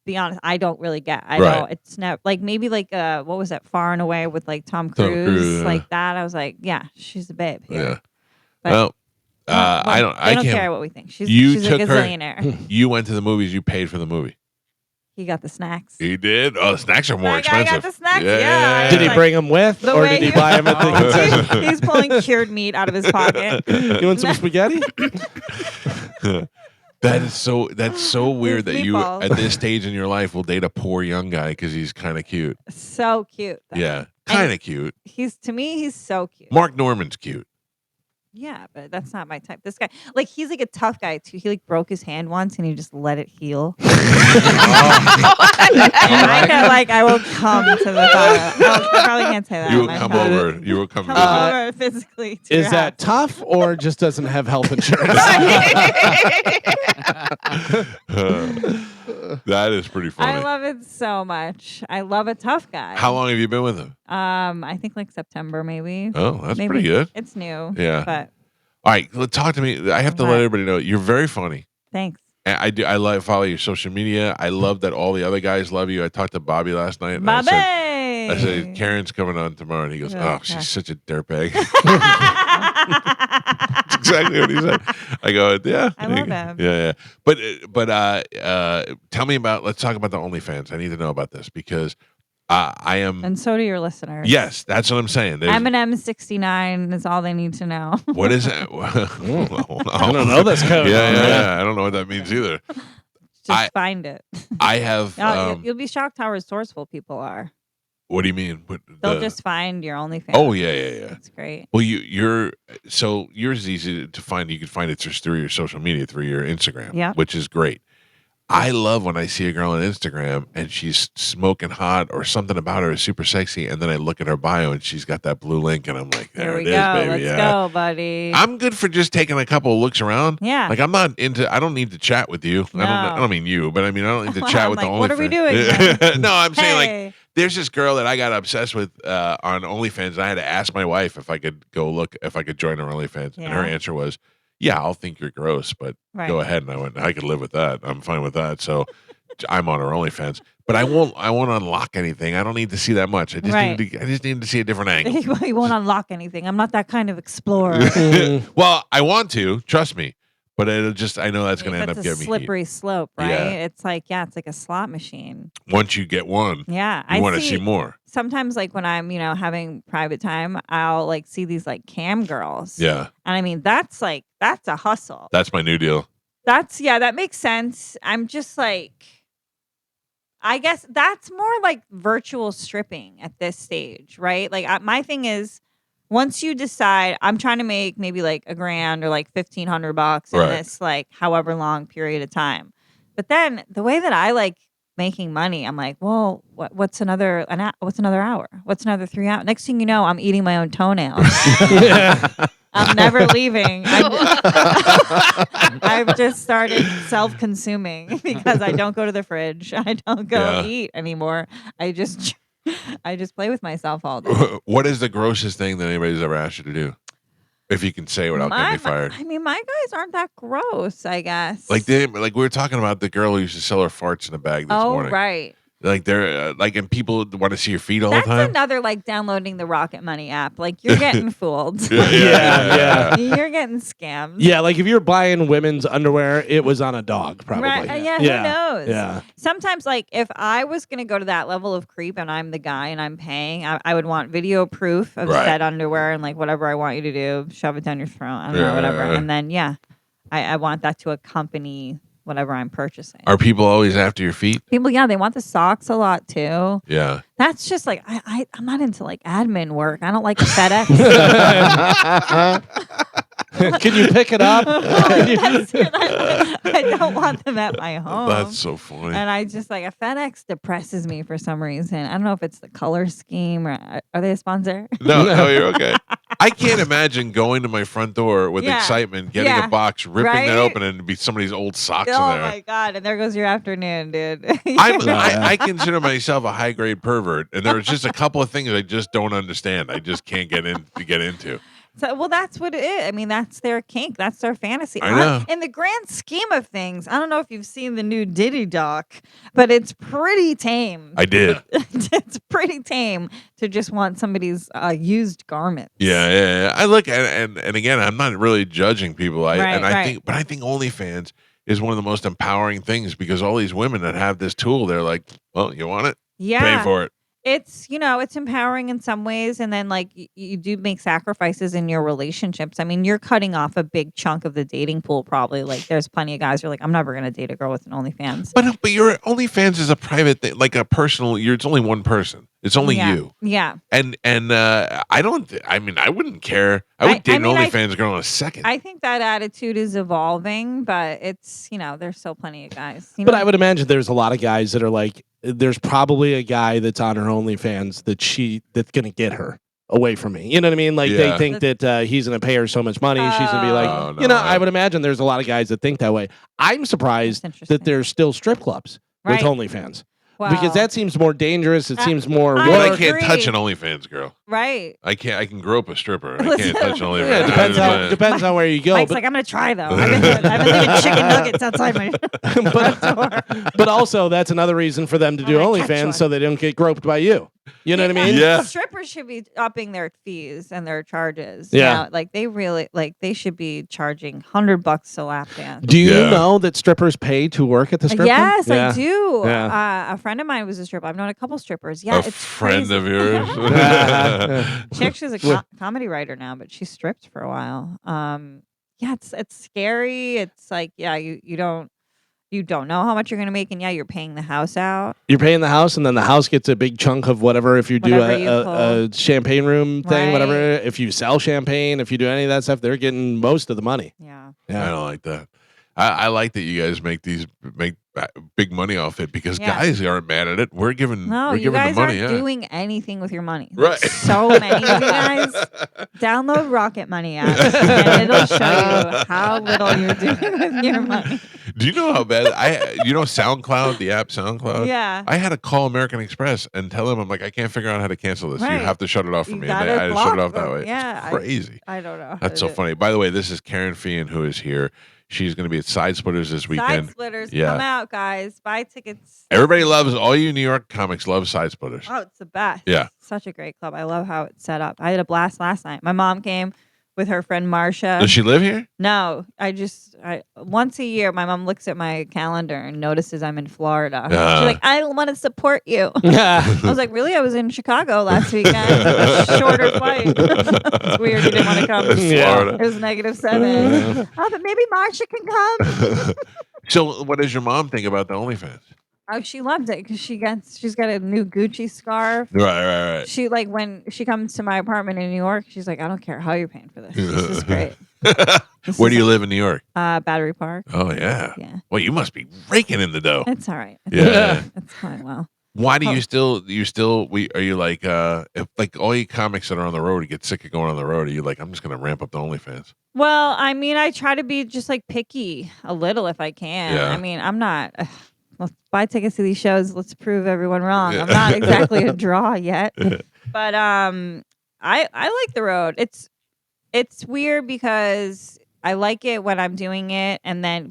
be honest, I don't really get. I Right. don't. It's never like maybe like what was that Far and Away with like Tom Tom Cruise, Cruise, yeah. like that. I was like, yeah, she's a babe here. Yeah. But- Well, I don't. I don't can't. care what we think. She's You she's a took her- gazillionaire. You went to the movies. You paid for the movie. He got the snacks. You did. Oh, the snacks are more My guy expensive. got the snacks, yeah. Did he Like, bring them with, the or way did he he- buy them at the concession? He's pulling cured meat out of his pocket. You want some spaghetti? That's so weird that you meatballs. at this stage in your life will date a poor young guy because he's kind of cute. So cute. though. Yeah, kind of cute. He's to me, he's so cute. Mark Norman's cute. Yeah, but that's not my type. This guy, like, he's like a tough guy too. He like broke his hand once and he just let it heal. And I know, like, I will come to the thought. I probably can't say that. You will My come phone. over. You will come Come visit. over physically. To Is your that house. tough or just doesn't have health insurance? That is pretty funny. I love it so much. I love a tough guy. How long have you been with him? I think like September maybe. Oh, that's Maybe. pretty good. It's new. Yeah. But All right, talk to me. I have to let What? everybody know you're very funny. thanks. And I do. I love follow your social media. I love that all the other guys love you. I talked to Bobby last night. And Bobby. I said Karen's coming on tomorrow, and he goes, "Oh, Okay. she's such a dirtbag." That's exactly what he said. I go, "Yeah, I love him. Yeah. But tell me about. Let's talk about the OnlyFans. I need to know about this because I am. And so do your listeners. Yes, that's what I'm saying. There's- M&M 69 is all they need to know. What is it? I don't know this code. Yeah. I don't know what that means either. Just find it. I have. You'll be shocked how resourceful people are. What do you mean? They'll just find your OnlyFans. Oh yeah. It's great. Well, yours is easy to find. You can find it just through your social media, through your Instagram, Yeah. which is great. I love when I see a girl on Instagram and she's smoking hot or something about her is super sexy, and then I look at her bio and she's got that blue link, and I'm like, Here there we it is, go. baby. Let's Yeah. go, buddy. I'm good for just taking a couple of looks around. Yeah. Like I'm not into. I don't need to chat with you. No. I don't mean you, but I mean I don't need to Well, chat I'm with like, the OnlyFans. what are we doing then? No, I'm saying like Hey. there's this girl that I got obsessed with on OnlyFans, and I had to ask my wife if I could if I could join her OnlyFans, and her Yeah. answer was, "Yeah, I'll think you're gross, but Right. go ahead." And I went, "I could live with that. I'm fine with that." So I'm on her OnlyFans, but I won't unlock anything. I don't need to see that much. I just Right. need to see a different angle. He won't unlock anything. I'm not that kind of explorer. Well, I want to, trust me, but I know that's going to end up It's a getting me heat. slippery slope, right? Yeah. It's like a slot machine. Once you get one, Yeah, you want to see more. Sometimes, like when I'm, having private time, I'll like see these like cam girls. Yeah, And I mean, that's a hustle. that's my new deal. That makes sense. I'm just like, I guess that's more like virtual stripping at this stage, right? Like my thing is, once you decide I'm trying to make maybe like $1,000 or like $1,500 in Right. this like however long period of time, but then the way that I like making money, I'm like, well, what's another hour? What's another 3 hours? Next thing you know, I'm eating my own toenails. I'm never leaving. I've just started self-consuming because I don't go to the fridge. I don't go eat anymore. I just play with myself all day. What is the grossest thing that anybody's ever asked you to do? If you can say without getting me fired. I mean, my guys aren't that gross, I guess. Like we were talking about the girl who used to sell her farts in the bag this morning. Oh, right. Like they're and people want to see your feet all That's the time. another like downloading the Rocket Money app. Like you're getting fooled. Yeah. You're getting scammed. Yeah, like if you're buying women's underwear, it was on a dog, probably. Right. Yeah, who knows? Yeah. Sometimes, like, if I was going to go to that level of creep and I'm the guy and I'm paying, I would want video proof of said underwear and, like, whatever I want you to do, shove it down your throat, I don't know, whatever. And then, I want that to accompany whatever I'm purchasing. Are people always after your feet? People, they want the socks a lot, too. Yeah. That's just, like, I'm not into, like, admin work. I don't like FedEx. Can you pick it up? I don't want them at my home. That's so funny. And I just like a FedEx depresses me for some reason. I don't know if it's the color scheme or are they a sponsor? No, you're okay. I can't imagine going to my front door with excitement, getting a box, ripping it open, and be somebody's old socks in there. Oh my god! And there goes your afternoon, dude. I consider myself a high grade pervert, and there's just a couple of things I just don't understand. I just can't get into. So, well, that's what it is. I mean, that's their kink. That's their fantasy. I know. In the grand scheme of things, I don't know if you've seen the new Diddy doc, but it's pretty tame. I did. It's pretty tame to just want somebody's used garments. Yeah. I look and again, I'm not really judging people. I think OnlyFans is one of the most empowering things because all these women that have this tool, they're like, well, you want it? Yeah. Pay for it. It's, it's empowering in some ways. And then like you do make sacrifices in your relationships. I mean, you're cutting off a big chunk of the dating pool, probably. Like there's plenty of guys who are like, I'm never going to date a girl with an OnlyFans. But your OnlyFans is a private thing, like a personal, it's only one person. It's only you. Yeah. And I wouldn't care. I would date an OnlyFans girl in a second. I think that attitude is evolving, but it's, there's still plenty of guys. But I would imagine there's a lot of guys that are like, there's probably a guy that's on her OnlyFans that's going to get her away from me. You know what I mean? Like they think that he's going to pay her so much money. She's going to be like, I would imagine there's a lot of guys that think that way. I'm surprised that there's still strip clubs with OnlyFans. Wow. Because that seems more dangerous. It seems more. I can't touch an OnlyFans girl. Right. I can grope a stripper. I can't touch an OnlyFans. Yeah, depends on where you go. Mike's like, I'm gonna try though. I've been leaving chicken nuggets outside my door. But also, that's another reason for them to do OnlyFans so they don't get groped by you. You know what I mean? Yeah. Strippers should be upping their fees and their charges. Yeah. Like they should be charging $100 a lap dance. Do you know that strippers pay to work at the strip club? Yes, I do. Yeah. A friend of mine was a stripper. I've known a couple strippers. Yeah, it's friend crazy. of yours. She actually is a comedy writer now, but she stripped for a while. It's scary. It's like, you don't know how much you're going to make, and you're paying the house out. You're paying the house, and then the house gets a big chunk of whatever. If you do a champagne room thing, whatever. If you sell champagne, if you do any of that stuff, they're getting most of the money. Yeah. I don't like that. I like that you guys make big money off it because guys aren't mad at it. We're giving the money. You guys aren't doing anything with your money. Right. So many of you guys download Rocket Money app and it'll show you how little you're doing with your money. Do you know how bad SoundCloud, the app SoundCloud? Yeah. I had to call American Express and tell them, I'm like, I can't figure out how to cancel this. Right. You have to shut it off for me. And I just shut it off that way. Yeah. It's crazy. I don't know. That's so funny. By the way, this is Karen Fian who is here. She's going to be at Side Splitters this weekend. Side Splitters, come out, guys. Buy tickets. Everybody loves, all you New York comics love Side Splitters. Oh, it's the best. Yeah. Such a great club. I love how it's set up. I had a blast last night. My mom came with her friend Marcia. Does she live here? No, once a year, my mom looks at my calendar and notices I'm in Florida. She's like, I want to support you. I was like, really? I was in Chicago last weekend. A shorter flight. It's weird you didn't want to come. Florida. It was -7. Oh, but maybe Marcia can come. So what does your mom think about the OnlyFans? Oh, she loves it because she's got a new Gucci scarf. Right. She when she comes to my apartment in New York, she's like, I don't care how you're paying for this. This is great. Where do you live in New York? Battery Park. Oh yeah. Yeah. Well, you must be raking in the dough. It's all right. Yeah. It's going well. Why do you still are you like if like all you comics that are on the road, you get sick of going on the road, are you like, I'm just gonna ramp up the OnlyFans? Well, I mean, I try to be just like picky a little if I can. Yeah. I mean, I'm not. Let's buy tickets to these shows. Let's prove everyone wrong. I'm not exactly a draw yet, but I like the road. It's weird because I like it when I'm doing it,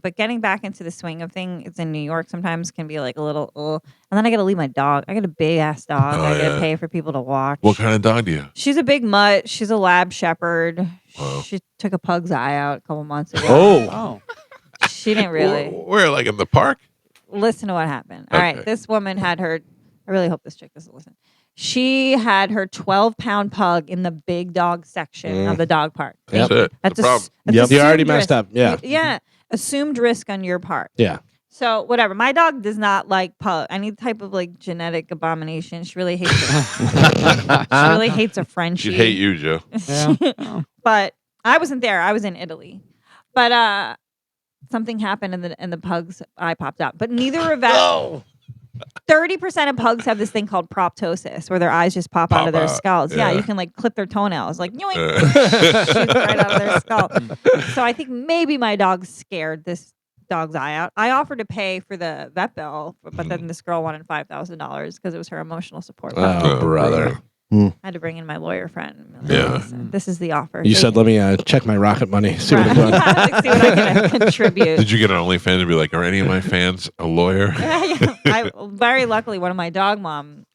but getting back into the swing of things in New York sometimes can be like a little, and then I got to leave my dog. I got a big ass dog. I got to pay for people to watch. What kind of dog do you have? She's a big mutt. She's a lab shepherd. Wow. She took a pug's eye out a couple months ago. Oh. She didn't really Where like in the park? listen to what happened. All right, this woman had her. I really hope this chick doesn't listen. She had her 12-pound pug in the big dog section of the dog park. That's it. That's No problem. You already assumed messed risk. up. Yeah. Yeah. Assumed risk on your part. Yeah. So whatever. My dog does not like pug. Any type of like genetic abomination. She really hates it. She really hates a Frenchie. She'd hate you, Joe. Yeah. But I wasn't there. I was in Italy. But something happened and the pug's eye popped out. But neither of that. 30% of pugs have this thing called proptosis, where their eyes just pop out of their skulls. Yeah, you can like clip their toenails, like yoink, shoots right out of their skull. So I think maybe my dog scared this dog's eye out. I offered to pay for the vet bill, but then this girl wanted $5,000 because it was her emotional support. Oh, brother. I had to bring in my lawyer friend. Yeah. Listen, this is the offer. You said, let me check my Rocket Money. See what I'm doing. Like, see what I can contribute. Did you get an OnlyFans and be like, are any of my fans a lawyer? I very luckily, one of my dog mom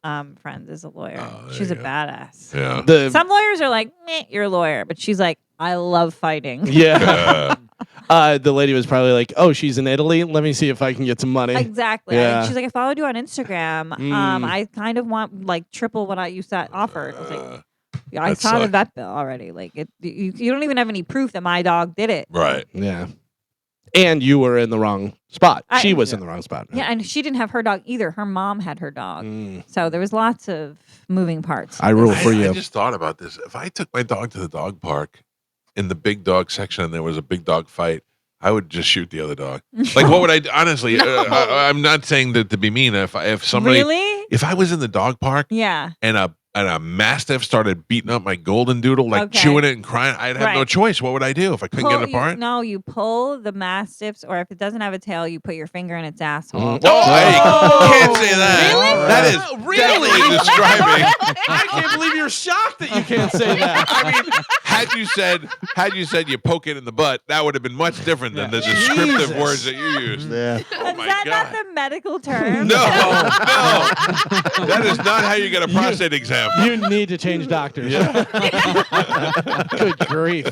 friends is a lawyer. Oh, She's a badass. Yeah. Some lawyers are like, meh, you're a lawyer, but she's like, I love fighting. Yeah. The lady was probably like, oh, she's in Italy. Let me see if I can get some money. Exactly. Yeah. She's like, I followed you on Instagram. I kind of want like triple what you said offered. I was like, yeah, I saw the vet bill already. Like you don't even have any proof that my dog did it. Right. Yeah. And you were in the wrong spot. She was in the wrong spot. Yeah, and she didn't have her dog either. Her mom had her dog. So there was lots of moving parts. I rule for you. I just thought about this. If I took my dog to the dog park in the big dog section and there was a big dog fight, I would just shoot the other dog. Like, what would I honestly? I'm not saying that to be mean. If somebody, if I was in the dog park, and a mastiff started beating up my golden doodle, like chewing it and crying, I'd have no choice. What would I do if I couldn't get it apart? No, you pull the mastiffs, or if it doesn't have a tail, you put your finger in its asshole. Oh, I can't say that. Really? That is definitely describing. I can't believe you're shocked that you can't say that. I mean, had you said you poke it in the butt, that would have been much different than the descriptive words that you used. Yeah. Oh Is my that God. not the medical term? No. That is not how you get a prostate exam. You need to change doctors. Good grief.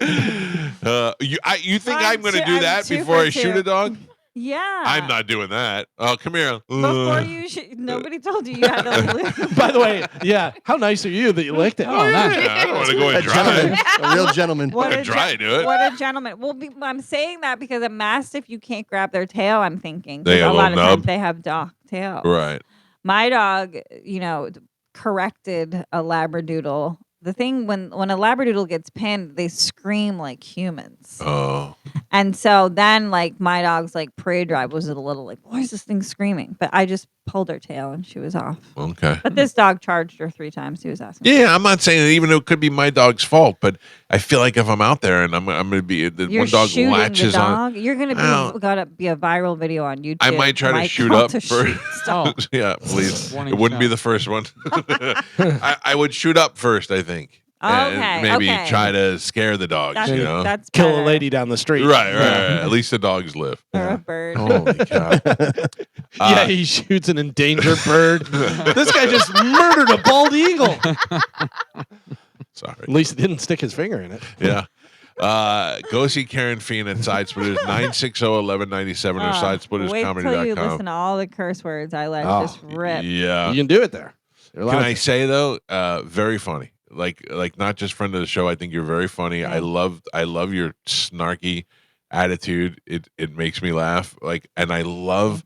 You think I'm going to do that two before for I shoot two. a dog? Yeah. I'm not doing that. Oh, come here. Before you nobody told you had to By the way, yeah. How nice are you that you licked it? Oh, nice. Yeah, I don't want to go A and dry gentleman, it. a real gentleman. What I a try to do it. What a gentleman. Well, I'm saying that because a mastiff, you can't grab their tail, I'm thinking. They 'Cause got a a lot of little times nub. they have dog tails. Right. My dog, corrected a Labradoodle. The thing when a Labradoodle gets pinned, they scream like humans. Oh. And so then, like, my dog's like parade drive was a little like, why is this thing screaming? But I just pulled her tail and she was off. Okay. But this dog charged her 3 times. He was asking. Yeah, I'm not saying that even though it could be my dog's fault, but I feel like if I'm out there and I'm going to be the You're one dog shooting latches the on, dog. You're gonna gotta be a viral video on YouTube. I might try to Mike shoot up Calta first. shoots. Yeah, please. Warning It wouldn't be shot. the first one. I would shoot up first, I think. And Okay, maybe okay. try to scare the dogs, That's, you know? that's Kill better. a lady down the street. Right. At least the dogs live. Or a bird. Holy cow. Yeah, he shoots an endangered bird. This guy just murdered a bald eagle. Sorry. At least he didn't stick his finger in it. Yeah. Go see Karen Fien at Side Splitters, 960-1197 or Wait till you sidesplitters.com. listen to all the curse words I let Oh, just rip. Yeah. You can do it there. You're Can allowed I to. say though, very funny. Like not just friend of the show. I think you're very funny. I love your snarky attitude. It makes me laugh. And I love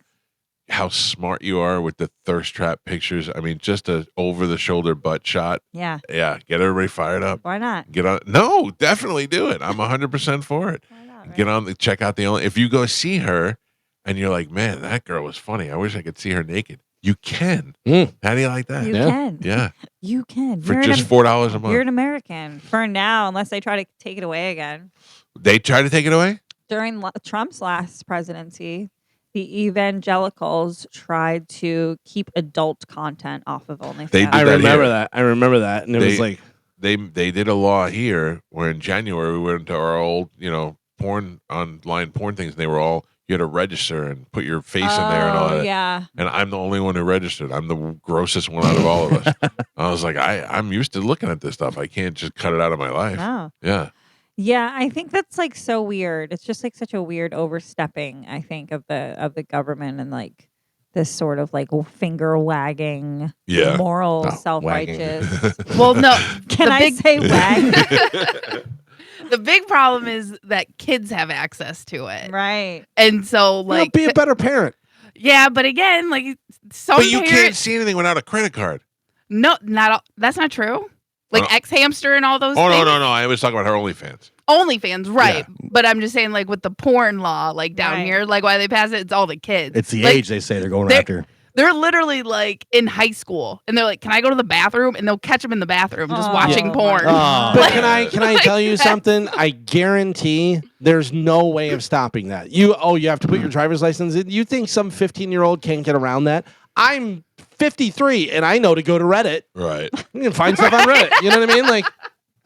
how smart you are with the thirst trap pictures. I mean, just a over the shoulder butt shot. Yeah. Yeah, get everybody fired up. Why not? Get on. No, definitely do it. I'm 100% for it. Why not? Get on. Check out the only. If you go see her and you're like, man, that girl was funny. I wish I could see her naked. You can. Mm. How do you like that? You can. Yeah. You can. For just $4 a month. You're an American for now, unless they try to take it away again. They try to take it away? During Trump's last presidency, the evangelicals tried to keep adult content off of OnlyFans. They did I that remember here. that. I remember that. And it was like they did a law here where in January we went into our old, online porn things, and they were all, you had to register and put your face in there and all that. Yeah. And I'm the only one who registered. I'm the grossest one out of all of us. I was like, I'm used to looking at this stuff. I can't just cut it out of my life. No. Yeah. Yeah, I think that's like so weird. It's just like such a weird overstepping, I think, of the government and like this sort of like finger wagging, moral, self-righteous. Well, no. Can I say wag? The big problem is that kids have access to it. Right. And so like be a better parent. Yeah, but again, like some But you parents, can't see anything without a credit card. No, not all, that's not true. Like X-Hamster and all those things. No. I was talking about her OnlyFans. OnlyFans, right. Yeah. But I'm just saying, like, with the porn law, like, down here, like, why they pass it, it's all the kids. It's the like, age they say they're going after. They're literally, like, in high school. And they're like, can I go to the bathroom? And they'll catch them in the bathroom just watching porn. But can I tell you something? I guarantee there's no way of stopping that. You have to put your driver's license in. You think some 15-year-old can't get around that? I'm 53, and I know to go to Reddit. Right. You can find stuff on Reddit. You know what I mean? Like,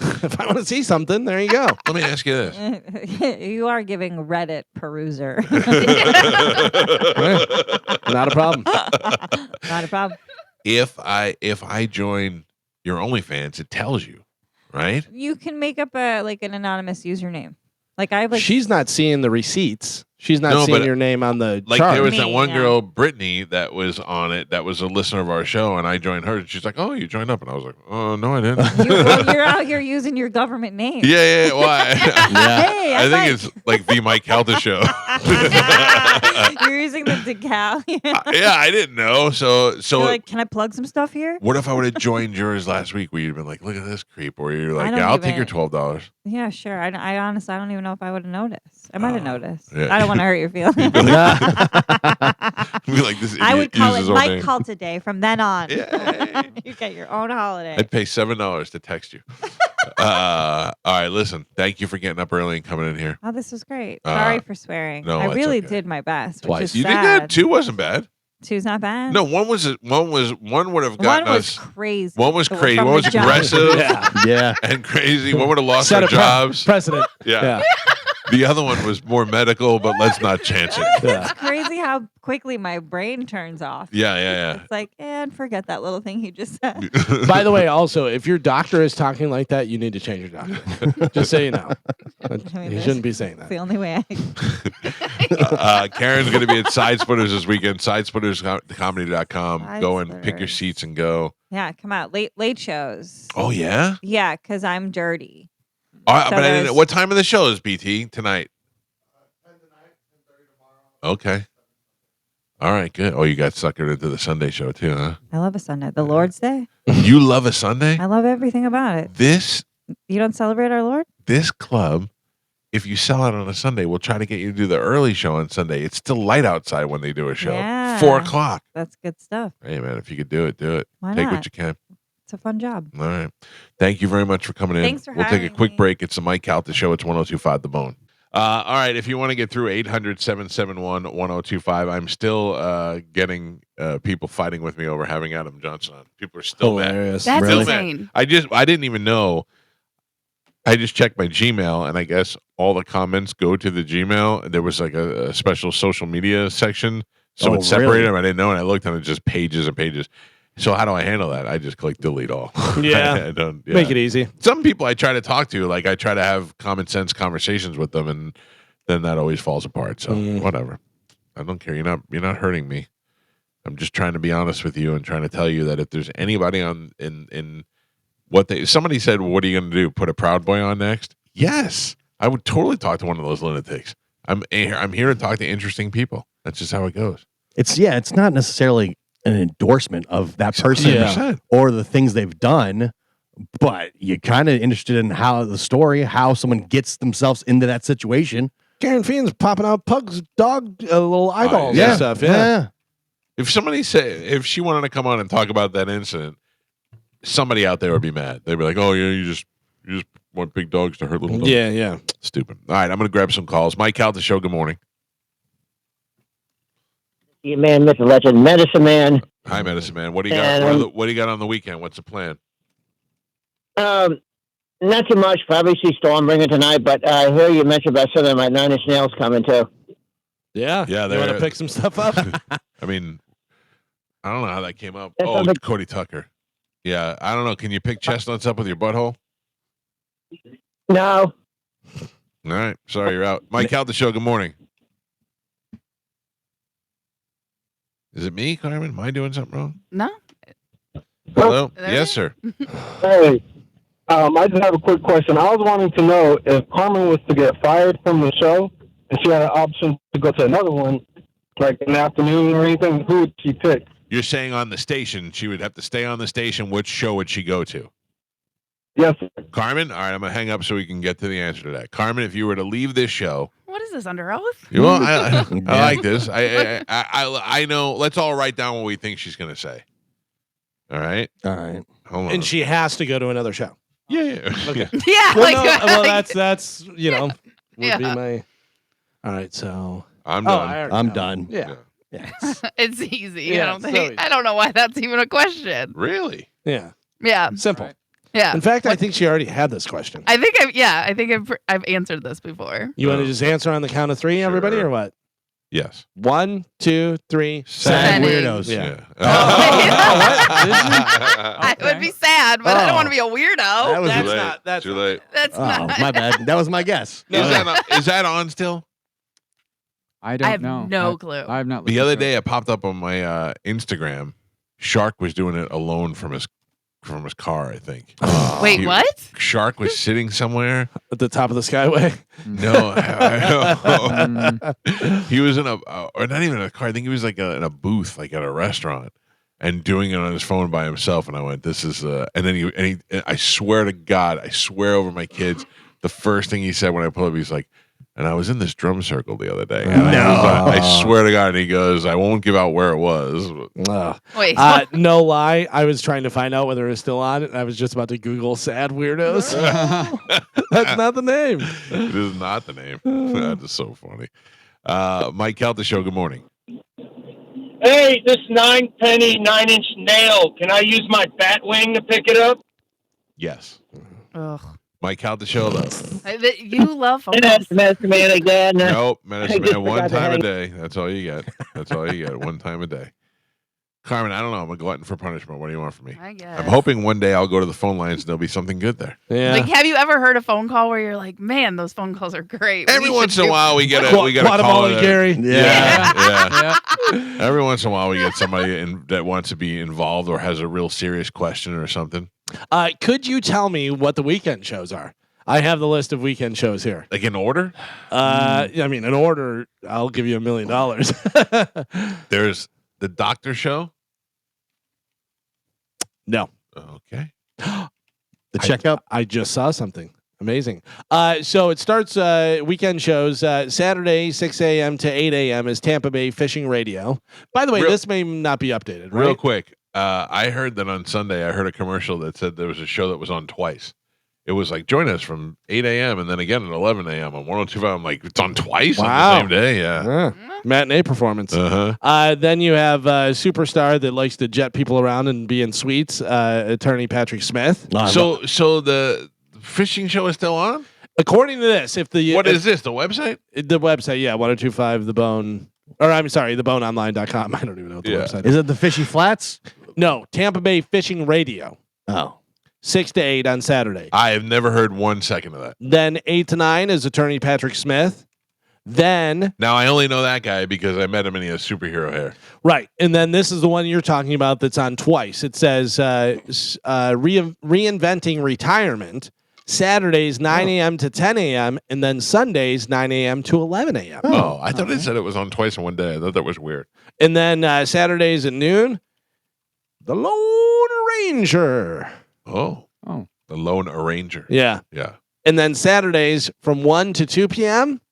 if I want to see something, there you go. Let me ask you this. You are giving Reddit peruser. Not a problem. Not a problem. If I join your OnlyFans, it tells you, right? You can make up an anonymous username. Like I have She's not seeing the receipts. She's not seeing your name on the like chart. there was that one girl, Brittany, that was on it, that was a listener of our show, and I joined her, and she's like, "Oh, you joined up," and I was like, "Oh, no, I didn't." You're out here using your government name. Yeah. Why? Hey, I think it's like the Mike Calta Show. You're using the decal. Yeah, I didn't know. So you're like, can I plug some stuff here? What if I would have joined yours last week, where you'd been like, "Look at this creep," or you're like, don't "Yeah, I'll even- take your $12." Yeah, sure. I honestly, I don't even know if I would have noticed. I might have noticed. Yeah. I don't want to hurt your feelings. Be like, this I would idiot call uses it our Mike name. Calta Day from then on. Yay. You get your own holiday. I'd pay $7 to text you. All right, listen. Thank you for getting up early and coming in here. Oh, this was great. Sorry for swearing. no, I that's really okay. did my best. Twice. Which is You sad. did good. 2 wasn't bad. 2's not bad. No, one would have gotten One was us. crazy. One was From crazy. the One was jump. aggressive. Yeah. And crazy. One would have lost Set our a jobs. precedent. Yeah. The other one was more medical, but let's not chance it. It's crazy how quickly my brain turns off. Yeah. It's like, and forget that little thing you just said. By the way, also, if your doctor is talking like that, you need to change your doctor. Just so you know. You shouldn't be saying It's that. the only way Karen's going to be at Side Splitters this weekend. SidesplittersComedy.com. Go and pick your Splitters. seats and go. Yeah, come out. Late shows. Oh, yeah? Yeah, because I'm dirty. All right, So but I didn't. there's- What time of the show is BT tonight? 10 tomorrow. Okay. All right, good. Oh, you got suckered into the Sunday show too, huh? I love a Sunday. The Lord's Day. You love a Sunday? I love everything about it. This You don't celebrate our Lord? club, if you sell out on a Sunday, we'll try to get you to do the early show on Sunday. It's still light outside when they do a show. Yeah. 4 o'clock. That's good stuff. Hey man, if you could do it, do it. Why Take not? what you can. It's a fun job. All right. Thank you very much for coming in. Thanks for We'll take a having quick me. break. It's the Mike Calta Show. It's 1025 The Bone. All right. If you want to get through 800-771-1025, I'm still getting people fighting with me over having Adam Johnson on. People are still Hilarious. mad. That's Still insane. mad. I didn't even know. I just checked my Gmail, and I guess all the comments go to the Gmail. There was like a special social media section, so Oh, it separated really? them. I didn't know, and I looked, and it's just pages and pages. So how do I handle that? I just click delete all. Yeah. I don't. Yeah. Make it easy. Some people I try to talk to, like I try to have common sense conversations with them, and then that always falls apart. So whatever. I don't care. You're not hurting me. I'm just trying to be honest with you and trying to tell you that if there's anybody in what somebody said, what are you going to do? Put a Proud Boy on next? Yes, I would totally talk to one of those lunatics. I'm here to talk to interesting people. That's just how it goes. It's not necessarily an endorsement of that person 100%. or the things they've done, but you're kind of interested in how someone gets themselves into that situation. Karen Fiend's popping out Pug's dog little eyeballs yeah. and stuff. Yeah. If somebody if she wanted to come on and talk about that incident, somebody out there would be mad. They'd be like, "Oh yeah, you just want big dogs to hurt little dogs." Yeah. Stupid. All right, I'm gonna grab some calls. Mike Calta Show. Good morning. You man, Mr. Legend, Medicine Man. Hi, Medicine Man. What do you got? What do you got on the weekend? What's the plan? Not too much. Probably see Stormbringer tonight, but I hear you mentioned about something like Nine Inch Nails coming too. Yeah. Yeah, You want to pick some stuff up? I mean, I don't know how that came up. That's Oh, on the- Cody Tucker. Yeah, I don't know. Can you pick chestnuts up with your butthole? No. All right. Sorry, you're out. Mike Calta Show. Good morning. Is it me, Carmen? Am I doing something wrong? No. Hello? There Yes, it sir. Hey, I just have a quick question. I was wanting to know if Carmen was to get fired from the show and she had an option to go to another one, like in the afternoon or anything, who would she pick? You're saying on the station, she would have to stay on the station. Which show would she go to? Yes, sir. Carmen? All right, I'm going to hang up so we can get to the answer to that. Carmen, if you were to leave this show, What is this, under oath? well, I like this. I know. Let's all write down what we think she's going to say. All right? All right. Hold on. And she has to go to another show. Yeah. Okay. Yeah. Well, that's would Yeah. be my. All right, so I'm Oh, done. I already I'm know. done. Yeah. It's easy. Yeah, I don't it's think. so easy. I don't know why that's even a question. Really? Yeah. Yeah. Simple. Yeah. In fact, I think she already had this question. I think I've answered this before. You want to just answer on the count of three, everybody, Sure. or what? Yes. 1, 2, 3. Sad Setting. weirdos. Yeah. I would be sad, but I don't want to be a weirdo. That was That's Too late. not. That's Too late. That's Oh, not. my bad. That was my guess. Is that on still? I don't I have know. no clue. I've not. The listened other to it. day, it popped up on my Instagram. Shark was doing it alone from his car, I think. Wait, He- what? Shark was sitting somewhere. at the top of the skyway. No, he was in or not even a car. I think he was like in a booth, like at a restaurant, and doing it on his phone by himself. And I went, "This is." And then he, I swear to God, I swear over my kids, the first thing he said when I pulled up, he's like, "And I was in this drum circle the other day." And I swear to God, and he goes, "I won't give out where it was." Wait. No lie. I was trying to find out whether it was still on, and I was just about to Google sad weirdos. That's not the name. It is not the name. That is so funny. Mike Calta Show. Good morning. Hey, this 9-penny 9-inch nail. Can I use my bat wing to pick it up? Yes. Ugh. Mike Calta Show though. You love phone And calls. that's Medicine Man again. Nope, medicine I just man. One forgot to time a hang- day. That's all you get. That's all you get. One time a day. Carmen, I don't know. I'm a glutton for punishment. What do you want from me? I guess. I'm hoping one day I'll go to the phone lines and there'll be something good there. Yeah. Like, have you ever heard a phone call where you're like, man, those phone calls are great? Every We once should in a do-" while we get a call. Guatemala Gary. Yeah. Every once in a while we get somebody that wants to be involved or has a real serious question or something. Could you tell me what the weekend shows are? I have the list of weekend shows here. Like in order? I mean, in order, I'll give you $1 million. There's the Doctor Show. No. Okay. The checkup. I just saw something amazing. So it starts weekend shows Saturday 6 a.m. to 8 a.m. is Tampa Bay Fishing Radio. By the way, this may not be updated. Right? Real quick, I heard that on Sunday. I heard a commercial that said there was a show that was on twice. It was like join us from 8 a.m. and then again at 11 a.m. on 102.5. I'm like, it's on twice on the same day. Yeah. Matinee performance. Uh-huh. Then you have a superstar that likes to jet people around and be in suites, attorney Patrick Smith. So the fishing show is still on? According to this, what is this? The website? The website, yeah, 1025 The Bone. Or I'm sorry, theboneonline.com. I don't even know what the website is. It the Fishy Flats? No, Tampa Bay Fishing Radio. Oh. 6 to 8 on Saturday. I have never heard 1 second of that. Then 8 to 9 is attorney Patrick Smith. Then now I only know that guy because I met him and he has superhero hair. Right. And then this is the one you're talking about that's on twice. It says reinventing retirement. Saturdays 9 a.m. to 10 a.m. and then Sundays 9 a.m. to 11 a.m. Oh, I thought it said it was on twice in one day. I thought that was weird. And then Saturdays at noon, the Lone Ranger. Oh. The Lone Arranger. Yeah. Yeah. And then Saturdays from 1 to 2 p.m.,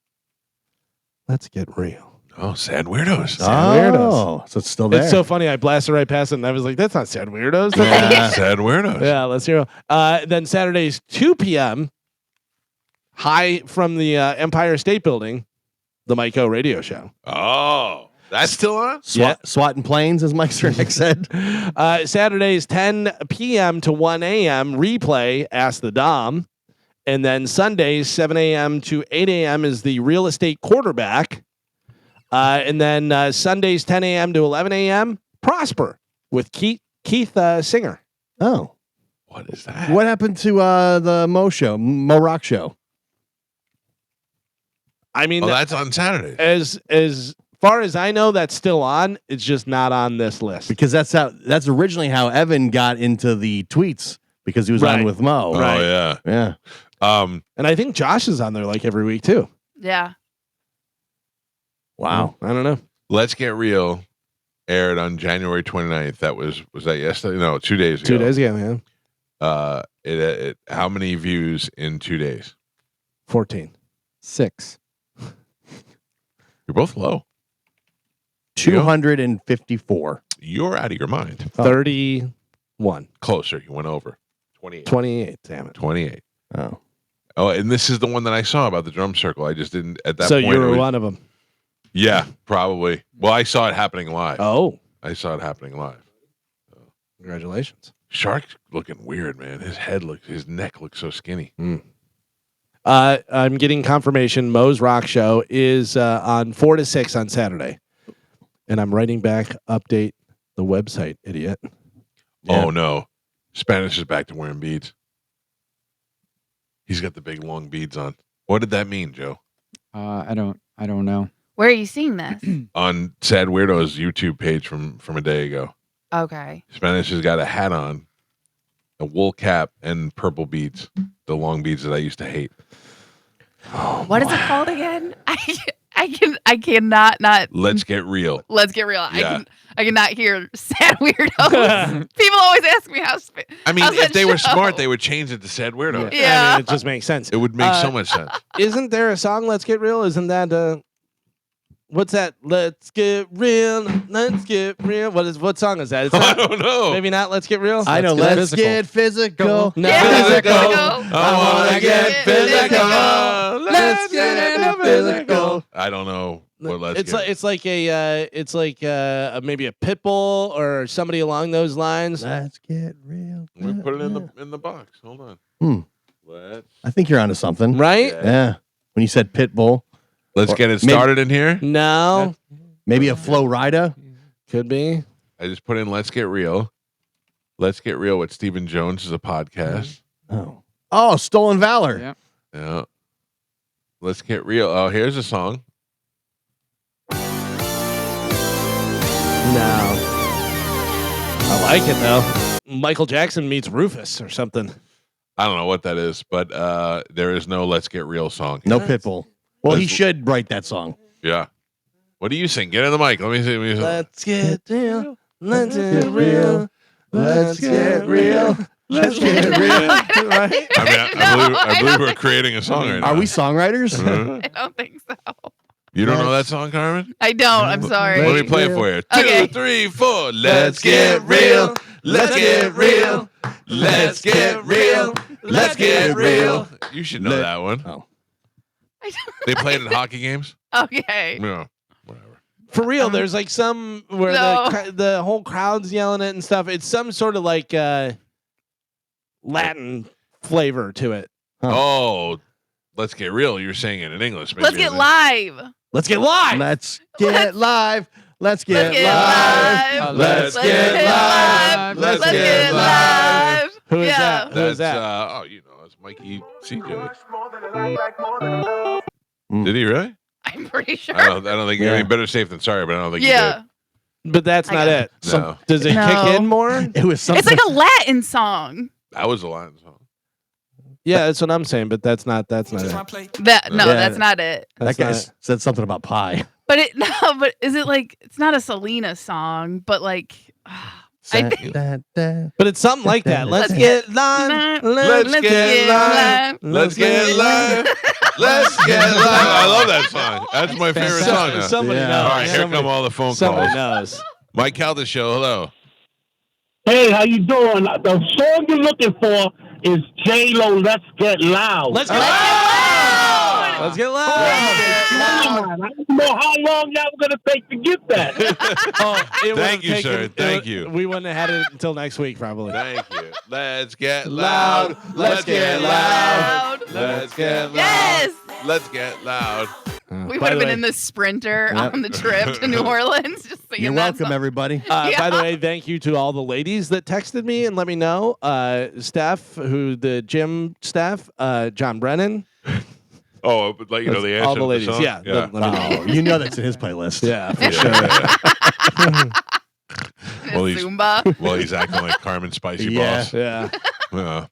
Let's get real. Oh, sad weirdos. Oh, so it's still there. It's so funny. I blasted right past it, and I was like, "That's not sad weirdos." Yeah. Sad weirdos. Yeah, let's hear. Then Saturdays 2 p.m. High from the Empire State Building, the Mike O Radio Show. Oh, that's still on? Swatting planes, as Mike Cernak said. Saturdays 10 p.m. to 1 a.m. replay. Ask the Dom, and then Sundays 7 a.m. to 8 a.m. is the Real Estate Quarterback. And then Sundays 10 a.m. to 11 a.m. Prosper with Keith Singer. Oh, what is that? What happened to the Mo Rock show? I mean, that's on Saturday. As far as I know, that's still on. It's just not on this list Because that's originally how Evan got into the tweets because he was on with Mo. Oh yeah, yeah. And I think Josh is on there like every week too. Yeah. Wow. I don't know. Let's Get Real aired on January 29th. That was that yesterday? No, 2 days ago. 2 days ago, yeah. It how many views in 2 days? 14. 6. You're both low. 254. You're out of your mind. 31. Closer. You went over. 28. 28. Damn it. 28. Oh. Oh, and this is the one that I saw about the drum circle. I just didn't at that So point. you were one of them. Yeah, probably. Well, I saw it happening live. Oh. I saw it happening live. Congratulations. Shark's looking weird, man. His neck looks so skinny. I'm getting confirmation Mo's Rock Show is on 4 to 6 on Saturday. And I'm writing back, update the website, idiot. Oh no. Spanish is back to wearing beads. He's got the big long beads on. What did that mean, Joe? I don't know. Where are you seeing this? On Sad Weirdo's YouTube page from a day ago. Okay. Spanish has got a hat on, a wool cap, and purple beads. The long beads that I used to hate. What is it called again? I cannot not. Let's Get Real. Let's get real. Yeah. I cannot hear sad weirdos. People always ask me I mean, how's if that they were show? smart, they would change it to Sad Weirdos. Yeah. I mean, it just makes sense. It would make so much sense. Isn't there a song, Let's Get Real? Isn't that what's that? Let's get real. Let's get real. What song is that? It's I don't know. Maybe not Let's Get Real. I know. Let's get physical. No. Yeah, Physical. physical. I want to get physical. Let's get physical. I don't know what Let's It's Get. like maybe a pit bull or somebody along those lines. Let's get real. We put it in the box. Hold on. Let's I think you're onto something. Right? Yeah. When you said Pitbull. get it started in here. No. Maybe a Flo Rida. Could be. I just put in Let's Get Real. Let's Get Real with Stephen Jones is a podcast. Oh, Stolen Valor. Yeah. Yeah. Let's Get Real. Oh, here's a song. No. I like it though. Michael Jackson meets Rufus or something. I don't know what that is, but there is no Let's Get Real song. No Pitbull. Well, he should write that song. Yeah. What do you sing? Get in the mic. Let me see. Let's get real. Let's get real. Let's get real. Let's get real. Right? I believe we're creating a song right now. Are we songwriters? I don't think so. You don't know that song, Carmen? I don't. I'm sorry. Let me play it for you. Okay. 2, 3, 4. Let's get real. Let's get real. Let's get real. Let's get real. You should know that one. Oh. They play it in hockey games? Okay. No. Whatever. For real, there's like some where the whole crowd's yelling it and stuff. It's some sort of like Latin flavor to it. Oh, let's get real. You're saying it in English. Let's get live. Let's get live. Let's get live. Let's get get live. live. Let's Let's get get live. live. Let's get live. Who is Yeah. that? Who is That's, that? it's Mikey CJ. Did he really? I'm pretty sure. I don't think. I mean, better safe than sorry, but I don't think Yeah. But that's not it. No. Does it No. kick in more? It was something. It's like a Latin song. he did. That was a Latin song. Yeah, that's what I'm saying. But that's not it. That's Yeah. not it. That guy said something about pie. But is it like it's not a Selena song, but like I think- But it's something like that. Let's get live. Let's get live. Let's get live. Let's get live. I love that song. That's my favorite song now. Somebody knows. All right, here come all the phone Somebody calls. knows. Mike Calta Show, hello. Hey, how you doing? The song you're looking for is J-Lo, Let's Get Loud. Let's get loud. Let's get loud. I don't know how long y'all were going to take to get that. Thank you, sir. Thank you. We wouldn't have had it until next week, probably. Thank you. Let's get loud. Let's get loud. Let's get loud. Yes. Let's get loud. We would have been in the Sprinter on the trip to New Orleans. Just singing You're that welcome, song. everybody. By the way, thank you to all the ladies that texted me and let me know. Steph, who the gym staff, John Brennan. Oh, but like, you know, the answer all the to ladies. song? Yeah. Let me know. You know that's in his playlist. Yeah, for sure. Zumba. Well, he's acting like Carmen Spicy Yeah. Boss.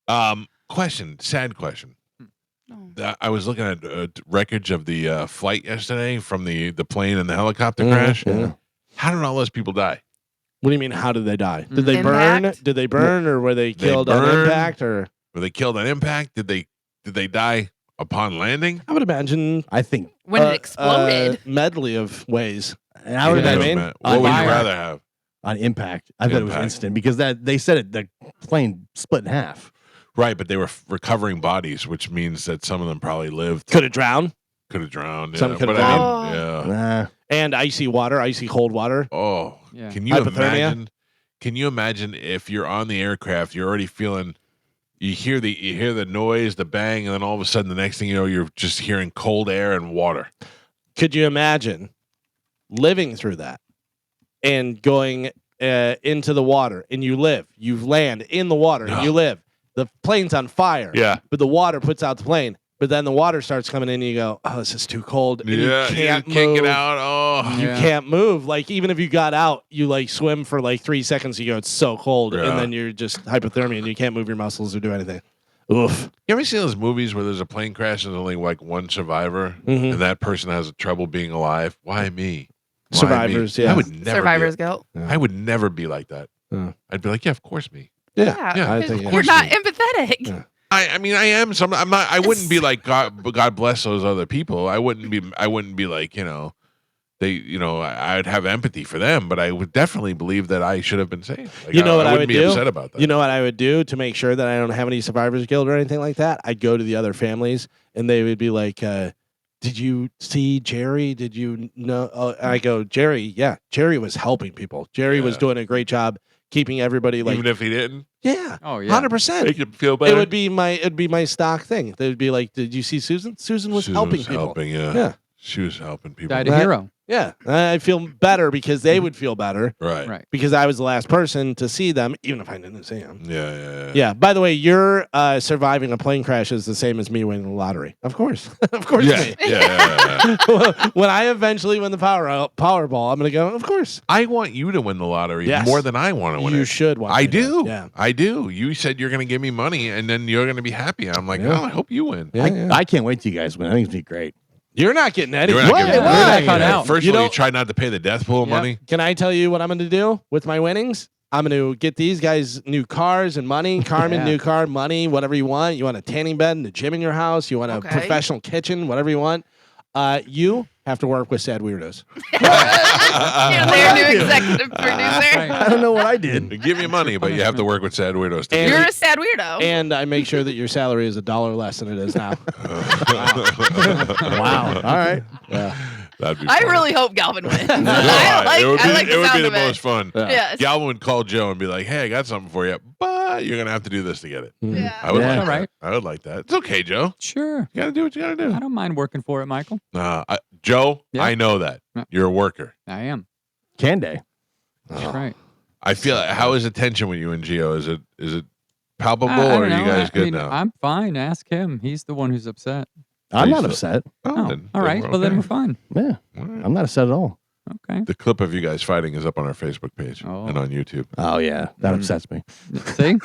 Yeah. Question, sad question. I was looking at wreckage of the flight yesterday from the plane and the helicopter crash. Yeah. How did all those people die? What do you mean? How did they die? Did they Impact? burn? Did they burn, or were they killed on burned? impact? Or Were they killed on impact? Did they die upon landing? I would imagine I think. When it exploded. medley of ways. And I would Yeah. imagine What would you fire. rather have? on impact. I thought it was Impact. instant because they said it. The plane split in half. Right, but they were recovering bodies, which means that some of them probably lived. Could have drowned. Could have drowned. Some Yeah. could have But I drowned. mean, yeah. Nah. And icy water, icy cold water. Oh, Yeah. can you Hypothermia? imagine? Can you imagine if you're on the aircraft, you're already feeling, you hear the noise, the bang, and then all of a sudden, the next thing you know, you're just hearing cold air and water. Could you imagine living through that and going into the water, and you land in the water, and you live. The plane's on fire. Yeah. But the water puts out the plane. But then the water starts coming in, and you go, "Oh, this is too cold." And Yeah, you can't get move. out. Oh, You can't move. Like, even if you got out, you like swim for like 3 seconds. You go, "It's so cold," Yeah. and then you're just hypothermia, and you can't move your muscles or do anything. Oof. You ever see those movies where there's a plane crash and there's only like one survivor, Mhm. and that person has trouble being alive? Why me? Why Survivors, me? yeah. I would never. Survivor's be, guilt. I would never be like that. Yeah. I'd be like, yeah, of course me. Yeah. Yeah, I think, You're not empathetic. Yeah. I mean, I am. Some. I'm not. I wouldn't be like God bless those other people. I wouldn't be like, you know, I'd have empathy for them, but I would definitely believe that I should have been saved. Like, You know what I wouldn't would be do? upset about that. You know what I would do to make sure that I don't have any survivors guilt or anything like that? I'd go to the other families, and they would be like, "Did you see Jerry? Did you know?" I go, "Jerry, yeah, Jerry was helping people. Jerry was doing a great job keeping everybody like." Even if he didn't, yeah, Oh, yeah. 100%. make him feel better. It'd be my stock thing. They'd be like, "Did you see Susan? Susan was helping people." Helping, yeah. Yeah. She was helping people. Died a hero. Yeah, I feel better because they would feel better Right. Right. because I was the last person to see them, even if I didn't see them. Yeah. Yeah. By the way, your surviving a plane crash is the same as me winning the lottery. Of course, of course. Yeah. Me. Yeah. When I eventually win the Powerball, I'm gonna go. Of course, I want you to win the lottery Yes. more than I want to win you it. should. Want I me to. do. Yeah. I do. You said you're going to give me money and then you're going to be happy. I'm like, Yeah. oh, I hope you win. Yeah, I can't wait till you guys win. I think it's gonna be great. You're not getting any. You're not Why? giving- Why? You're not cut out. First You of all, know- you try not to pay the death pool money. Can I tell you what I'm going to do with my winnings? I'm going to get these guys new cars and money. Carmen, Yeah. new car, money, whatever you want. You want a tanning bed and a gym in your house. You want a Okay. professional kitchen, whatever you want. You have to work with sad weirdos. You're their new executive producer. I don't know what I did. Give you money, but you have to work with sad weirdos. To And- get You're it. a sad weirdo. And I make sure that your salary is $1 less than it is now. Wow. All right. That'd be I fun. really hope Galvin wins. No, I it would be, like the it would sound be the of it. most fun. Yes. Galvin would call Joe and be like, hey, I got something for you, but you're going to have to do this to get it. Yeah. I would Yeah. like All that. right. I would like that. It's okay, Joe. Sure. You got to do what you got to do. I don't mind working for it, Michael. Joe, Yeah. I know that. Yeah. You're a worker. I am. Can day. That's right. I feel how is the tension with you and Gio? Is it palpable I or are don't you know. guys I good mean, now? I'm fine. Ask him. He's the one who's upset. I'm Please. not upset. Oh, then all right. we're Well, then okay. we're fine. Yeah. All right. I'm not upset at all. Okay. The clip of you guys fighting is up on our Facebook page Oh. and on YouTube. Oh yeah. That upsets me. See?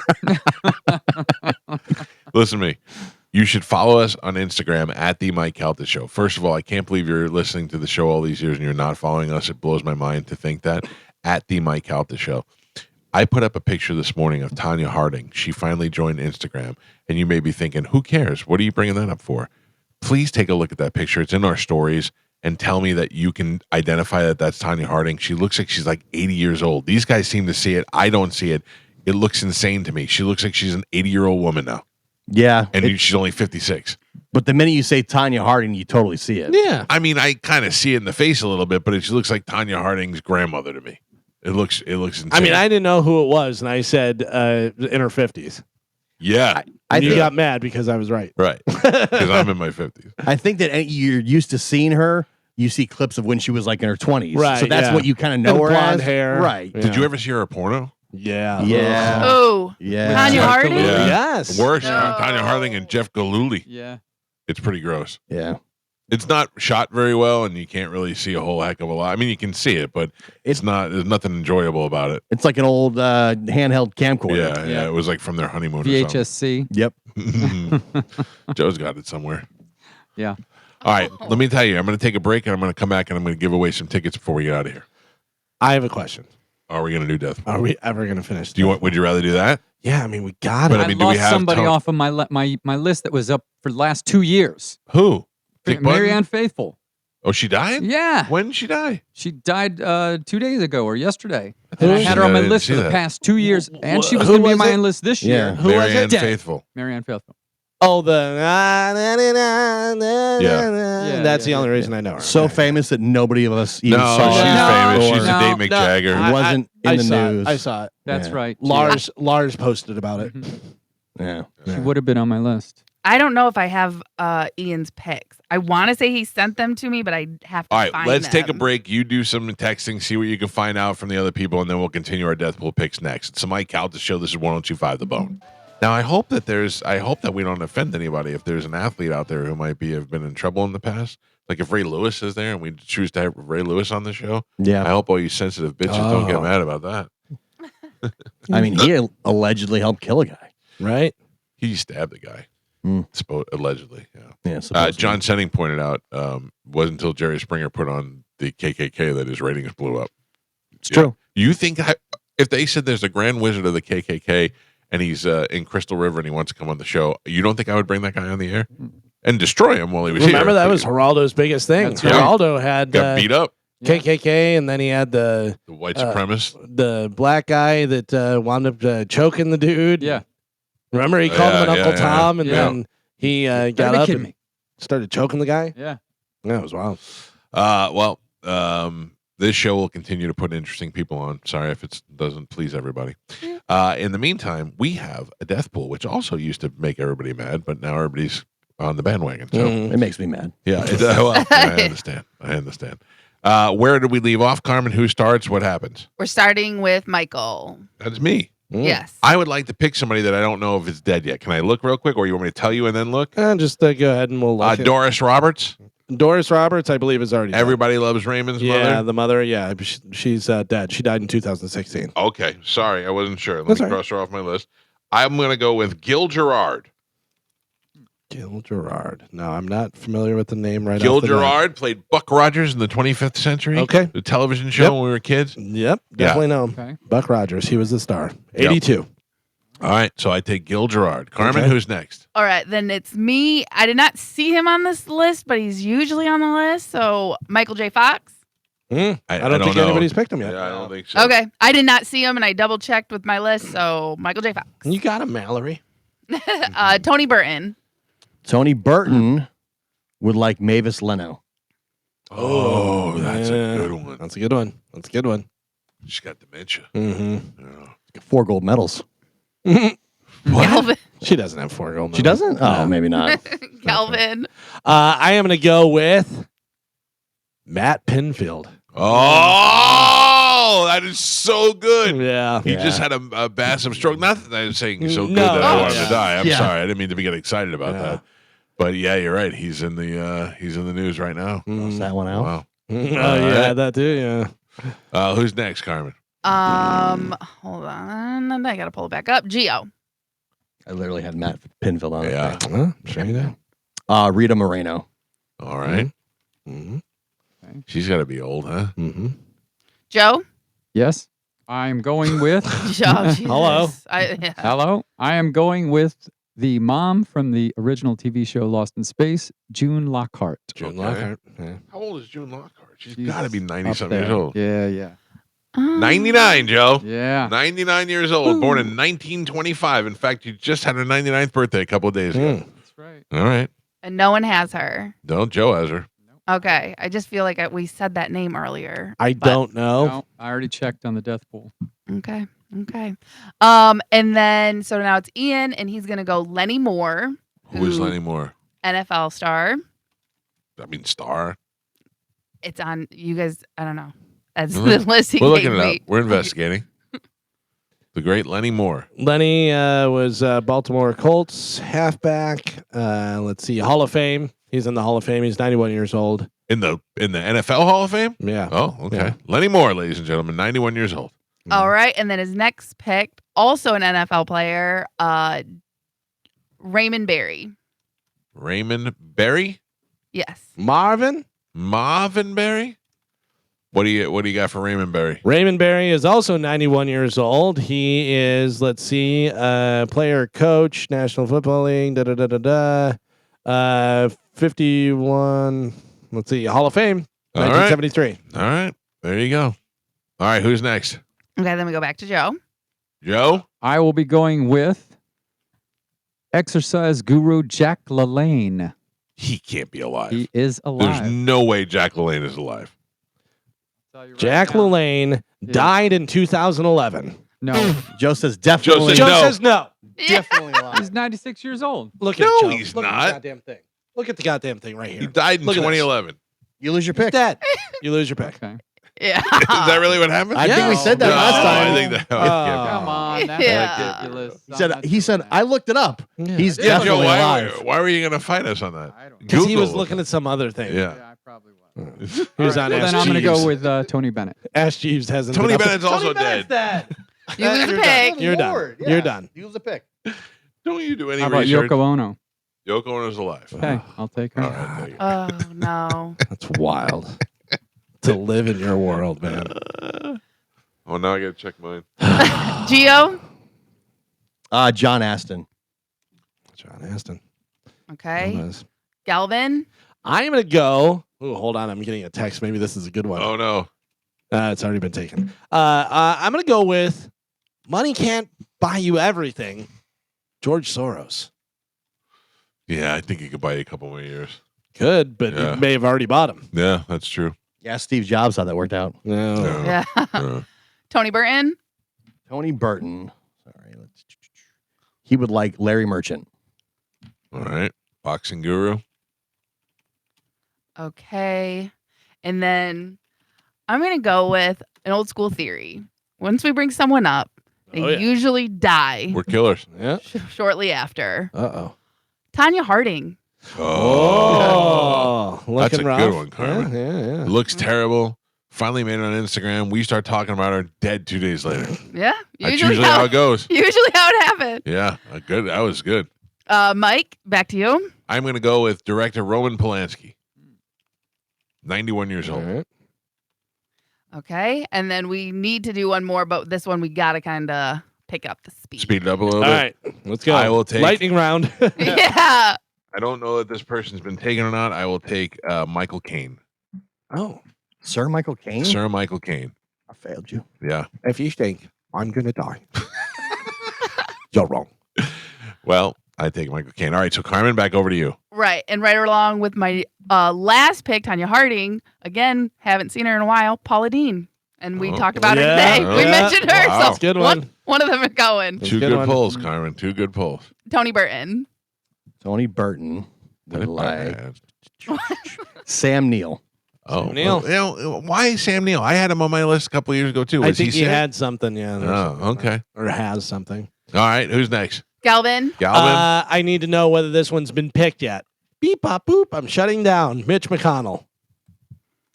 Listen to me. You should follow us on Instagram at the Mike Calta Show. First of all, I can't believe you're listening to the show all these years and you're not following us. It blows my mind to think that. At the Mike Calta Show. I put up a picture this morning of Tanya Harding. She finally joined Instagram, and you may be thinking, who cares? What are you bringing that up for? Please take a look at that picture. It's in our stories, and tell me that you can identify that that's Tanya Harding. She looks like she's like 80 years old. These guys seem to see it. I don't see it. It looks insane to me. She looks like she's an 80-year-old woman now. Yeah. And she's only 56. But the minute you say Tanya Harding, you totally see it. Yeah. I mean, I kind of see it in the face a little bit, but she looks like Tanya Harding's grandmother to me. It looks insane. I mean, I didn't know who it was, and I said in her 50s. Yeah. You got mad because I was right. Right. Because I'm in my 50s. I think that you're used to seeing her. You see clips of when she was like in her 20s. Right. So that's what you kind of know her blonde as. hair. Right. Yeah. Did you ever see her porno? Yeah. Yeah. Oh. Yeah. Tanya Harding? Yeah. Yes. Worse. No. Tanya Harding and Jeff Galooly. Yeah. It's pretty gross. Yeah. It's not shot very well, and you can't really see a whole heck of a lot. I mean, you can see it, but it's not. There's nothing enjoyable about it. It's like an old handheld camcorder. Yeah. It was like from their honeymoon. Or VHSC. Yep. something. Joe's got it somewhere. Yeah. All right. Let me tell you. I'm going to take a break, and I'm going to come back, and I'm going to give away some tickets before we get out of here. I have a question. Are we going to do death? Are we ever going to finish? Would you rather do that? Yeah, I mean, we got But it. I mean, I do we lost have somebody off of my list that was up for the last 2 years. Who? Dick Button? Marianne Faithfull. Oh, she died? Yeah. When did she die? She died 2 days ago or yesterday. Who? And I had her on my I didn't list see for the that. past 2 years, and she was Who going to be on was my it? list this Yeah. year. Who was Marianne it? Faithfull. Marianne Faithfull. Oh, Yeah. That's the only reason I know her. So famous that nobody of us even No, saw she's it. famous. She's No. a Dave McJagger. It wasn't in the saw news. It. I saw it. That's Yeah. right. Lars posted about it. Yeah. She would have been on my list. I don't know if I have Ian's picks. I want to say he sent them to me, but I have to All right, find let's take a them. break. You do some texting, see what you can find out from the other people, and then we'll continue our Death Pool picks next. It's the Mike Calta Show. This is 102.5 The Bone. Now, I hope that we don't offend anybody if there's an athlete out there who might have been in trouble in the past. Like if Ray Lewis is there and we choose to have Ray Lewis on the show, Yeah. I hope all you sensitive bitches don't get mad about that. I mean, he allegedly helped kill a guy. Right? He stabbed the guy. Allegedly, yeah. Yeah. supposedly. John Senning pointed out wasn't until Jerry Springer put on the KKK that his ratings blew up. It's true. You think if they said there's a Grand Wizard of the KKK and he's in Crystal River and he wants to come on the show, you don't think I would bring that guy on the air and destroy him while he was Remember, here? that was Geraldo's biggest thing. That's right. Geraldo had Got beat up. KKK, and then he had the white supremacist, the black guy that wound up choking the dude. Yeah. Remember, he called him an Uncle Tom, and Yeah. then he got be up kidding and me. started choking the guy. Yeah. Yeah, it was wild. This show will continue to put interesting people on. Sorry if it doesn't please everybody. In the meantime, we have a death pool, which also used to make everybody mad, but now everybody's on the bandwagon. So It makes me mad. yeah, I understand. Where did we leave off, Carmen? Who starts? What happens? We're starting with Michael. That's me. Yes. I would like to pick somebody that I don't know if it's dead yet. Can I look real quick, or you want me to tell you and then look? Just go ahead and we'll look. Doris Roberts. Doris Roberts, I believe, is already dead. Everybody loves Raymond's Yeah, mother. the mother. Yeah, she's dead. She died in 2016. Okay, sorry, I wasn't sure. Let That's me all right. cross her off my list. I'm going to go with Gil Gerard. Gil Gerard. No, I'm not familiar with the name right Gil off the bat. Gerard played Buck Rogers in the 25th Century. Okay. The television show Yep. when we were kids. Yep, definitely know him. Okay. Buck Rogers. He was the star. 82. All right, so I take Gil Gerard. Carmen, Okay. who's next? All right, then it's me. I did not see him on this list, but he's usually on the list. So Michael J. Fox. I don't don't think know. anybody's picked him yet. Yeah, I don't think so. Okay, I did not see him, and I double checked with my list. So Michael J. Fox. You got him, Mallory. Tony Burton. Tony Burton would like Mavis Leno. Oh, that's Yeah. a good one. That's a good one. That's a good one. She's got dementia. Mm-hmm. Yeah. 4 gold medals. Calvin. She doesn't have 4 gold medals. She doesn't? Oh, maybe not. Calvin. I am going to go with Matt Pinfield. Oh, that is so good. Yeah. He just had a massive stroke. Not that I'm saying he's so good No. that I Oh, want him to die. I'm yeah. sorry. I didn't mean to get excited about Yeah. that. But yeah, you're right. He's in the news right now. Cross that one out. Wow. Oh, yeah, that too, yeah. Who's next, Carmen? Hold on. I gotta pull it back up. Gio. I literally had Matt Pinfield on Yeah. it. Huh? Sure you do. Rita Moreno. All right. Mm-hmm. She's got to be old, huh? Mm-hmm. Joe. Yes. I'm going with. Hello. Hello. I am going with the mom from the original TV show Lost in Space, June Lockhart. June Lockhart. Yeah. How old is June Lockhart? She's She's got to be up 90-something years there. old. Yeah. 99, Joe. Yeah. 99 years old, born in 1925. In fact, you just had her 99th birthday a couple of days ago. That's right. All right. And no one has her. No, Joe has her. Okay. I just feel like we said that name earlier. I don't know. No, I already checked on the death pool. Okay. And then so now it's Ian, and he's gonna go Lenny Moore. Who is Lenny Moore? NFL star. I mean, star. It's on you guys. I don't know. That's We're the list he looking gave it me. up. We're investigating. The great Lenny Moore. Lenny was Baltimore Colts halfback. Let's see, Hall of Fame. He's in the Hall of Fame. He's 91 years old. In the NFL Hall of Fame? Yeah. Oh, okay. Yeah. Lenny Moore, ladies and gentlemen, 91 years old. All right, and then his next pick, also an NFL player, Raymond Berry. Raymond Berry? Yes. Marvin Berry? What do you got for Raymond Berry? Raymond Berry is also 91 years old. He is, let's see, player, coach, National Football League, 51, let's see, Hall of Fame, 1973. All right. There you go. All right, who's next? Okay, then we go back to Joe. Joe? I will be going with exercise guru Jack LaLanne. He can't be alive. He is alive. There's no way Jack LaLanne is alive. Jack LaLanne died in 2011. No. Joe says definitely. Joe says no. Definitely alive. He's 96 years old. Look at No, Joe. he's Look not. At the goddamn thing. Look at the goddamn thing right here. He died in Look at this. 2011. You lose your He's pick. dead. You lose your pick. Okay. Yeah. Is that really what happened? I think we said that No, last time. I think that. Come on. That's Yeah. ridiculous. He said, I looked it up. Yeah. He's Yeah, Joe, definitely alive. why were you going to fight us on that? Because he was Google. looking at some other thing. Yeah. I probably was. He was on Well, Ask then I'm going to Jeeves. go with Tony Bennett. Ask Jeeves hasn't Tony been up- Bennett's also Tony Bennett's dead. dead. You lose a You're pick. done. You're done. Lord, yeah. You're done. You lose a pick. Don't you do any How about research? Yoko Ono? Yoko Ono's alive. Hey, I'll take her. All right, there you go. Oh no. That's wild. To live in your world, man. Oh, now I got to check mine. Gio. John Aston. John Aston. Okay. Galvin. I'm going to go. Oh, hold on. I'm getting a text. Maybe this is a good one. Oh, no. It's already been taken. I'm going to go with money can't buy you everything. George Soros. Yeah, I think he could buy you a couple more years. Could, but Yeah. you may have already bought him. Yeah, that's true. Yeah, Steve Jobs, how that worked out. No. Yeah. Tony Burton. Tony Burton. Sorry. He would like Larry Merchant. All right. Boxing guru. Okay. And then I'm going to go with an old school theory. Once we bring someone up, they usually die We're killers. Yeah. shortly after. Uh-oh. Tanya Harding. Oh. That's Looking a rough. good one, Carmen. Yeah. Looks terrible. Finally made it on Instagram. We start talking about her dead 2 days later. Yeah. That's usually how it goes. Usually how it happened. Yeah, good. That was good. Mike, back to you. I'm going to go with director Roman Polanski. 91 years old. All right. Okay. And then we need to do one more, but this one we got to kind of pick up the speed. Speed it up a little All bit. right. Let's go. I will take. Lightning round. Yeah. I don't know that this person's been taken or not. I will take Michael Caine. Oh. Sir Michael Caine? Sir Michael Caine. I failed you. Yeah. If you think I'm going to die, you're wrong. Well, I take Michael Caine. All right. So, Carmen, back over to you. Right. And right along with my last pick, Tanya Harding. Again, haven't seen her in a while. Paula Dean. And we talked about her today. Oh, We yeah. mentioned her. Wow. So That's a good one. one of them is going. Two good pulls, Carmen. Two good pulls. Tony Burton. Tony Burton. That Would ain't like bad. Sam Neill. Oh, Sam Neill. well, you know, why Sam Neill? I had him on my list a couple years ago, too. I Was think he he sick? had something, yeah. Oh, okay. Or has something. All right. Who's next? Galvin. Galvin? I need to know whether this one's been picked yet. Beep, pop, boop. I'm shutting down. Mitch McConnell.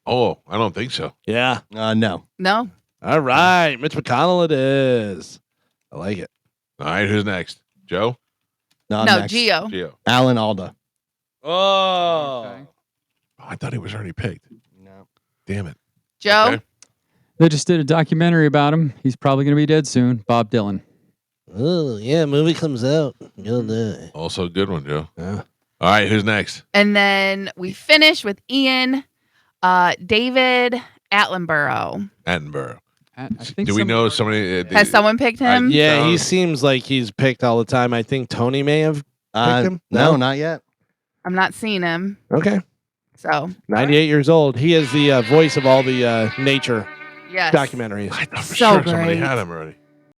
Oh, I don't think so. Yeah. No. No. All right. Mitch McConnell it is. I like it. All right. Who's next? Joe? No, next. Gio. Gio. Alan Alda. Oh. Okay. Oh, I thought he was already picked. No. Damn it. Joe. Okay. They just did a documentary about him. He's probably going to be dead soon. Bob Dylan. Oh, yeah, movie comes out. You'll die. Also a good one, Joe. Yeah. All right, who's next? And then we finish with Ian, David Attenborough. I think Do we know somebody? Has someone picked him? Yeah, he seems like he's picked all the time. I think Tony may have picked him. No, not yet. I'm not seeing him. Okay. So 98 years old. He is the voice of all the nature Yes. documentaries. I thought for So sure somebody great. had him already.